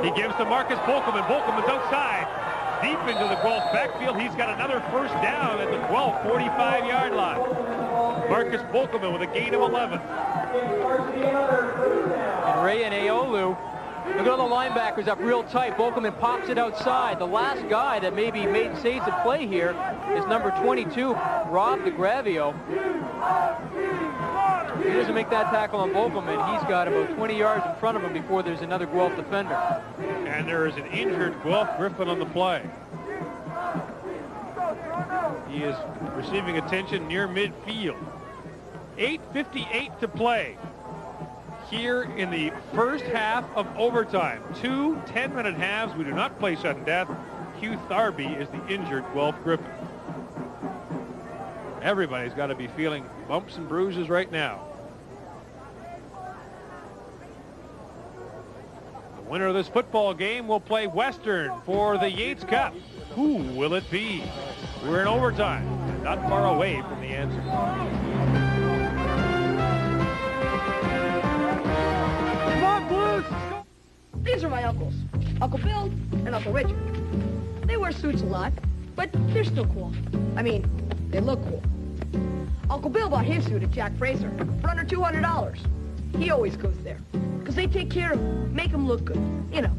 [SPEAKER 1] He gives to Marcus Bolkelman. Bolkelman's outside, deep into the Guelph backfield. He's got another first down at the Guelph 45-yard line. Marcus Bolkelman with a gain of 11.
[SPEAKER 2] And Ray and Aolu, look at all the linebackers up real tight. Bolkelman pops it outside. The last guy that maybe saves the play here is number 22, Rob DeGravio. If he doesn't make that tackle on Bolkelman, he's got about 20 yards in front of him before there's another Guelph defender.
[SPEAKER 1] And there is an injured Guelph Gryphon on the play. He is receiving attention near midfield. 8:58 to play here in the first half of overtime. 2 10-minute halves. We do not play sudden death. Hugh Tharby is the injured Guelph Gryphon. Everybody's got to be feeling bumps and bruises right now. The winner of this football game will play Western for the Yates Cup. Who will it be? We're in overtime, not far away from the answer.
[SPEAKER 18] Come on, Blues! These are my uncles, Uncle Bill and Uncle Richard. They wear suits a lot, but they're still cool. I mean, they look cool. Uncle Bill bought his suit at Jack Fraser for under $200. He always goes there, because they take care of him, make him look good, you know.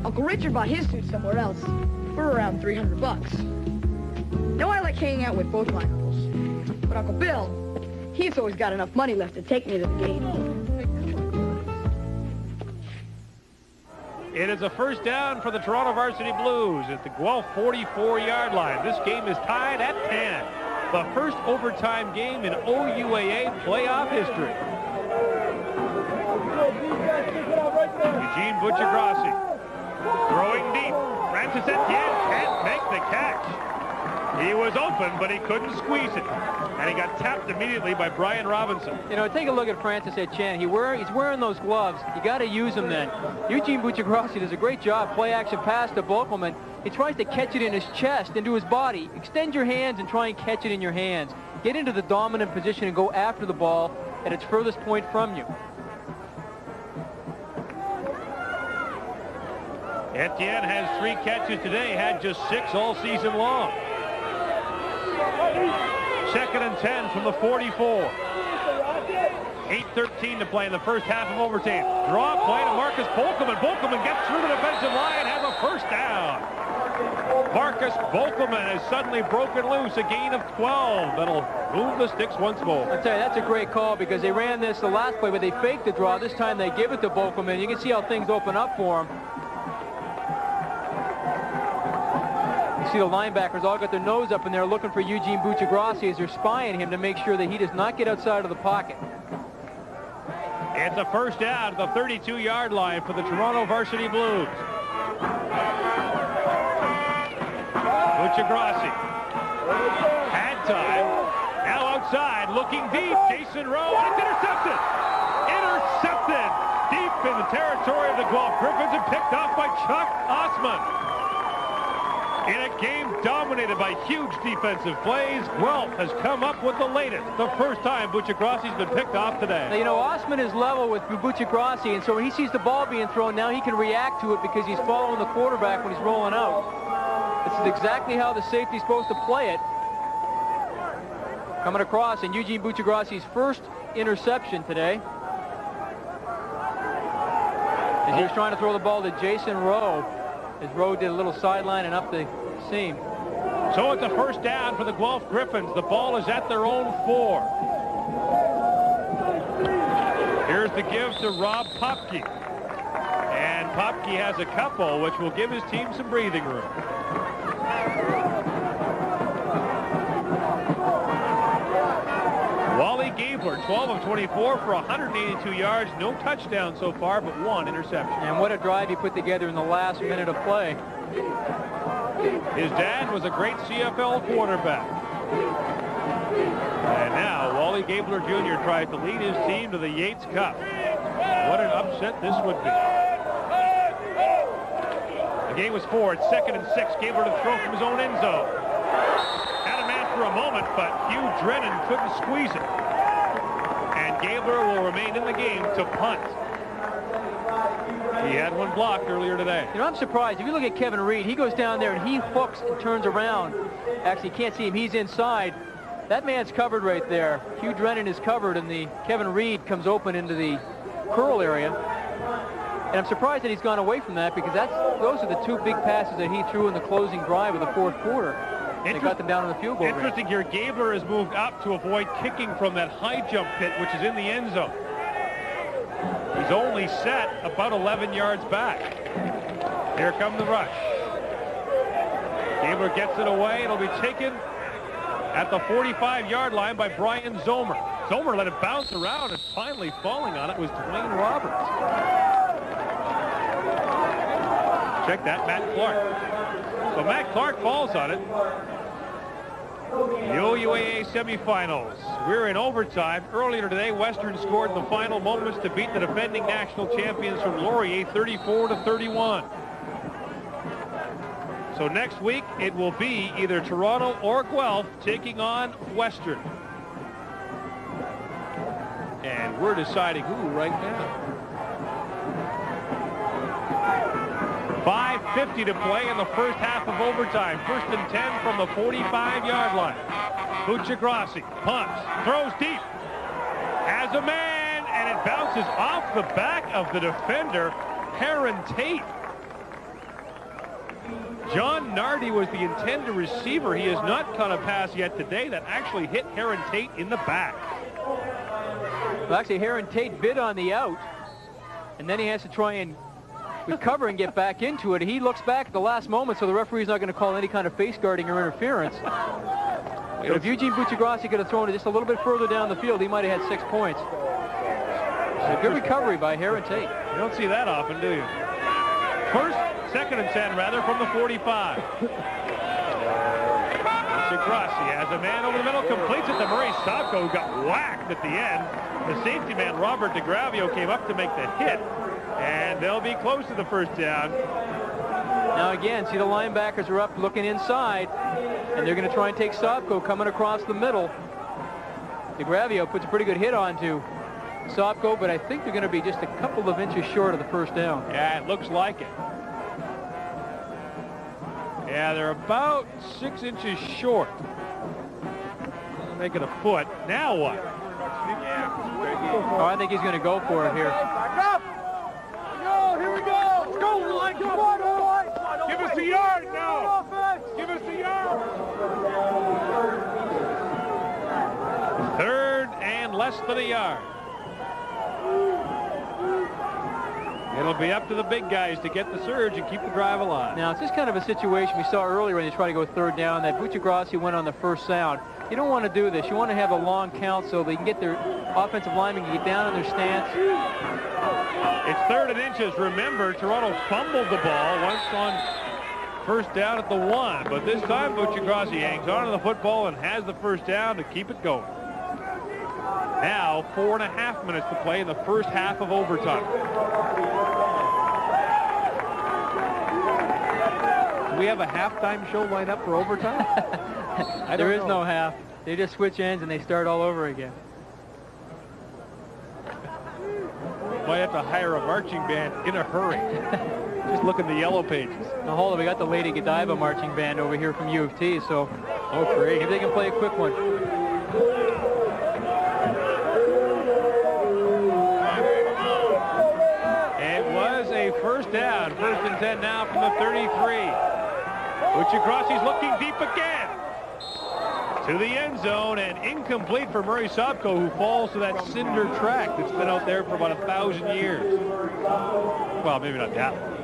[SPEAKER 18] Uncle Richard bought his suit somewhere else for around $300. Now, I like hanging out with both my uncles, but Uncle Bill, he's always got enough money left to take me to the game.
[SPEAKER 1] It is a first down for the Toronto Varsity Blues at the Guelph 44-yard line. This game is tied at 10. The first overtime game in OUAA playoff history. Eugene Buccigrassi throwing deep. Francis Etienne can't make the catch. He was open, but he couldn't squeeze it. And he got tapped immediately by Brian Robinson.
[SPEAKER 2] You know, take a look at Francis Etienne. He's wearing those gloves. You got to use them then. Eugene Buccigrassi does a great job. Play action pass to Bolkelman. He tries to catch it in his chest, into his body. Extend your hands and try and catch it in your hands. Get into the dominant position and go after the ball at its furthest point from you.
[SPEAKER 1] Etienne has 3 catches today, had just 6 all season long. 2nd and 10 from the 44. 8:13 to play in the first half of overtime. Draw play to Marcus Bolkelman. Bolkelman gets through the defensive line and has a first down. Marcus Bolkelman has suddenly broken loose, a gain of 12. That'll move the sticks once more.
[SPEAKER 2] I'll tell you, that's a great call because they ran this the last play, but they faked the draw. This time they give it to Bolkelman. You can see how things open up for him. You see the linebackers all got their nose up in there looking for Eugene Buccigrassi as they're spying him to make sure that he does not get outside of the pocket.
[SPEAKER 1] It's a first down at the 32-yard line for the Toronto Varsity Blues. Buccigrassi had time. Now outside, looking deep. Jason Rowe, and it's intercepted. Intercepted deep in the territory of the Guelph Gryphons and picked off by Chuck Osman. In a game dominated by huge defensive plays, Guelph has come up with the latest. The first time Buccigrassi's been picked off today.
[SPEAKER 2] Now, you know, Osman is level with Buccigrassi, and so when he sees the ball being thrown, now he can react to it because he's following the quarterback when he's rolling out. This is exactly how the safety's supposed to play it. Coming across, and Eugene Buccigrassi's first interception today. As he was trying to throw the ball to Jason Rowe. As Rowe did a little sideline and up the seam.
[SPEAKER 1] So it's a first down for the Guelph Gryphons. The ball is at their own 4. Here's the give to Rob Popke. And Popke has a couple, which will give his team some breathing room. Wally Gabler, 12 of 24 for 182 yards. No touchdown so far, but 1 interception.
[SPEAKER 2] And what a drive he put together in the last minute of play.
[SPEAKER 1] His dad was a great CFL quarterback. And now Wally Gabler Jr. tries to lead his team to the Yates Cup. What an upset this would be. The game was 4. It's 2nd and 6. Gabler to throw from his own end zone. Had a man for a moment, but Hugh Drennan couldn't squeeze it. And Gabler will remain in the game to punt. He had one blocked earlier today.
[SPEAKER 2] You know, I'm surprised. If you look at Kevin Reed, he goes down there and he hooks and turns around. Actually, you can't see him. He's inside. That man's covered right there. Hugh Drennan is covered, and the Kevin Reed comes open into the curl area. And I'm surprised that he's gone away from that because those are the 2 big passes that he threw in the closing drive of the 4th quarter. They got them down in the field goal range.
[SPEAKER 1] Interesting here, Gabler has moved up to avoid kicking from that high jump pit, which is in the end zone. He's only set about 11 yards back. Here come the rush. Gabler gets it away. It'll be taken at the 45-yard line by Brian Zomer. Zomer let it bounce around, and finally falling on it was Dwayne Roberts. Check that, Matt Clark. So Matt Clark falls on it. The OUAA semifinals. We're in overtime. Earlier today, Western scored in the final moments to beat the defending national champions from Laurier 34-31. So next week, it will be either Toronto or Guelph taking on Western. And we're deciding who right now. 5:50 to play in the first half of overtime. 1st and 10 from the 45-yard line. Buccigrassi punts, throws deep, has a man, and it bounces off the back of the defender, Heron Tate. John Nardi was the intended receiver. He has not caught a pass yet today that actually hit Heron Tate in the back.
[SPEAKER 2] Well, actually, Heron Tate bid on the out, and then he has to try and recover and get back into it. He looks back at the last moment, so the referee's not going to call any kind of face guarding or interference. But if Eugene Buccigrassi could have thrown it just a little bit further down the field, he might have had 6 points. So good recovery by Heron Tate.
[SPEAKER 1] You don't see that often, do you? 2nd and 10, rather, from the 45. Buccigrassi has a man over the middle, completes it to Murray Sopko, who got whacked at the end. The safety man, Robert DeGravio, came up to make the hit, and they'll be close to the first down.
[SPEAKER 2] Now again, see the linebackers are up looking inside, and they're going to try and take Sopko coming across the middle. DeGravio puts a pretty good hit onto Sopko, but I think they're going to be just a couple of inches short of the first down.
[SPEAKER 1] Yeah, it looks like it. Yeah, they're about 6 inches short. Make it a foot. Now what?
[SPEAKER 2] Oh, I think he's going to go for it here.
[SPEAKER 14] Back up! Go, here we go! Let's go, line, come on, boy!
[SPEAKER 1] Give us the yard now! Give us the yard! Third and less than a yard. It'll be up to the big guys to get the surge and keep the drive alive.
[SPEAKER 2] Now, it's just kind of a situation we saw earlier when they tried to go third down, that Vintagetvmemories went on the first sound. You don't want to do this. You want to have a long count so they can get their offensive linemen to get down in their stance.
[SPEAKER 1] It's 3rd and inches. Remember, Toronto fumbled the ball once on first down at the 1, but this time Vintagetvmemories hangs on to the football and has the first down to keep it going. Now 4.5 minutes to play in the first half of overtime. Do we have a halftime show lined up for overtime?
[SPEAKER 2] There is no half. They just switch ends and they start all over again.
[SPEAKER 1] Might have to hire a marching band in a hurry. Just look in the yellow pages.
[SPEAKER 2] Now hold on, we got the Lady Godiva marching band over here from U of T, so great. Maybe they can play a quick one.
[SPEAKER 1] It was a first down. 1st and 10 now from the 33. Vintagetvmemories looking deep again. To the end zone and incomplete for Murray Sopko, who falls to that cinder track that's been out there for about 1,000 years. Well, maybe not that long.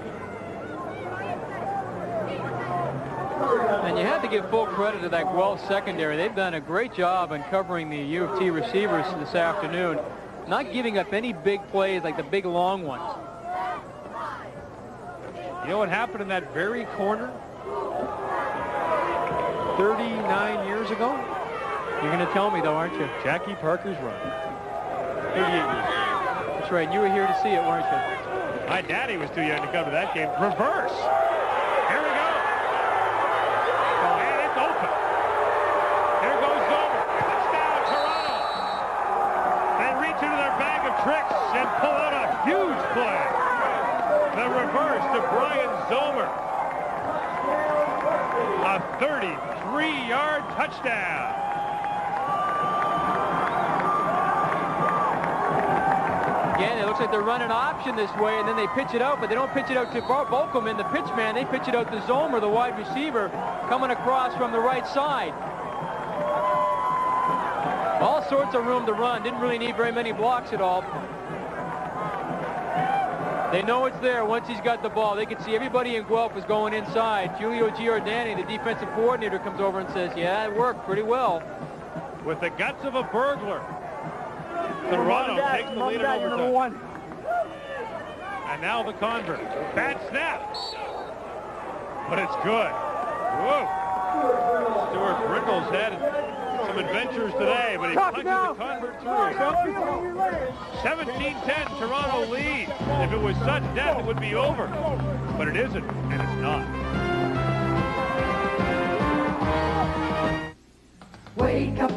[SPEAKER 2] And you have to give full credit to that Guelph secondary. They've done a great job in covering the U of T receivers this afternoon, not giving up any big plays like the big long ones.
[SPEAKER 1] You know what happened in that very corner 39 years ago?
[SPEAKER 2] You're going to tell me, though, aren't you?
[SPEAKER 1] Jackie Parker's run. 38 years ago.
[SPEAKER 2] That's right. You were here to see it, weren't you?
[SPEAKER 1] My daddy was too young to come to that game. Reverse. Here we go. And it's open. Here goes Zomer. Touchdown, Toronto. They reach into their bag of tricks and pull out a huge play. The reverse to Brian Zomer. A 33-yard touchdown.
[SPEAKER 2] Again, it looks like they're running option this way, and then they pitch it out, but they don't pitch it out to Volkoman, the pitch man. They pitch it out to Zomer, the wide receiver, coming across from the right side. All sorts of room to run. Didn't really need very many blocks at all. They know it's there once he's got the ball. They can see everybody in Guelph was going inside. Giulio Giordani, the defensive coordinator, comes over and says, yeah, it worked pretty well.
[SPEAKER 1] With the guts of a burglar, Toronto takes the lead in overtime. And now the convert. Bad snap. But it's good. Whoa. Stuart Brickles had some adventures today, but he punches the convert through. 17-10, Toronto leads. If it was such death, it would be over. But it isn't, and it's not.
[SPEAKER 19] Wake up,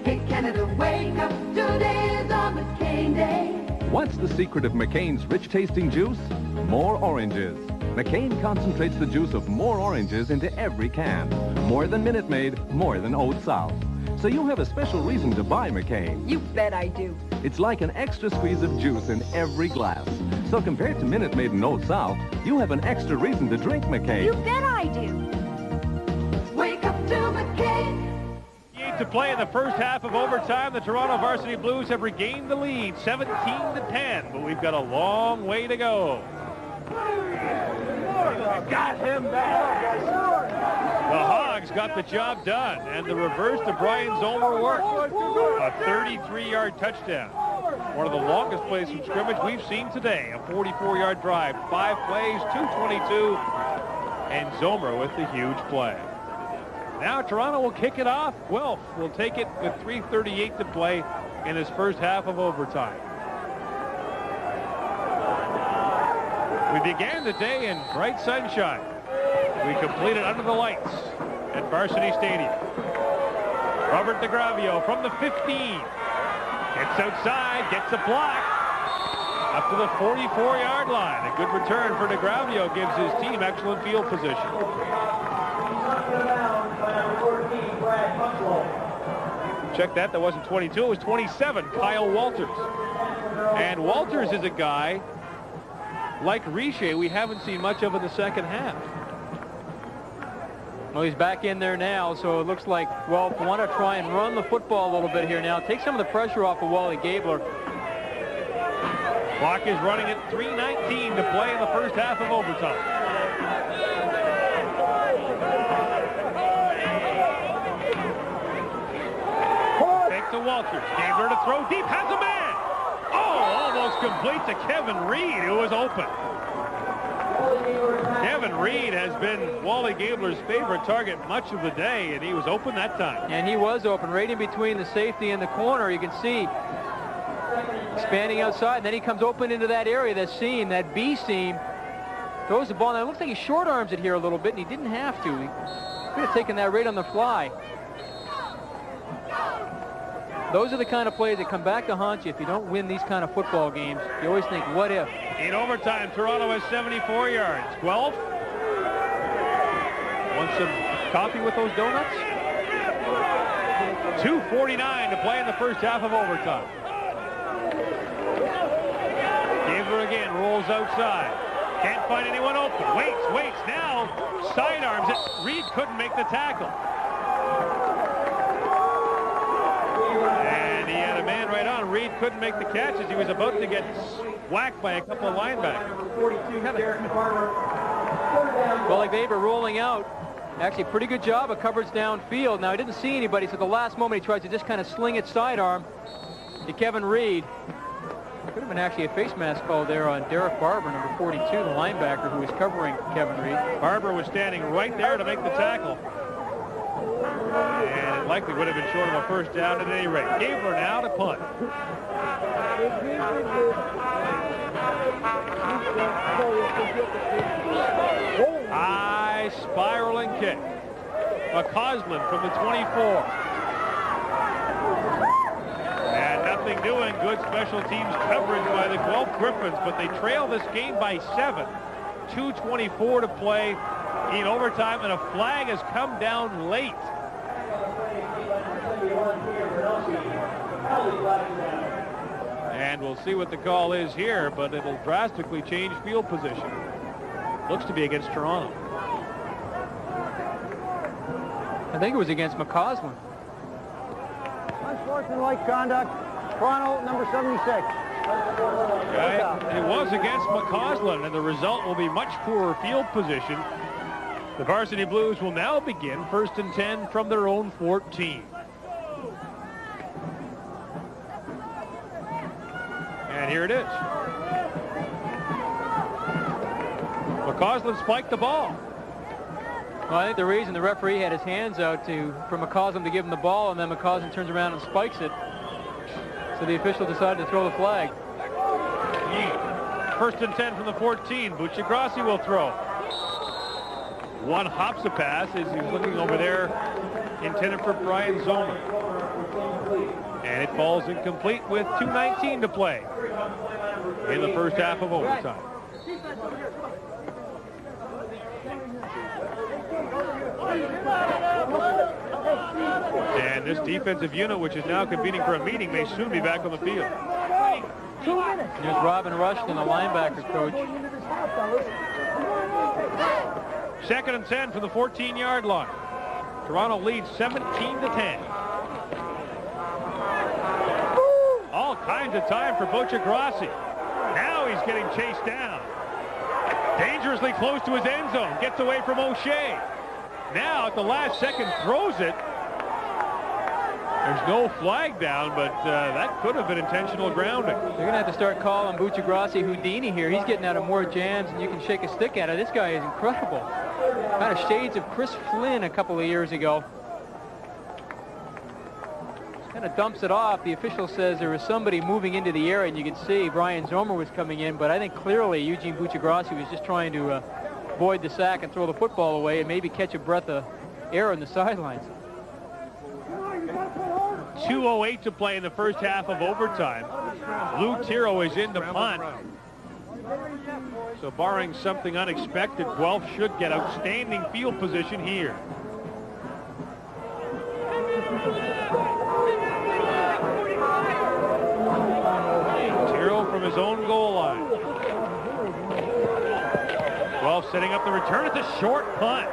[SPEAKER 19] hey Canada, wake up. Today is on McCain Day.
[SPEAKER 20] What's the secret of McCain's rich-tasting juice? More oranges. McCain concentrates the juice of more oranges into every can. More than Minute Maid, more than Old South. So you have a special reason to buy McCain.
[SPEAKER 19] You bet I do.
[SPEAKER 20] It's like an extra squeeze of juice in every glass. So compared to Minute Maid and Old South, you have an extra reason to drink McCain.
[SPEAKER 19] You bet I do. Wake up to McCain.
[SPEAKER 1] To play in the first half of overtime, the Toronto Varsity Blues have regained the lead, 17-10, but we've got a long way to go.
[SPEAKER 14] Got him back.
[SPEAKER 1] The Hogs got the job done, and the reverse to Brian Zomer worked. A 33-yard touchdown. One of the longest plays from scrimmage we've seen today. A 44-yard drive, 5 plays, 222, and Zomer with the huge play. Now Toronto will kick it off. Guelph will take it with 3:38 to play in his first half of overtime. We began the day in bright sunshine. We completed under the lights at Varsity Stadium. Robert DeGravio from the 15. Gets outside, gets a block. Up to the 44-yard line. A good return for DeGravio gives his team excellent field position. Check that. That wasn't 22. It was 27. Kyle Walters. And Walters is a guy, like Richer, we haven't seen much of in the second half.
[SPEAKER 2] Well, he's back in there now, so it looks like, well, want to try and run the football a little bit here now. Take some of the pressure off of Wally Gabler.
[SPEAKER 1] Clock is running at 3:19 to play in the first half of overtime. Takes to Walters. Gabler to throw deep. Has a man. Oh, almost complete to Kevin Reed, who was open. Kevin Reed has been Wally Gabler's favorite target much of the day, and he was open that time.
[SPEAKER 2] And he was open right in between the safety and the corner. You can see expanding outside, and then he comes open into that area, that seam, that B seam. Throws the ball. Now it looks like he short arms it here a little bit, and he didn't have to. He could have taken that right on the fly. Those are the kind of plays that come back to haunt you if you don't win these kind of football games. You always think, what if?
[SPEAKER 1] In overtime, Toronto has 74 yards. Guelph. Want some coffee with those donuts? 2:49 to play in the first half of overtime. Gabler again rolls outside. Can't find anyone open. Waits. Now sidearms it. Reed couldn't make the tackle. And he had a man right on. Reed couldn't make the catch as he was about to get whacked by a couple of linebackers.
[SPEAKER 2] Well, like Weber rolling out. Actually, pretty good job of coverage downfield. Now, he didn't see anybody, so at the last moment, he tries to just kind of sling it sidearm to Kevin Reed. There could have been actually a face mask call there on Derek Barber, number 42, the linebacker who was covering Kevin Reed.
[SPEAKER 1] Barber was standing right there to make the tackle. And it likely would have been short of a first down at any rate. Gabler now to punt. High spiraling kick. McCausland from the 24. And nothing doing. Good special teams coverage by the Guelph Gryphons, but they trail this game by 7. 2:24 to play in overtime, and a flag has come down late. And we'll see what the call is here, but it'll drastically change field position. Looks to be against Toronto.
[SPEAKER 2] I think it was against McCausland.
[SPEAKER 11] Unsportsmanlike conduct, Toronto, number 76.
[SPEAKER 1] It was against McCausland, and the result will be much poorer field position. The Varsity Blues will now begin 1st and 10 from their own 14. And here it is. McCausland spiked the ball.
[SPEAKER 2] Well, I think the reason the referee had his hands out for McCausland to give him the ball, and then McCausland turns around and spikes it. So the official decided to throw the flag.
[SPEAKER 1] 1st and 10 from the 14. Buccigrassi will throw. One hops a pass as he was looking over there, intended for Brian Zomer. And it falls incomplete with 2:19 to play in the first half of overtime. And this defensive unit, which is now convening for a meeting, may soon be back on the field.
[SPEAKER 2] Here's Robin Rushton, the linebacker coach.
[SPEAKER 1] 2nd and 10 from the 14-yard line. Toronto leads 17-10. All kinds of time for Buccigrassi. Now he's getting chased down. Dangerously close to his end zone. Gets away from O'Shea. Now at the last second throws it. There's no flag down, but that could have been intentional grounding.
[SPEAKER 2] They're going to have to start calling Buccigrassi Houdini here. He's getting out of more jams than you can shake a stick at it. This guy is incredible. Kind of shades of Chris Flynn a couple of years ago. Kind of dumps it off. The official says there was somebody moving into the area, and you can see Brian Zomer was coming in, but I think clearly Eugene Buccigrassi was just trying to avoid the sack and throw the football away and maybe catch a breath of air on the sidelines.
[SPEAKER 1] 2:08 to play in the first half of overtime. Lou Tiro is in to punt. So barring something unexpected, Guelph should get outstanding field position here. Tiro from his own goal line. Guelph setting up the return. It's a short punt.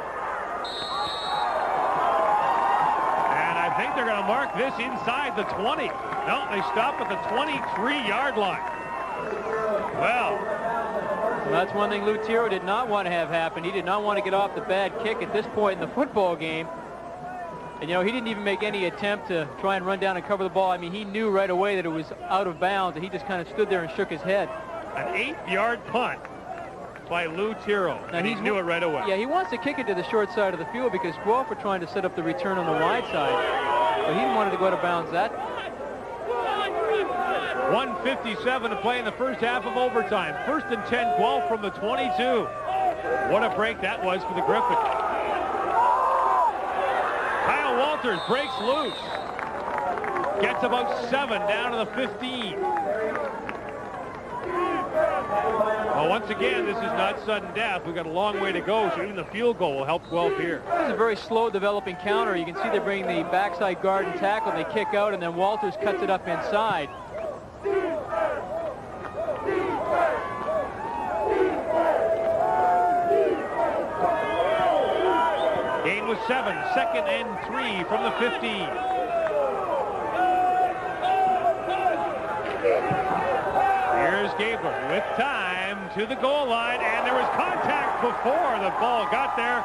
[SPEAKER 1] And I think they're going to mark this inside the 20. No, they stop at the 23-yard line. Well,
[SPEAKER 2] that's one thing Lou Tiro did not want to have happen. He did not want to get off the bad kick at this point in the football game. And, you know, he didn't even make any attempt to try and run down and cover the ball. I mean, he knew right away that it was out of bounds, and he just kind of stood there and shook his head.
[SPEAKER 1] An 8-yard punt by Lou Tiro, and he knew it right away.
[SPEAKER 2] Yeah, he wants to kick it to the short side of the field because Guelph were trying to set up the return on the wide side. But he didn't want it to go out of bounds that.
[SPEAKER 1] 1:57 to play in the first half of overtime. 1st and 10, Guelph from the 22. What a break that was for the Gryphons. Kyle Walters breaks loose. Gets about 7 down to the 15. Well, once again, this is not sudden death. We've got a long way to go, so even the field goal will help Guelph here.
[SPEAKER 2] This is a very slow developing counter. You can see they bring the backside guard and tackle, and they kick out, and then Walters cuts it up inside.
[SPEAKER 1] Gain was 7, 2nd and 3 from the 15. Here's Gabler with time to the goal line, and there was contact before the ball got there.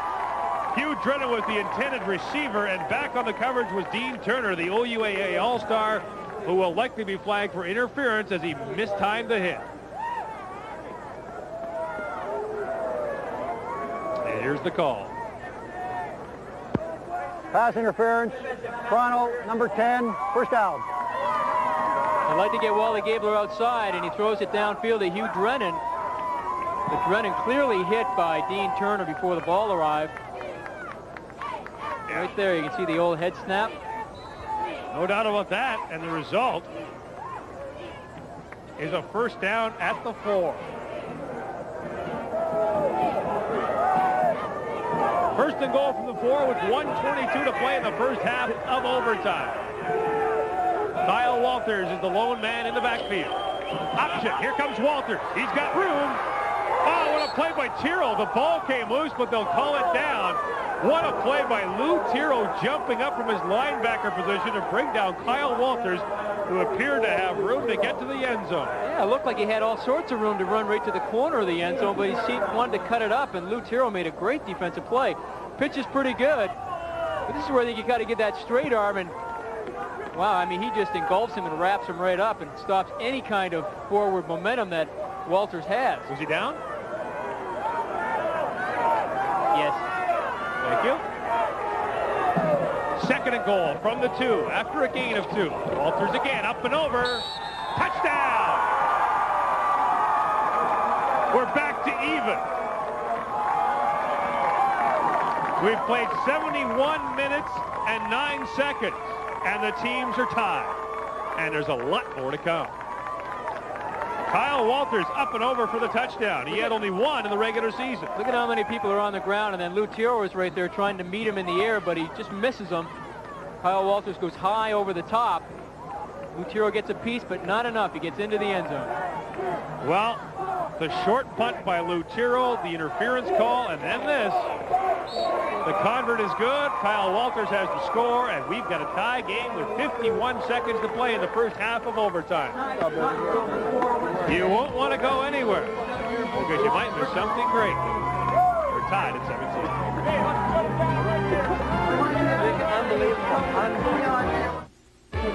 [SPEAKER 1] Hugh Drennan was the intended receiver, and back on the coverage was Dean Turner, the OUAA All-Star, who will likely be flagged for interference as he mistimed the hit. And here's the call.
[SPEAKER 11] Pass interference, Toronto, number 10, first down.
[SPEAKER 2] I'd like to get Wally Gabler outside, and he throws it downfield to Hugh Drennan. But Drennan clearly hit by Dean Turner before the ball arrived. Right there, you can see the old head snap.
[SPEAKER 1] No doubt about that, and the result is a first down at the 4. First and goal from the 4 with 1:22 to play in the first half of overtime. Kyle Walters is the lone man in the backfield. Option, here comes Walters. He's got room. Oh, what a play by Tiro. The ball came loose, but they'll call it down. What a play by Lou Tiro, jumping up from his linebacker position to bring down Kyle Walters, who appeared to have room to get to the end zone.
[SPEAKER 2] Yeah, it looked like he had all sorts of room to run right to the corner of the end zone, but he wanted to cut it up, and Lou Tiro made a great defensive play. Pitch is pretty good, but this is where I think you got to get that straight arm, and wow, I mean, he just engulfs him and wraps him right up and stops any kind of forward momentum that Walters has.
[SPEAKER 1] Was he down?
[SPEAKER 2] Yes.
[SPEAKER 1] Thank you. 2nd and goal from the 2 after a gain of 2. Walters again, up and over. Touchdown! We're back to even. We've played 71 minutes and 9 seconds, and the teams are tied. And there's a lot more to come. Kyle Walters up and over for the touchdown. He had only 1 in the regular season.
[SPEAKER 2] Look at how many people are on the ground, and then Lou Tiro is right there trying to meet him in the air, but he just misses him. Kyle Walters goes high over the top. Lou Tiro gets a piece, but not enough. He gets into the end zone.
[SPEAKER 1] Well, the short punt by Lou Tiro, the interference call, and then this. The convert is good. Kyle Walters has the score, and we've got a tie game with 51 seconds to play in the first half of overtime. You won't want to go anywhere because you might miss something great. We're tied at
[SPEAKER 7] 17.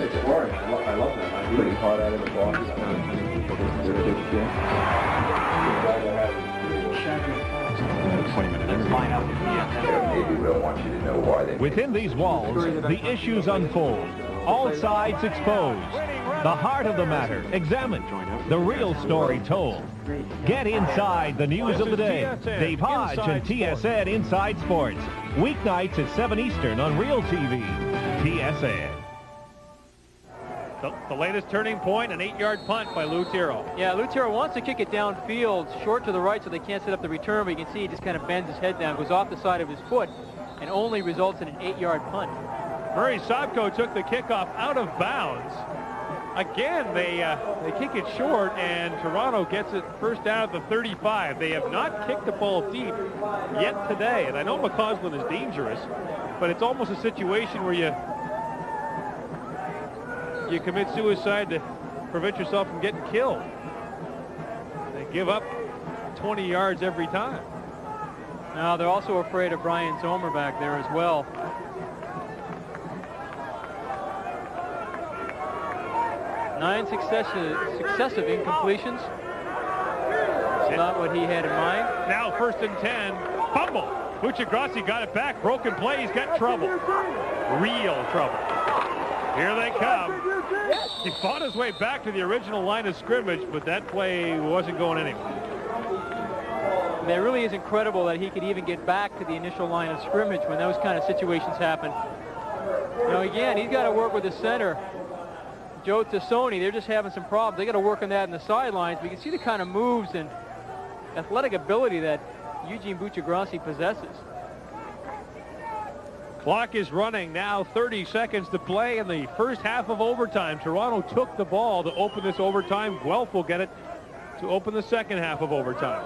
[SPEAKER 7] It's boring. I love that. I'm pretty hard at it in the box.
[SPEAKER 8] Within these walls, the issues unfold. All sides exposed. The heart of the matter examined. The real story told. Get inside the news of the day. Dave Hodge and TSN Inside Sports. Weeknights at 7 Eastern on Real TV. TSN.
[SPEAKER 1] The latest turning point, an 8-yard punt by Lou Tiro.
[SPEAKER 2] Yeah, Lou Tiro wants to kick it downfield, short to the right so they can't set up the return, but you can see he just kind of bends his head down, goes off the side of his foot, and only results in an 8-yard punt.
[SPEAKER 1] Murray Sobko took the kickoff out of bounds. Again, they kick it short, and Toronto gets it first down at the 35. They have not kicked the ball deep yet today, and I know McCausland is dangerous, but it's almost a situation where you commit suicide to prevent yourself from getting killed. They give up 20 yards every time.
[SPEAKER 2] Now they're also afraid of Brian Zomer back there as well. Nine successive incompletions. That's not what he had in mind.
[SPEAKER 1] Now 1st and 10. Fumble. Buccigrassi got it back. Broken play. He's got trouble. Real trouble. Here they come. He fought his way back to the original line of scrimmage, but that play wasn't going anywhere.
[SPEAKER 2] And it really is incredible that he could even get back to the initial line of scrimmage when those kind of situations happen. You know, again, he's got to work with the center, Joe Tassoni. They're just having some problems. They got to work on that in the sidelines. But you can see the kind of moves and athletic ability that Eugene Buccigrassi possesses.
[SPEAKER 1] Clock is running now, 30 seconds to play in the first half of overtime. Toronto took the ball to open this overtime. Guelph will get it to open the second half of overtime.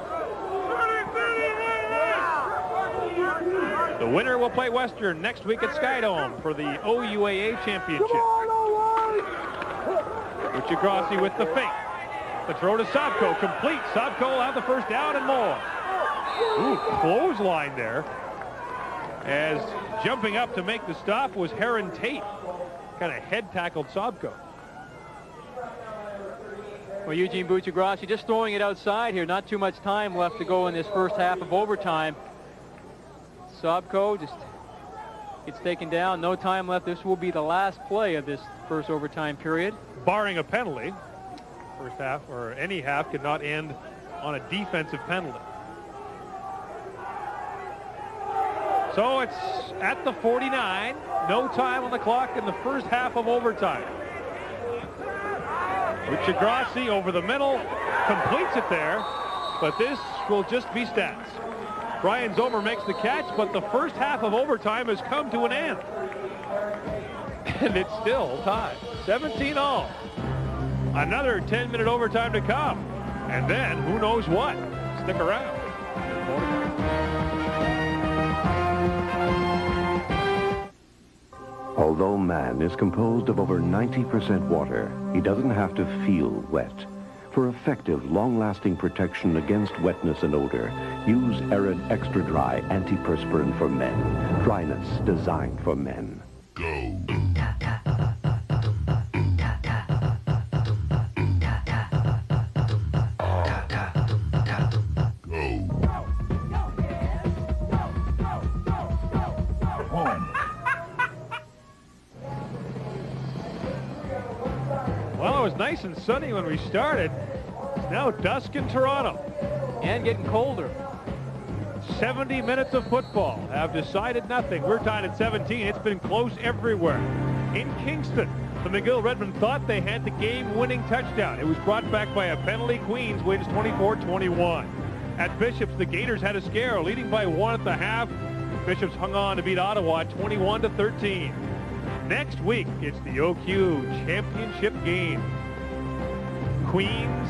[SPEAKER 1] The winner will play Western next week at Skydome for the OUAA championship. Buccigrassi with the fake. The throw to Sobko, complete. Sobko will have the first down and more. Ooh, clothesline there. As jumping up to make the stop was Heron Tate. Kind of head tackled Sobko.
[SPEAKER 2] Well, Eugene Buccigrassi just throwing it outside here. Not too much time left to go in this first half of overtime. Sobko just gets taken down. No time left. This will be the last play of this first overtime period.
[SPEAKER 1] Barring a penalty, first half or any half could not end on a defensive penalty. So it's at the 49. No time on the clock in the first half of overtime. Buccigrassi over the middle, completes it there, but this will just be stats. Brian Zomer makes the catch, but the first half of overtime has come to an end. And it's still tied. 17-all. Another 10-minute overtime to come. And then, who knows what? Stick around.
[SPEAKER 10] Although man is composed of over 90% water, he doesn't have to feel wet. For effective, long-lasting protection against wetness and odor, use Arid Extra Dry Antiperspirant for Men. Dryness designed for men. Go.
[SPEAKER 1] Well, it was nice and sunny when we started. It's now dusk in Toronto.
[SPEAKER 2] And getting colder.
[SPEAKER 1] 70 minutes of football have decided nothing. We're tied at 17. It's been close everywhere. In Kingston, the McGill Redmen thought they had the game-winning touchdown. It was brought back by a penalty. Queens wins 24-21. At Bishops, the Gators had a scare, leading by 1 at the half. Bishops hung on to beat Ottawa 21-13. Next week, it's the OQ championship game. Queens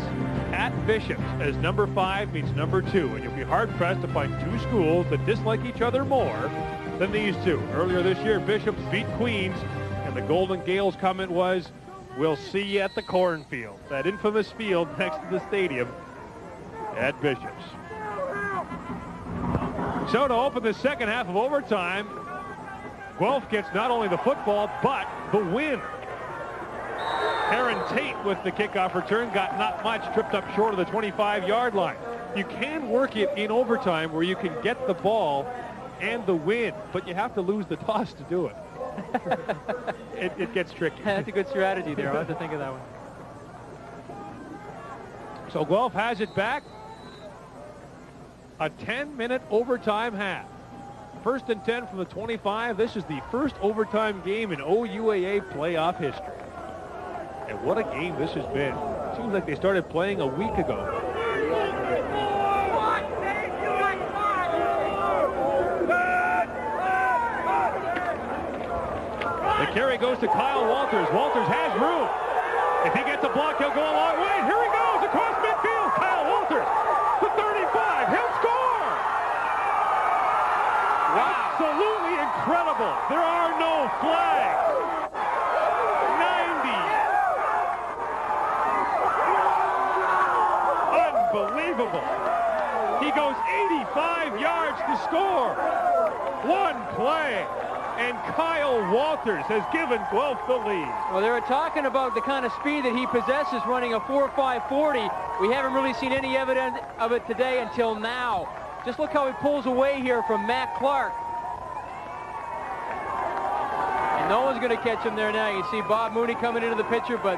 [SPEAKER 1] at Bishops as number 5 meets number 2. And you'll be hard-pressed to find two schools that dislike each other more than these two. Earlier this year, Bishops beat Queens, and the Golden Gales comment was, "We'll see you at the cornfield," that infamous field next to the stadium at Bishops. So to open the second half of overtime, Guelph gets not only the football, but the win. Heron Tate with the kickoff return got not much, tripped up short of the 25-yard line. You can work it in overtime where you can get the ball and the win, but you have to lose the toss to do it. It gets tricky.
[SPEAKER 2] That's a good strategy there. I'll have to think of that one.
[SPEAKER 1] So Guelph has it back. A 10-minute overtime half. 1st and 10 from the 25. This is the first overtime game in OUAA playoff history. And what a game this has been. Seems like they started playing a week ago. The carry goes to Kyle Walters. Walters has room. If he gets a block, he'll go a long way. Here he goes across midfield. Kyle Walters, the 35. He'll score. Wow. Absolutely incredible. There are no flags. 90. Unbelievable. He goes 85 yards to score. One play. And Kyle Walters has given Guelph the lead.
[SPEAKER 2] Well, they were talking about the kind of speed that he possesses running a 4.540. We haven't really seen any evidence of it today until now. Just look how he pulls away here from Matt Clark. And no one's going to catch him there now. You see Bob Mooney coming into the picture, but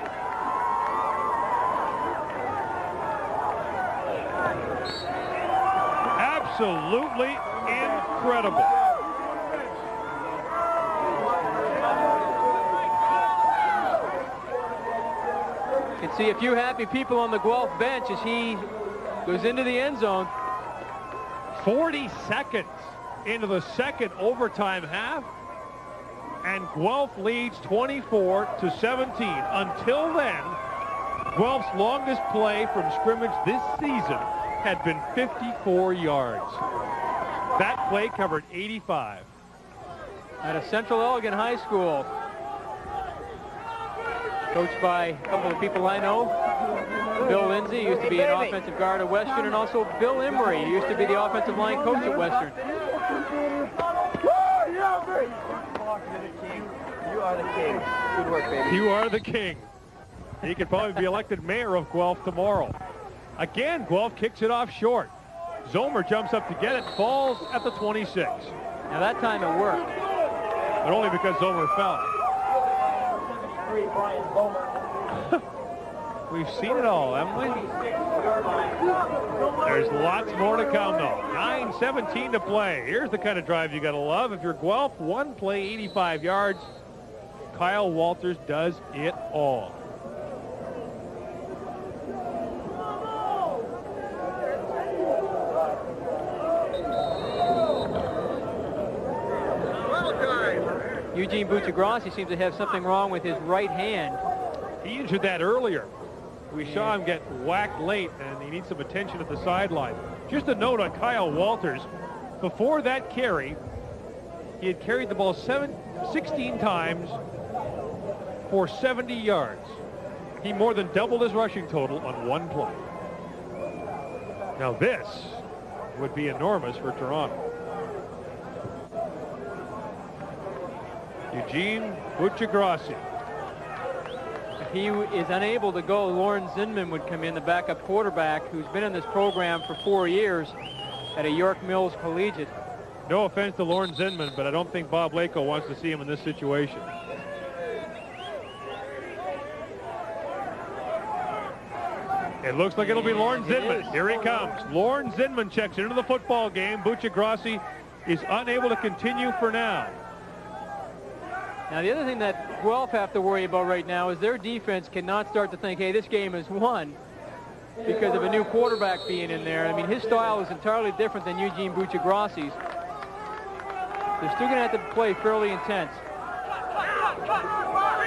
[SPEAKER 1] absolutely incredible.
[SPEAKER 2] You can see a few happy people on the Guelph bench as he goes into the end zone.
[SPEAKER 1] 40 seconds into the second overtime half, and Guelph leads 24-17. Until then, Guelph's longest play from scrimmage this season had been 54 yards. That play covered 85.
[SPEAKER 2] At a Central Elgin High School. Coached by a couple of people I know. Bill Lindsay used to be an offensive guard at Western, and also Bill Emery used to be the offensive line coach at Western.
[SPEAKER 15] You are the king. Good work, baby.
[SPEAKER 1] You are the king. He could probably be elected mayor of Guelph tomorrow. Again, Guelph kicks it off short. Zomer jumps up to get it, falls at the 26.
[SPEAKER 2] Now that time it worked.
[SPEAKER 1] But only because Zomer fell. We've seen it all, haven't we? There's lots more to come, though. 9:17 to play. Here's the kind of drive you got to love. If you're Guelph, one play, 85 yards. Kyle Walters does it all.
[SPEAKER 2] Eugene Buccigrossi seems to have something wrong with his right hand.
[SPEAKER 1] He injured that earlier. We saw him get whacked late, and he needs some attention at the sideline. Just a note on Kyle Walters. Before that carry, he had carried the ball 16 times for 70 yards. He more than doubled his rushing total on one play. Now this would be enormous for Toronto. Eugene Buccigrossi.
[SPEAKER 2] If he is unable to go, Lauren Zinman would come in, the backup quarterback, who's been in this program for 4 years at a York Mills Collegiate.
[SPEAKER 1] No offense to Lauren Zinman, but I don't think Bob Lako wants to see him in this situation. It looks like it'll be Lauren Zinman. Here he comes. Lauren Zinman checks into the football game. Buccigrossi is unable to continue for now.
[SPEAKER 2] Now, the other thing that Guelph have to worry about right now is their defense cannot start to think, hey, this game is won because of a new quarterback being in there. I mean, his style is entirely different than Eugene Buccigrossi's. They're still going to have to play fairly intense.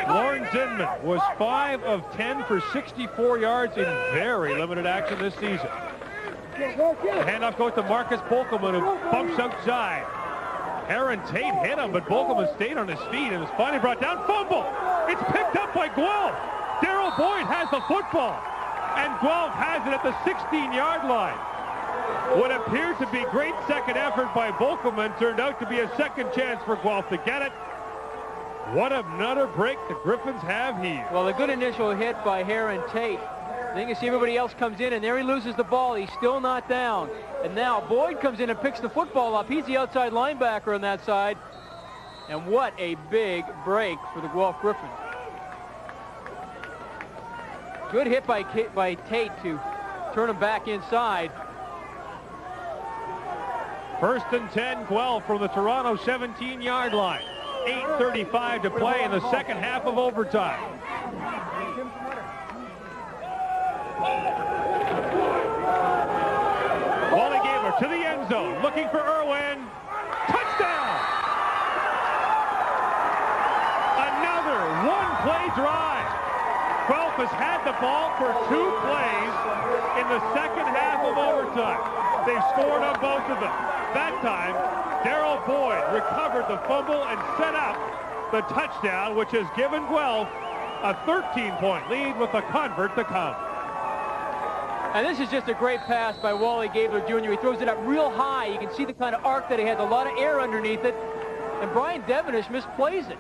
[SPEAKER 1] Lauren Zinman was 5 of 10 for 64 yards in very limited action this season. The handoff goes to Marcus Bolkelman, who bumps outside. Aaron Tate hit him, but Bolkelman stayed on his feet and is finally brought down. Fumble! It's picked up by Guelph. Darrell Boyd has the football, and Guelph has it at the 16-yard line. What appeared to be great second effort by Bolkelman turned out to be a second chance for Guelph to get it. What another break the Gryphons have here.
[SPEAKER 2] Well, a good initial hit by Aaron Tate. Then you see everybody else comes in, and there he loses the ball. He's still not down. And now Boyd comes in and picks the football up. He's the outside linebacker on that side. And what a big break for the Guelph Gryphons. Good hit by Tate to turn him back inside.
[SPEAKER 1] First and 10, Guelph from the Toronto 17-yard line. 8:35 to play in the second half of overtime. Wally Gabler to the end zone, looking for Irwin. Touchdown! Another one-play drive. Guelph has had the ball for 2 plays in the second half of overtime. They've scored on both of them. That time, Darrell Boyd recovered the fumble and set up the touchdown, which has given Guelph a 13-point lead with a convert to come.
[SPEAKER 2] And this is just a great pass by Wally Gabler Jr. He throws it up real high. You can see the kind of arc that he has, a lot of air underneath it. And Brian Devenish misplays it.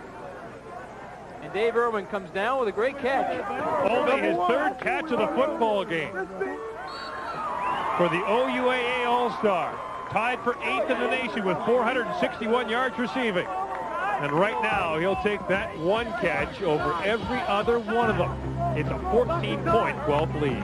[SPEAKER 2] And Dave Irwin comes down with a great catch.
[SPEAKER 1] Only his 3rd catch of the football game for the OUAA All-Star. Tied for 8th in the nation with 461 yards receiving. And right now, he'll take that one catch over every other one of them. It's a 14-point Guelph lead.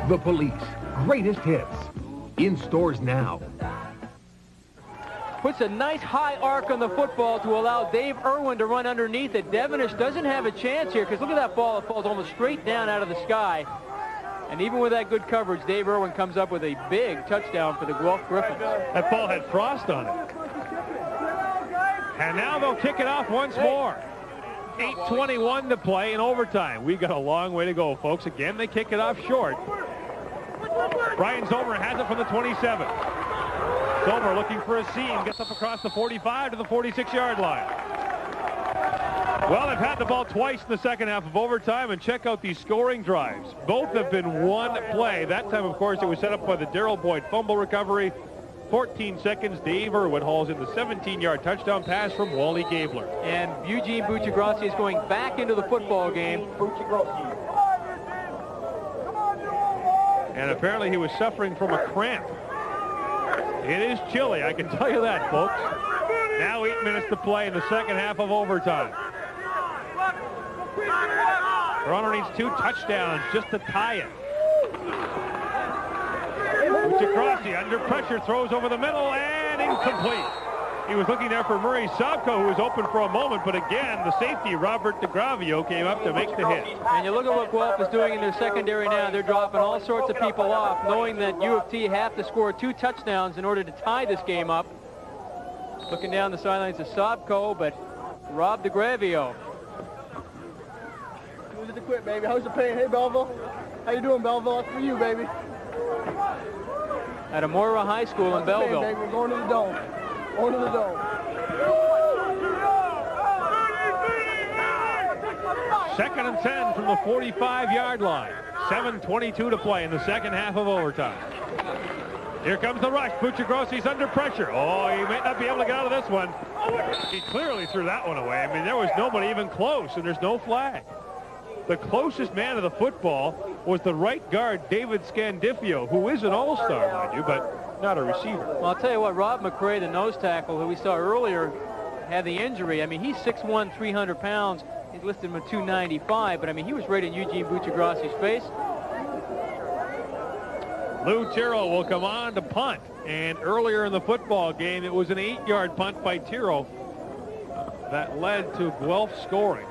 [SPEAKER 21] The Police, greatest hits. In stores now.
[SPEAKER 2] Puts a nice high arc on the football to allow Dave Irwin to run underneath it. Devenish doesn't have a chance here because look at that ball. It falls almost straight down out of the sky. And even with that good coverage, Dave Irwin comes up with a big touchdown for the Guelph Gryphons.
[SPEAKER 1] That ball had frost on it. And now they'll kick it off once more. 8:21 to play in overtime. We've got a long way to go, folks. Again, they kick it off short. Brian Zomer has it from the 27. Zomer looking for a seam, gets up across the 45 to the 46-yard line. Well, they've had the ball twice in the second half of overtime, and check out these scoring drives. Both have been one play. That time, of course, it was set up by the Darrell Boyd fumble recovery. 14 seconds, Dave Irwin hauls in the 17-yard touchdown pass from Wally Gabler.
[SPEAKER 2] And Eugene Buccigrossi is going back into the football game.
[SPEAKER 1] And apparently he was suffering from a cramp. It is chilly, I can tell you that, folks. Now 8 minutes to play in the second half of overtime. Toronto needs 2 touchdowns just to tie it. Buccigrossi under pressure, throws over the middle and incomplete. He was looking there for Murray Sobko, who was open for a moment, but again, the safety, Robert DeGravio, came up to make the hit.
[SPEAKER 2] And you look at what Guelph is doing in their secondary now. They're dropping all sorts of people off, knowing that U of T have to score 2 touchdowns in order to tie this game up. Looking down the sidelines of Sobko, but Rob DeGravio.
[SPEAKER 14] Who's to quit, baby? How's the pain? Hey, Belleville. How you doing, Belleville? That's for you, baby.
[SPEAKER 2] At Amora High School in Belleville.
[SPEAKER 14] Hey, baby, we're going to the dome. Going to the dome.
[SPEAKER 1] Second and 10 from the 45-yard line. 7:22 to play in the second half of overtime. Here comes the rush. Buccigrossi's under pressure. Oh, he may not be able to get out of this one. He clearly threw that one away. I mean, there was nobody even close, and there's no flag. The closest man to the football was the right guard, David Scandifio, who is an all-star, mind you, but not a receiver.
[SPEAKER 2] Well, I'll tell you what, Rob McRae, the nose tackle, who we saw earlier, had the injury. I mean, he's 6'1", 300 pounds. He's listed him at 295, but I mean, he was right in Eugene Buccigrossi's face.
[SPEAKER 1] Lou Tiro will come on to punt, and earlier in the football game, it was an 8-yard punt by Tiro that led to Guelph scoring.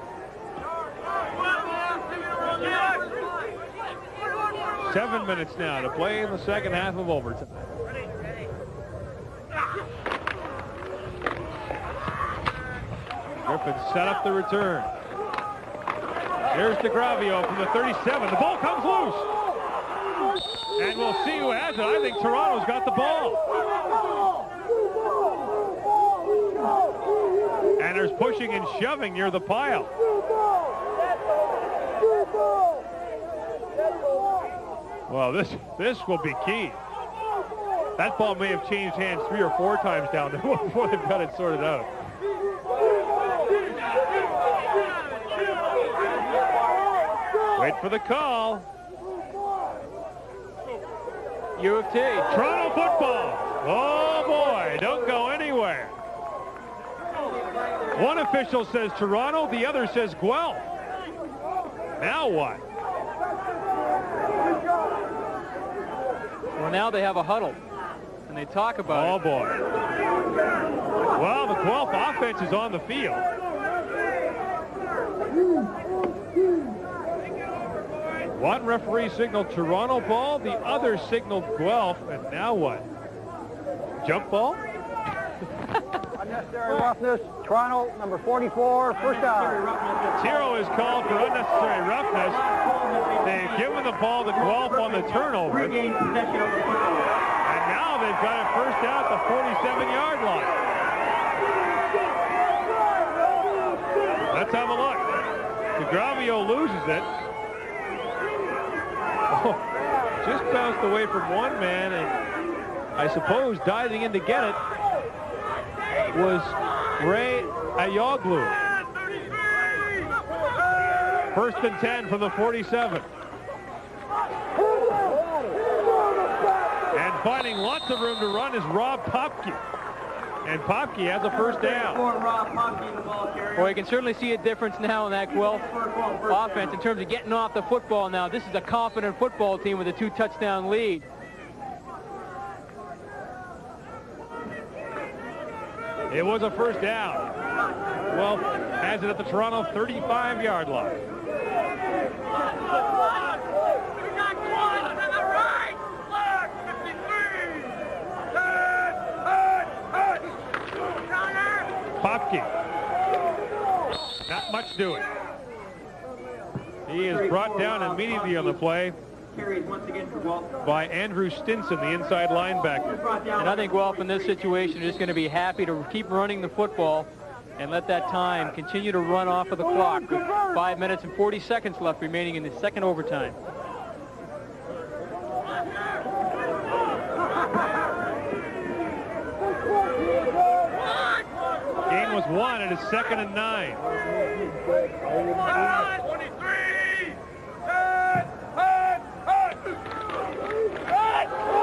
[SPEAKER 1] 7 minutes now to play in the second half of overtime. Gryphons set up the return. Here's DeGravio from the 37. The ball comes loose. And we'll see who has it. I think Toronto's got the ball. And there's pushing and shoving near the pile. Well, this will be key. That ball may have changed hands 3 or 4 times down there before they've got it sorted out. Wait for the call.
[SPEAKER 2] U of T.
[SPEAKER 1] Toronto football. Oh, boy. Don't go anywhere. One official says Toronto. The other says Guelph. Now what?
[SPEAKER 2] Well, now they have a huddle, and they talk about it.
[SPEAKER 1] Oh, boy. Well, the Guelph offense is on the field. One referee signaled Toronto ball, the other signaled Guelph, and now what? Jump ball?
[SPEAKER 11] Unnecessary roughness, Toronto, number 44, first down.
[SPEAKER 1] 0 is called for unnecessary roughness. They've given the ball to Guelph on the turnover. And now they've got it first down at the 47-yard line. Let's have a look. DeGravio loses it. Oh, just bounced away from one man, and I suppose diving in to get it was Ray Ayoglu. First and 10 from the 47. And finding lots of room to run is Rob Popke. And Popke has a first down.
[SPEAKER 2] Well, you can certainly see a difference now in that Guelph offense in terms of getting off the football now. This is a confident football team with a 2-touchdown lead.
[SPEAKER 1] It was a first down. Guelph has it at the Toronto 35-yard line. Popke. Not much doing. He is brought down immediately on the play by Andrew Stinson, the inside linebacker.
[SPEAKER 2] And I think Guelph in this situation is going to be happy to keep running the football and let that time continue to run off of the clock with 5 minutes and 40 seconds left remaining in the second overtime.
[SPEAKER 1] Game was won. It is 2nd and 9.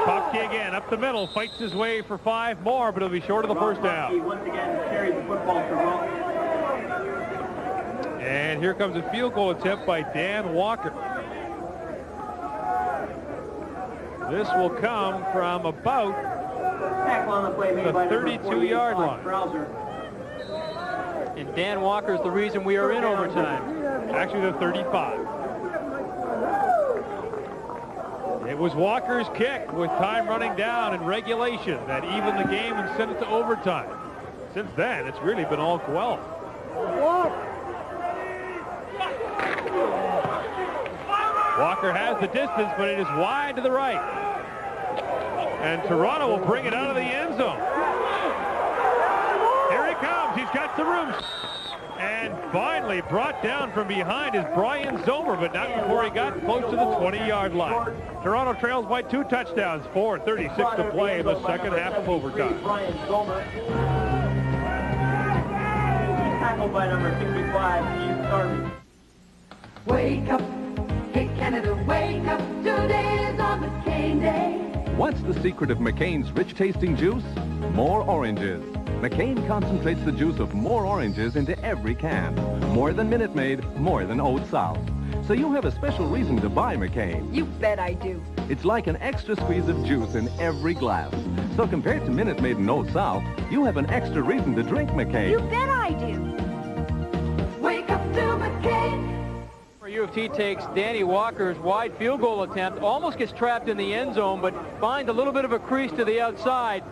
[SPEAKER 1] Popke again up the middle, fights his way for 5 more, but it'll be short of the first down.
[SPEAKER 6] Once again carries the football to Rock.
[SPEAKER 1] And here comes a field goal attempt by Dan Walker. This will come from about the 32-yard line.
[SPEAKER 2] And Dan Walker is the reason we are in overtime.
[SPEAKER 1] Actually, the 35. It was Walker's kick with time running down in regulation that evened the game and sent it to overtime. Since then, it's really been all Guelph. Walker has the distance, but it is wide to the right. And Toronto will bring it out of the end zone. Here he comes. He's got some room. And finally brought down from behind is Brian Zomer, but not before he got close to the 20-yard line. Toronto trails by 2 touchdowns, 4:36 to play in the second half of overtime.
[SPEAKER 6] Brian Zomer. Tackled by number 65, Steve Starby.
[SPEAKER 19] Wake up, hey Canada, wake up, today is on McCain Day.
[SPEAKER 20] What's the secret of McCain's rich-tasting juice? More oranges. McCain concentrates the juice of more oranges into every can. More than Minute Maid, more than Old South. So you have a special reason to buy McCain.
[SPEAKER 18] You bet I do.
[SPEAKER 20] It's like an extra squeeze of juice in every glass. So compared to Minute Maid and Old South, you have an extra reason to drink McCain.
[SPEAKER 18] You bet I do.
[SPEAKER 19] Wake up to McCain.
[SPEAKER 2] U of T takes Danny Walker's wide field goal attempt, almost gets trapped in the end zone, but finds a little bit of a crease to the outside.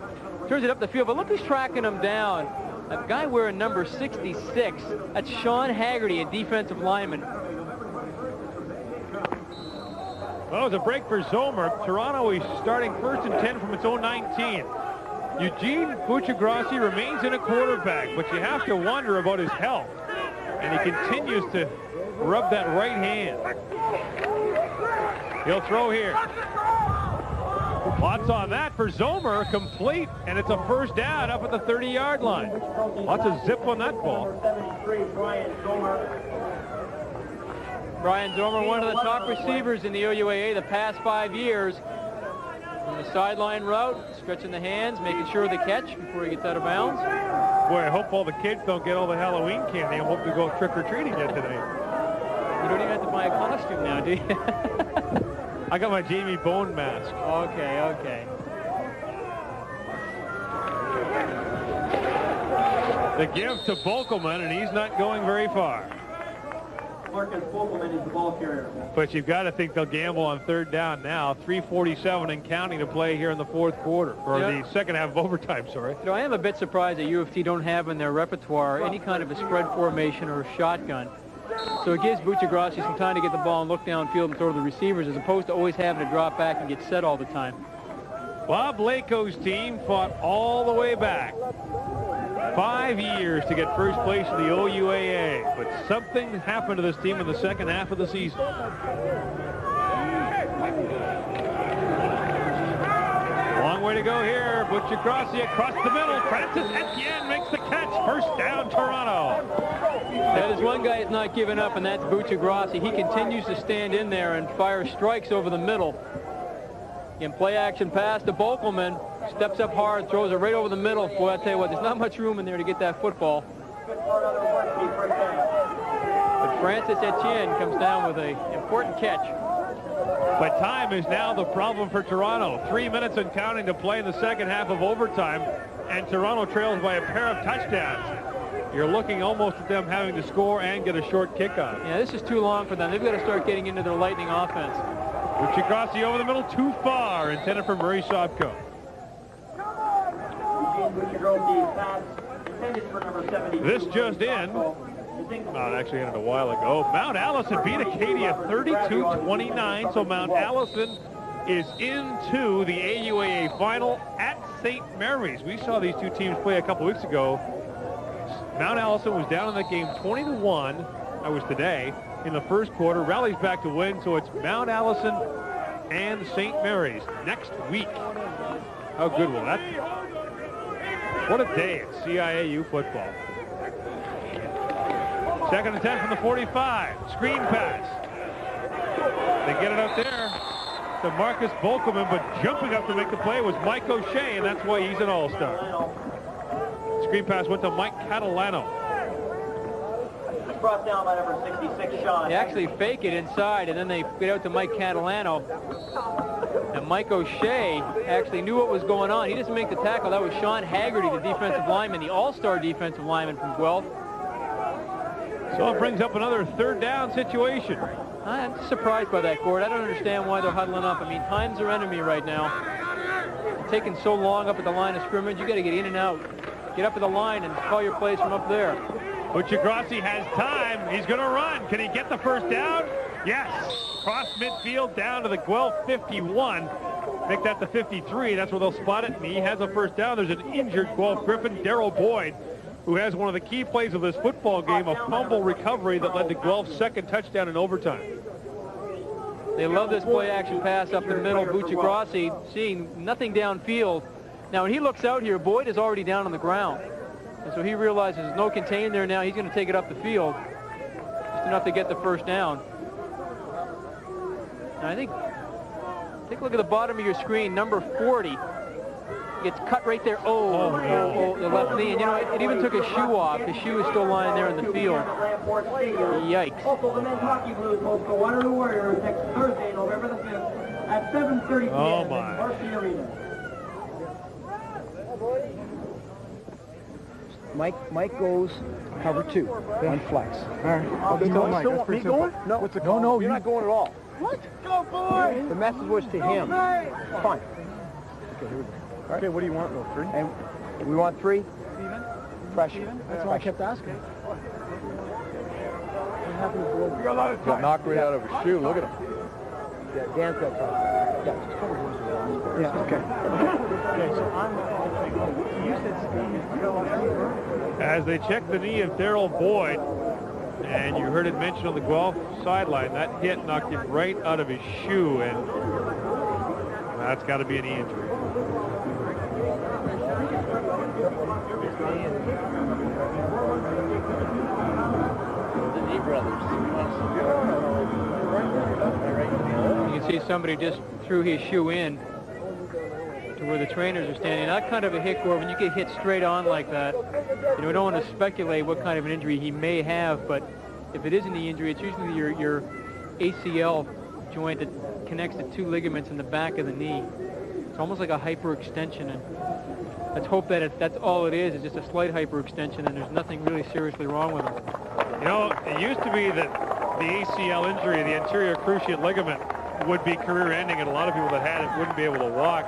[SPEAKER 2] Turns it up the field, but look who's tracking him down. A guy wearing number 66. That's Sean Haggerty, a defensive lineman.
[SPEAKER 1] Well, it was a break for Zomer. Toronto is starting 1st and 10 from its own 19. Eugene Buccigrassi remains in a quarterback, but you have to wonder about his health. And he continues to rub that right hand. He'll throw here. Lots on that for Zomer, complete, and it's a first down up at the 30-yard line. Lots of zip on that ball.
[SPEAKER 2] Brian Dormer, one of the top receivers in the OUAA the past 5 years. On the sideline route, stretching the hands, making sure they catch before he gets out of bounds.
[SPEAKER 1] Boy, I hope all the kids don't get all the Halloween candy. I hope to go trick-or-treating yet today.
[SPEAKER 2] You don't even have to buy a costume now, do you?
[SPEAKER 1] I got my Jamie Bone mask.
[SPEAKER 2] Okay, okay.
[SPEAKER 1] The give to Bokelman, and he's not going very far.
[SPEAKER 6] Marcus Bokelman is the ball carrier.
[SPEAKER 1] But you've got to think they'll gamble on third down now. 3:47 and counting to play here in the fourth quarter, or the second half of overtime, sorry.
[SPEAKER 2] You know, I am a bit surprised that U of T don't have in their repertoire any kind of a spread formation or a shotgun. So it gives Buccigrassi some time to get the ball and look downfield and throw to the receivers, as opposed to always having to drop back and get set all the time.
[SPEAKER 1] Bob Lako's team fought all the way back. 5 years to get first place in the OUAA, but something happened to this team in the second half of the season. Long way to go here. Buccigrassi across the middle. Francis Etienne makes the catch. First down, Toronto.
[SPEAKER 2] That is one guy that's not giving up, and that's Buccigrassi. He continues to stand in there and fire strikes over the middle. In play action pass to Bokelman. Steps up hard, throws it right over the middle. Boy, I tell you what, there's not much room in there to get that football. But Francis Etienne comes down with an important catch.
[SPEAKER 1] But time is now the problem for Toronto. 3 minutes and counting to play in the second half of overtime, and Toronto trails by a pair of touchdowns. You're looking almost at them having to score and get a short kickoff.
[SPEAKER 2] Yeah, this is too long for them. They've got to start getting into their lightning offense.
[SPEAKER 1] Buccigrassi over the middle, too far, intended for Murray Sobko. This just in. It actually ended a while ago. Mount Allison beat Acadia 32-29, so Mount Allison is into the AUAA final at St. Mary's. We saw these two teams play a couple weeks ago. Mount Allison was down in that game 20-1. That was today. In the first quarter, rallies back to win, so it's Mount Allison and St. Mary's next week. How good will that be? What a day at CIAU football. Second and 10 from the 45. Screen pass. They get it up there to Marcus Bokelman, but jumping up to make the play was Mike O'Shea, and that's why he's an all-star. Screen pass went to Mike Catalano.
[SPEAKER 6] Brought down by number 66, Sean.
[SPEAKER 2] They actually fake it inside, and then they get out to Mike Catalano. And Mike O'Shea actually knew what was going on. He doesn't make the tackle. That was Sean Haggerty, the defensive lineman, the all-star defensive lineman from Guelph.
[SPEAKER 1] So it brings up another third down situation.
[SPEAKER 2] I'm just surprised by that, Gord. I don't understand why they're huddling up. I mean, time's their enemy right now. It's taking so long up at the line of scrimmage. You got to get in and out. Get up at the line and call your plays from up there.
[SPEAKER 1] Buccigrassi has time. He's going to run. Can he get the first down? Yes. Cross midfield down to the Guelph 51. Make that the 53. That's where they'll spot it. And he has a first down. There's an injured Guelph Griffin, Darrell Boyd, who has one of the key plays of this football game, a fumble recovery that led to Guelph's second touchdown in overtime.
[SPEAKER 2] They love this play action pass up the middle. Buccigrassi seeing nothing downfield. Now, when he looks out here, Boyd is already down on the ground. And so he realizes there's no contain there now. He's going to take it up the field. Just enough to get the first down. And I think, take a look at the bottom of your screen, number 40. Gets cut right there. Oh, the left knee. And, you know, it even took his shoe off. His shoe is still lying there in the field. Yikes.
[SPEAKER 6] Also, the men's hockey Blues host the Waterloo Warriors next Thursday, November the 5th at 7:30 p.m.
[SPEAKER 1] Oh,
[SPEAKER 6] in
[SPEAKER 1] my.
[SPEAKER 6] Varsity Arena.
[SPEAKER 5] Mike goes cover 2 on flex. All right.
[SPEAKER 6] Me going?
[SPEAKER 5] No, you're not going at all.
[SPEAKER 6] What? Go, boy!
[SPEAKER 5] The message was to him. Fine. Okay, here we go. All right.
[SPEAKER 17] Okay, what do you want, though? 3?
[SPEAKER 5] And we want 3. Pressure. That's why I kept asking. What happened to Gordon?
[SPEAKER 17] Got knocked right out of his shoe. Look at him.
[SPEAKER 5] Yeah, Dan's got trouble. Yeah, just cover yours. Yeah, okay. Okay, so you said Steve.
[SPEAKER 1] As they check the knee of Darrell Boyd, and you heard it mentioned on the Guelph sideline, that hit knocked him right out of his shoe, and that's got to be a knee injury.
[SPEAKER 6] The knee brothers.
[SPEAKER 2] You can see somebody just threw his shoe in to where the trainers are standing. Not kind of a hit, Gord. When you get hit straight on like that, you know, we don't want to speculate what kind of an injury he may have, but if it is a knee injury, it's usually your ACL joint that connects the two ligaments in the back of the knee. It's almost like a hyperextension, and let's hope that that's all it is just a slight hyperextension, and there's nothing really seriously wrong with him.
[SPEAKER 1] You know, it used to be that the ACL injury, the anterior cruciate ligament, would be career-ending, and a lot of people that had it wouldn't be able to walk.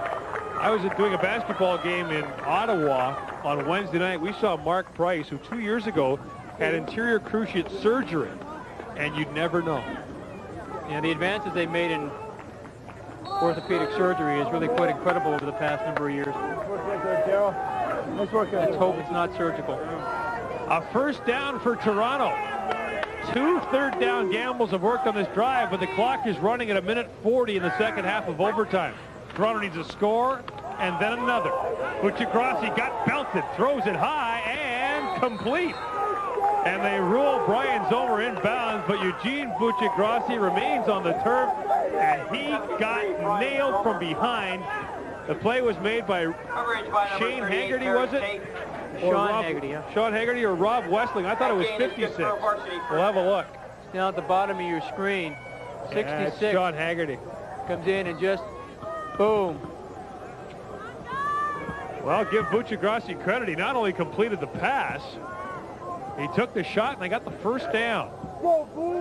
[SPEAKER 1] I was doing a basketball game in Ottawa on Wednesday night. We saw Mark Price, who 2 years ago had anterior cruciate surgery, and you'd never know.
[SPEAKER 2] Yeah, the advances they've made in orthopedic surgery is really quite incredible over the past number of years. Let's hope it's not surgical.
[SPEAKER 1] A first down for Toronto. 2 third-down gambles have worked on this drive, but the clock is running at 1:40 in the second half of overtime. Toronto needs a score and then another. Buccigrassi got belted, throws it high, and complete. And they rule Brian Zomer inbounds, but Eugene Buccigrassi remains on the turf, and he got nailed from behind. The play was made by Shane Haggerty, was it?
[SPEAKER 2] Sean Haggerty, yeah.
[SPEAKER 1] Sean Haggerty or Rob Westling. I thought it was 56. We'll have a look.
[SPEAKER 2] Down at the bottom of your screen, 66.
[SPEAKER 1] Yeah, Sean Haggerty.
[SPEAKER 2] Comes in and just, boom.
[SPEAKER 1] Well, give Buccigrassi credit. He not only completed the pass, he took the shot, and they got the first down.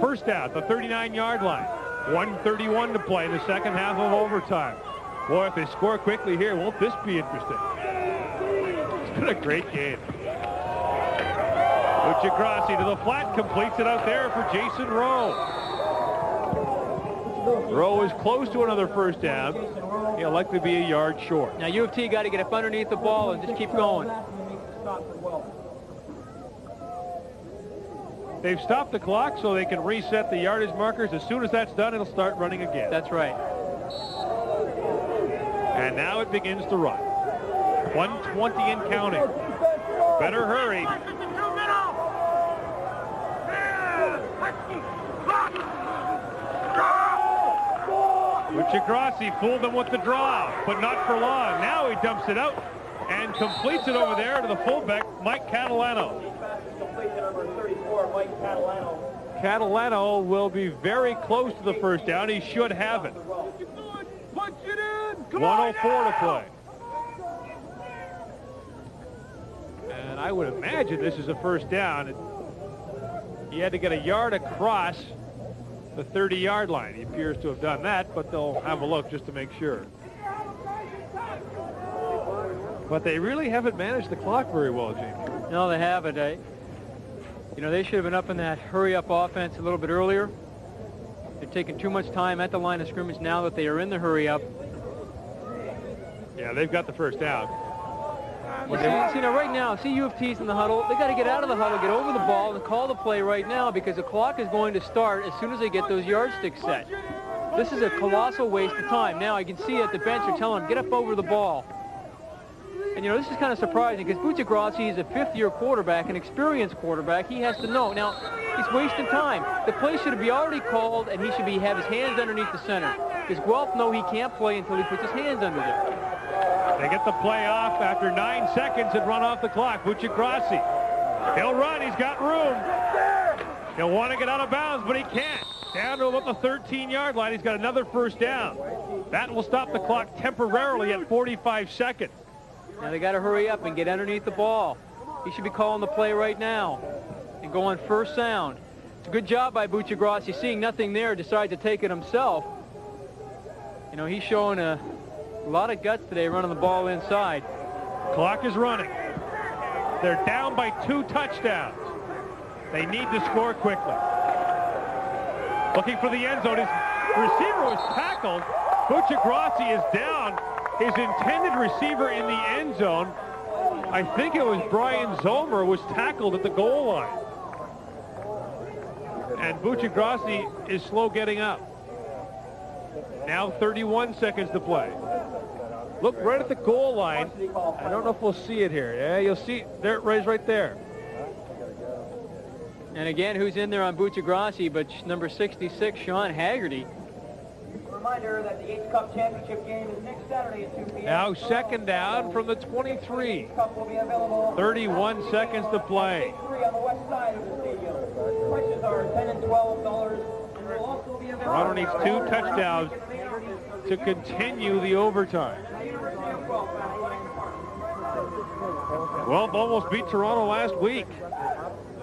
[SPEAKER 1] First down at the 39-yard line. 1:31 to play in the second half of overtime. Boy, if they score quickly here, won't this be interesting? It's been a great game. Buccigrassi to the flat, completes it out there for Jason Rowe. Rowe is close to another first down. He'll likely be a yard short.
[SPEAKER 2] Now, U of T got to get up underneath the ball and just keep going.
[SPEAKER 1] They've stopped the clock so they can reset the yardage markers. As soon as that's done, it'll start running again.
[SPEAKER 2] That's right.
[SPEAKER 1] And now it begins to run. 1:20 and counting. Better hurry. Buccigrassi fooled them with the draw, but not for long. Now he dumps it out and completes it over there to the fullback, Mike Catalano. Catalano will be very close to the first down. He should have it. 1:04 to play. And I would imagine this is a first down. He had to get a yard across the 30-yard line. He appears to have done that, but they'll have a look just to make sure. But they really haven't managed the clock very well, Jamie.
[SPEAKER 2] No, they haven't. You know, they should have been up in that hurry-up offense a little bit earlier. They're taking too much time at the line of scrimmage now that they are in the hurry-up.
[SPEAKER 1] Yeah, they've got the first down.
[SPEAKER 2] You see, now right now, see U of T's in the huddle. They got to get out of the huddle, get over the ball, and call the play right now because the clock is going to start as soon as they get those yardsticks set. This is a colossal waste of time. Now I can see at the bench they're telling them, get up over the ball. And, you know, this is kind of surprising because Buccigrassi is a fifth-year quarterback, an experienced quarterback. He has to know. Now, he's wasting time. The play should be already called, and he should have his hands underneath the center. Because Guelph know he can't play until he puts his hands under there.
[SPEAKER 1] They get the play off after 9 seconds and run off the clock. Buccigrassi. He'll run. He's got room. He'll want to get out of bounds, but he can't. Down to about the 13-yard line. He's got another first down. That will stop the clock temporarily at 45 seconds.
[SPEAKER 2] Now they got to hurry up and get underneath the ball. He should be calling the play right now and go on first sound. It's a good job by Buccigrassi. Seeing nothing there, decides to take it himself. You know, he's showing a lot of guts today running the ball inside.
[SPEAKER 1] Clock is running. They're down by 2 touchdowns. They need to score quickly. Looking for the end zone. His receiver was tackled. Buccigrassi is down. His intended receiver in the end zone, I think it was Brian Zomer, was tackled at the goal line. And Buccigrassi is slow getting up. Now 31 seconds to play. Look right at the goal line. I don't know if we'll see it here. Yeah, you'll see there, right there.
[SPEAKER 2] And again, who's in there on Buccigrassi but number 66, Sean Haggerty.
[SPEAKER 4] Reminder that the 8th Cup Championship game is next Saturday at 2 p.m.
[SPEAKER 1] Now second down from the 23.
[SPEAKER 4] Cup will be available
[SPEAKER 1] 31 seconds to play.
[SPEAKER 4] on the west side of the stadium. Prices are $10 and $12 and will also be available.
[SPEAKER 1] Toronto needs 2 touchdowns to continue the overtime. Guelph almost beat Toronto last week.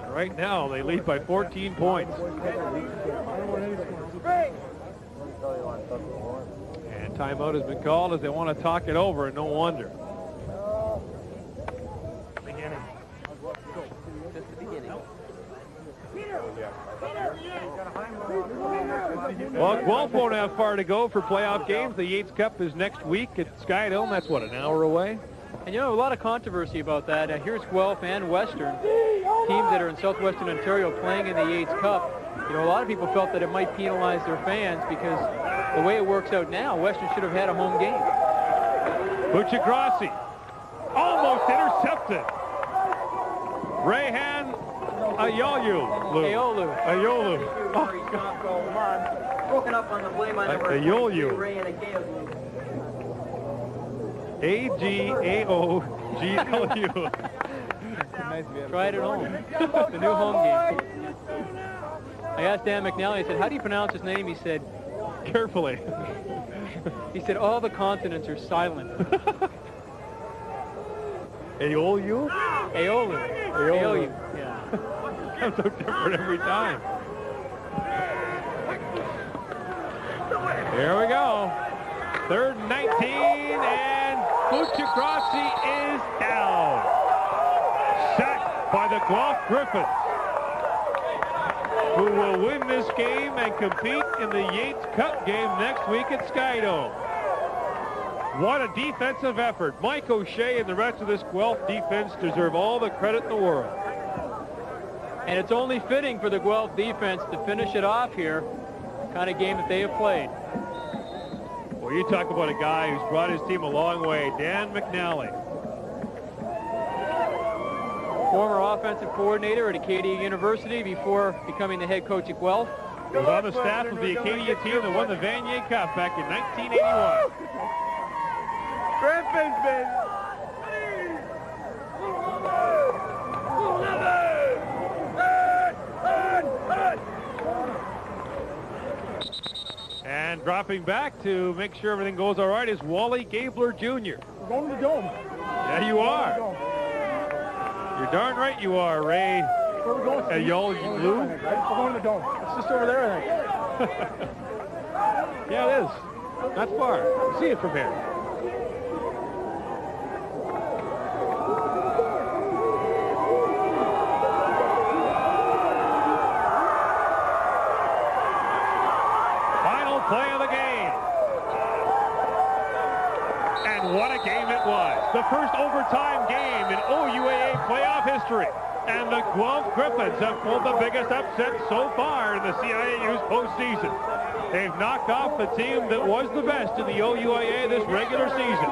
[SPEAKER 1] Right now, they lead by 14 points. And timeout has been called as they want to talk it over, and no wonder. Well, Guelph won't have far to go for playoff games. The Yates Cup is next week at Sky Dome. That's, what, an hour away?
[SPEAKER 2] And you know, a lot of controversy about that. Here's Guelph and Western, teams that are in southwestern Ontario playing in the Yates Cup. You know, a lot of people felt that it might penalize their fans because the way it works out now, Western should have had a home game.
[SPEAKER 1] Buccigrassi almost intercepted. Rayhan Ayolu.
[SPEAKER 4] Come on. Broken up on the play by number
[SPEAKER 1] Ayolu.
[SPEAKER 4] Ray and Ayolu.
[SPEAKER 1] A-G-A-O-G-L-U.
[SPEAKER 2] Try it at home. The new home game. I asked Dan McNally, I said, how do you pronounce his name? He said,
[SPEAKER 1] carefully.
[SPEAKER 2] He said, all the consonants are silent.
[SPEAKER 1] Ayolu?
[SPEAKER 2] Ayolu. Ayolu. Yeah.
[SPEAKER 1] Sounds so different every time. Here we go. 3rd and 19, and Buccigrassi is down. Sacked by the Guelph Gryphons, who will win this game and compete in the Yates Cup game next week at Sky Dome. What a defensive effort. Mike O'Shea and the rest of this Guelph defense deserve all the credit in the world.
[SPEAKER 2] And it's only fitting for the Guelph defense to finish it off here, the kind of game that they have played.
[SPEAKER 1] Well, you talk about a guy who's brought his team a long way, Dan McNally.
[SPEAKER 2] Former offensive coordinator at Acadia University before becoming the head coach at Guelph.
[SPEAKER 1] He was on the staff of the Acadia team that won the Vanier Cup back in 1981.
[SPEAKER 14] Gryphons, baby!
[SPEAKER 1] And dropping back to make sure everything goes all right is Wally Gabler Jr.
[SPEAKER 14] We're going to the Dome.
[SPEAKER 1] Yeah, you are. You're darn right you are, Ray.
[SPEAKER 14] Where we going?
[SPEAKER 1] Ayolu.
[SPEAKER 14] We're going to the Dome. It's just over there, I think.
[SPEAKER 1] Yeah, it is. Not far. See it from here. Final play of the game. And what a game it was. The first overtime game in OUAA playoff history. And the Guelph Gryphons have pulled the biggest upset so far in the CIAU's postseason. They've knocked off the team that was the best in the OUAA this regular season.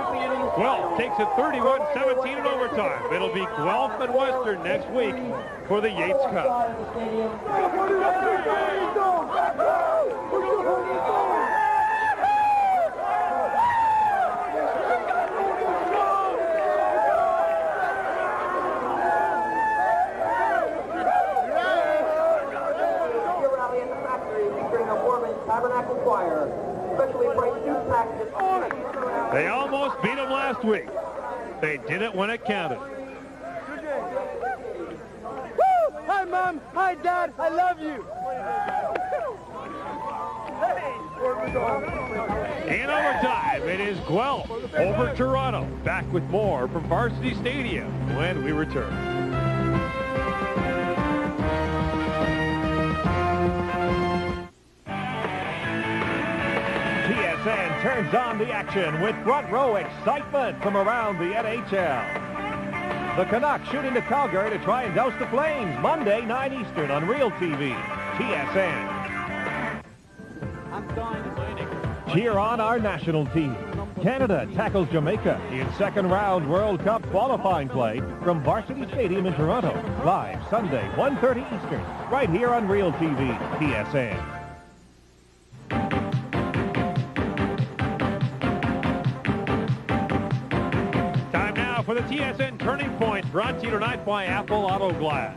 [SPEAKER 1] Guelph takes it 31-17 in overtime. It'll be Guelph and Western next week for the Yates Cup. They almost beat them last week. They did it when it counted.
[SPEAKER 14] Woo! Hi, Mom. Hi, Dad. I love you.
[SPEAKER 1] In overtime, it is Guelph over Toronto. Back with more from Varsity Stadium when we return.
[SPEAKER 8] TSN turns on the action with front row excitement from around the NHL. The Canucks shoot into Calgary to try and douse the Flames Monday, 9 Eastern on Real TV. TSN. Cheer on our national team. Canada tackles Jamaica in second-round World Cup qualifying play from Varsity Stadium in Toronto. Live Sunday, 1:30 Eastern, right here on Real TV, TSN.
[SPEAKER 1] Time now for the TSN Turning Point, brought to you tonight by Apple Auto Glass.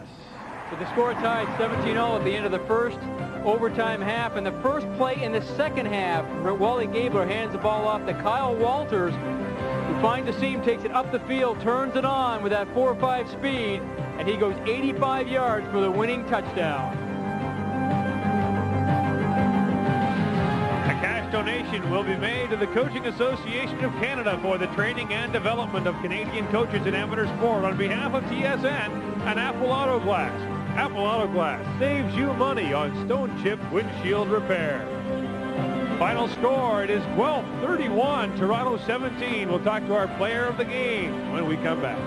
[SPEAKER 2] So the score tied 17-0 at the end of the first overtime half. And the first play in the second half, Wally Gabler hands the ball off to Kyle Walters, who finds the seam, takes it up the field, turns it on with that 4.5 speed, and he goes 85 yards for the winning touchdown.
[SPEAKER 1] A cash donation will be made to the Coaching Association of Canada for the training and development of Canadian coaches in amateur sport on behalf of TSN and Apple Auto Glass. Apple Auto Glass saves you money on stone chip windshield repair. Final score, it is Guelph 31, Toronto 17. We'll talk to our player of the game when we come back.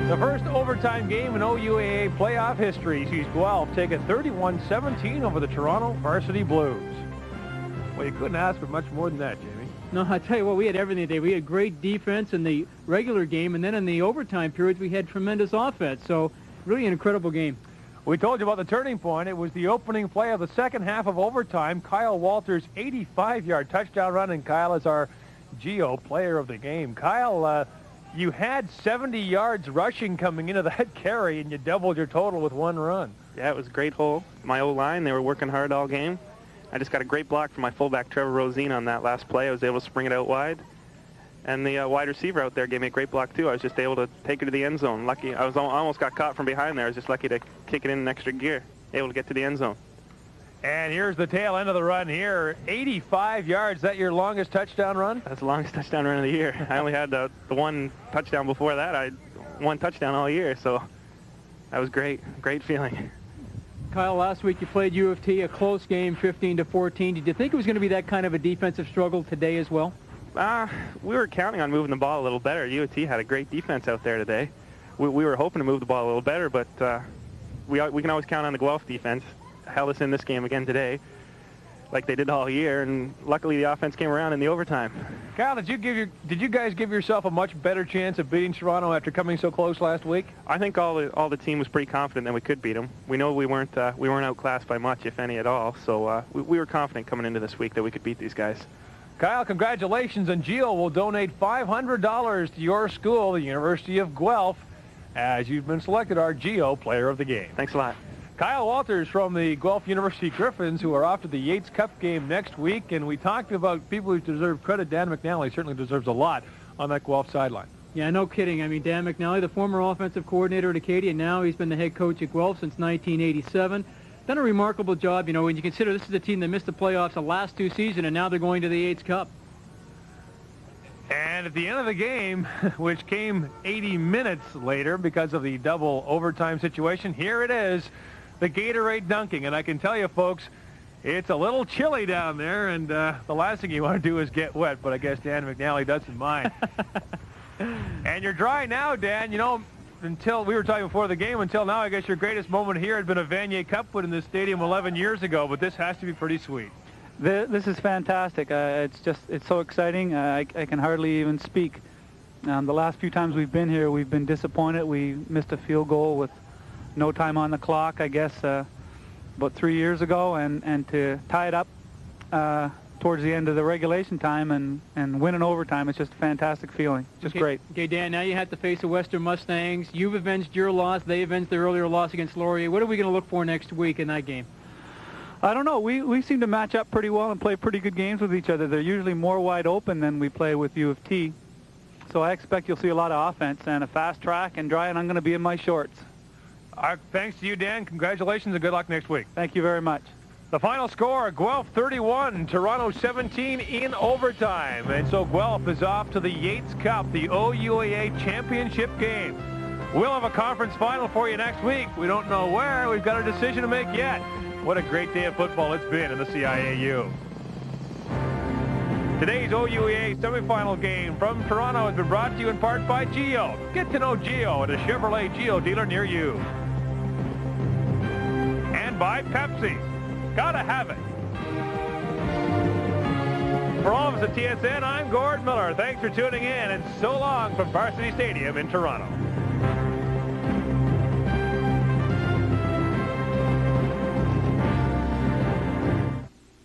[SPEAKER 1] The first overtime game in OUAA playoff history sees Guelph take a 31-17 over the Toronto Varsity Blues. Well, you couldn't ask for much more than that, Jamie.
[SPEAKER 2] No, I tell you what, we had everything today. We had great defense in the regular game, and then in the overtime periods, we had tremendous offense. So, really an incredible game.
[SPEAKER 1] We told you about the turning point. It was the opening play of the second half of overtime. Kyle Walters' 85-yard touchdown run, and Kyle is our Geo player of the game. Kyle, you had 70 yards rushing coming into that carry, and you doubled your total with one run.
[SPEAKER 9] Yeah, it was a great hole. My O-line, they were working hard all game. I just got a great block from my fullback, Trevor Rosine, on that last play. I was able to spring it out wide. And the wide receiver out there gave me a great block, too. I was just able to take it to the end zone. Lucky. I almost got caught from behind there. I was just lucky to kick it in extra gear, able to get to the end zone.
[SPEAKER 1] And here's the tail end of the run here. 85 yards. Is that your longest touchdown run?
[SPEAKER 9] That's the longest touchdown run of the year. I only had the one touchdown before that. I had one touchdown all year, so that was great. Great feeling.
[SPEAKER 2] Kyle, last week you played U of T, a close game, 15-14. Did you think it was going to be that kind of a defensive struggle today as well?
[SPEAKER 9] We were counting on moving the ball a little better. U of T had a great defense out there today. We were hoping to move the ball a little better, but we can always count on the Guelph defense. Held us in this game again today, like they did all year, and luckily the offense came around in the overtime.
[SPEAKER 1] Kyle, did you guys give yourself a much better chance of beating Toronto after coming so close last week?
[SPEAKER 9] I think all the team was pretty confident that we could beat them. We know we weren't outclassed by much, if any at all. So we were confident coming into this week that we could beat these guys.
[SPEAKER 1] Kyle, congratulations, and Gio will donate $500 to your school, the University of Guelph, as you've been selected our Geo Player of the Game.
[SPEAKER 9] Thanks a lot.
[SPEAKER 1] Kyle Walters from the Guelph University Gryphons, who are off to the Yates Cup game next week, and we talked about people who deserve credit. Dan McNally certainly deserves a lot on that Guelph sideline.
[SPEAKER 2] Yeah, no kidding. I mean, Dan McNally, the former offensive coordinator at Acadia, now he's been the head coach at Guelph since 1987. Done a remarkable job, you know, when you consider this is a team that missed the playoffs the last two seasons, and now they're going to the Yates Cup.
[SPEAKER 1] And at the end of the game, which came 80 minutes later because of the double overtime situation, here it is, the Gatorade dunking. And I can tell you, folks, it's a little chilly down there, and the last thing you want to do is get wet, but I guess Dan McNally doesn't mind. And you're dry now, Dan. You know, until we were talking before the game, until now, I guess your greatest moment here had been a Vanier Cup put in this stadium 11 years ago, but this has to be pretty sweet.
[SPEAKER 6] This is fantastic. It's so exciting. I can hardly even speak. The last few times we've been here, we've been disappointed. We missed a field goal with no time on the clock, I guess, about 3 years ago, and to tie it up towards the end of the regulation time and win in overtime, it's just a fantastic feeling. Just great.
[SPEAKER 2] Okay, Dan, now you have to face the Western Mustangs. You've avenged your loss. They avenged their earlier loss against Laurier. What are we going to look for next week in that game?
[SPEAKER 6] I don't know. We seem to match up pretty well and play pretty good games with each other. They're usually more wide open than we play with U of T. So I expect you'll see a lot of offense and a fast track and dry, and I'm going to be in my shorts.
[SPEAKER 1] Thanks to you, Dan. Congratulations and good luck next week.
[SPEAKER 6] Thank you very much.
[SPEAKER 1] The final score, Guelph 31, Toronto 17 in overtime. And so Guelph is off to the Yates Cup, the OUAA championship game. We'll have a conference final for you next week. We don't know where. We've got a decision to make yet. What a great day of football it's been in the CIAU. Today's OUAA semifinal game from Toronto has been brought to you in part by Geo. Get to know Geo at a Chevrolet Geo dealer near you. And by Pepsi. Gotta have it. For all of us at TSN, I'm Gord Miller. Thanks for tuning in, and so long from Varsity Stadium in Toronto.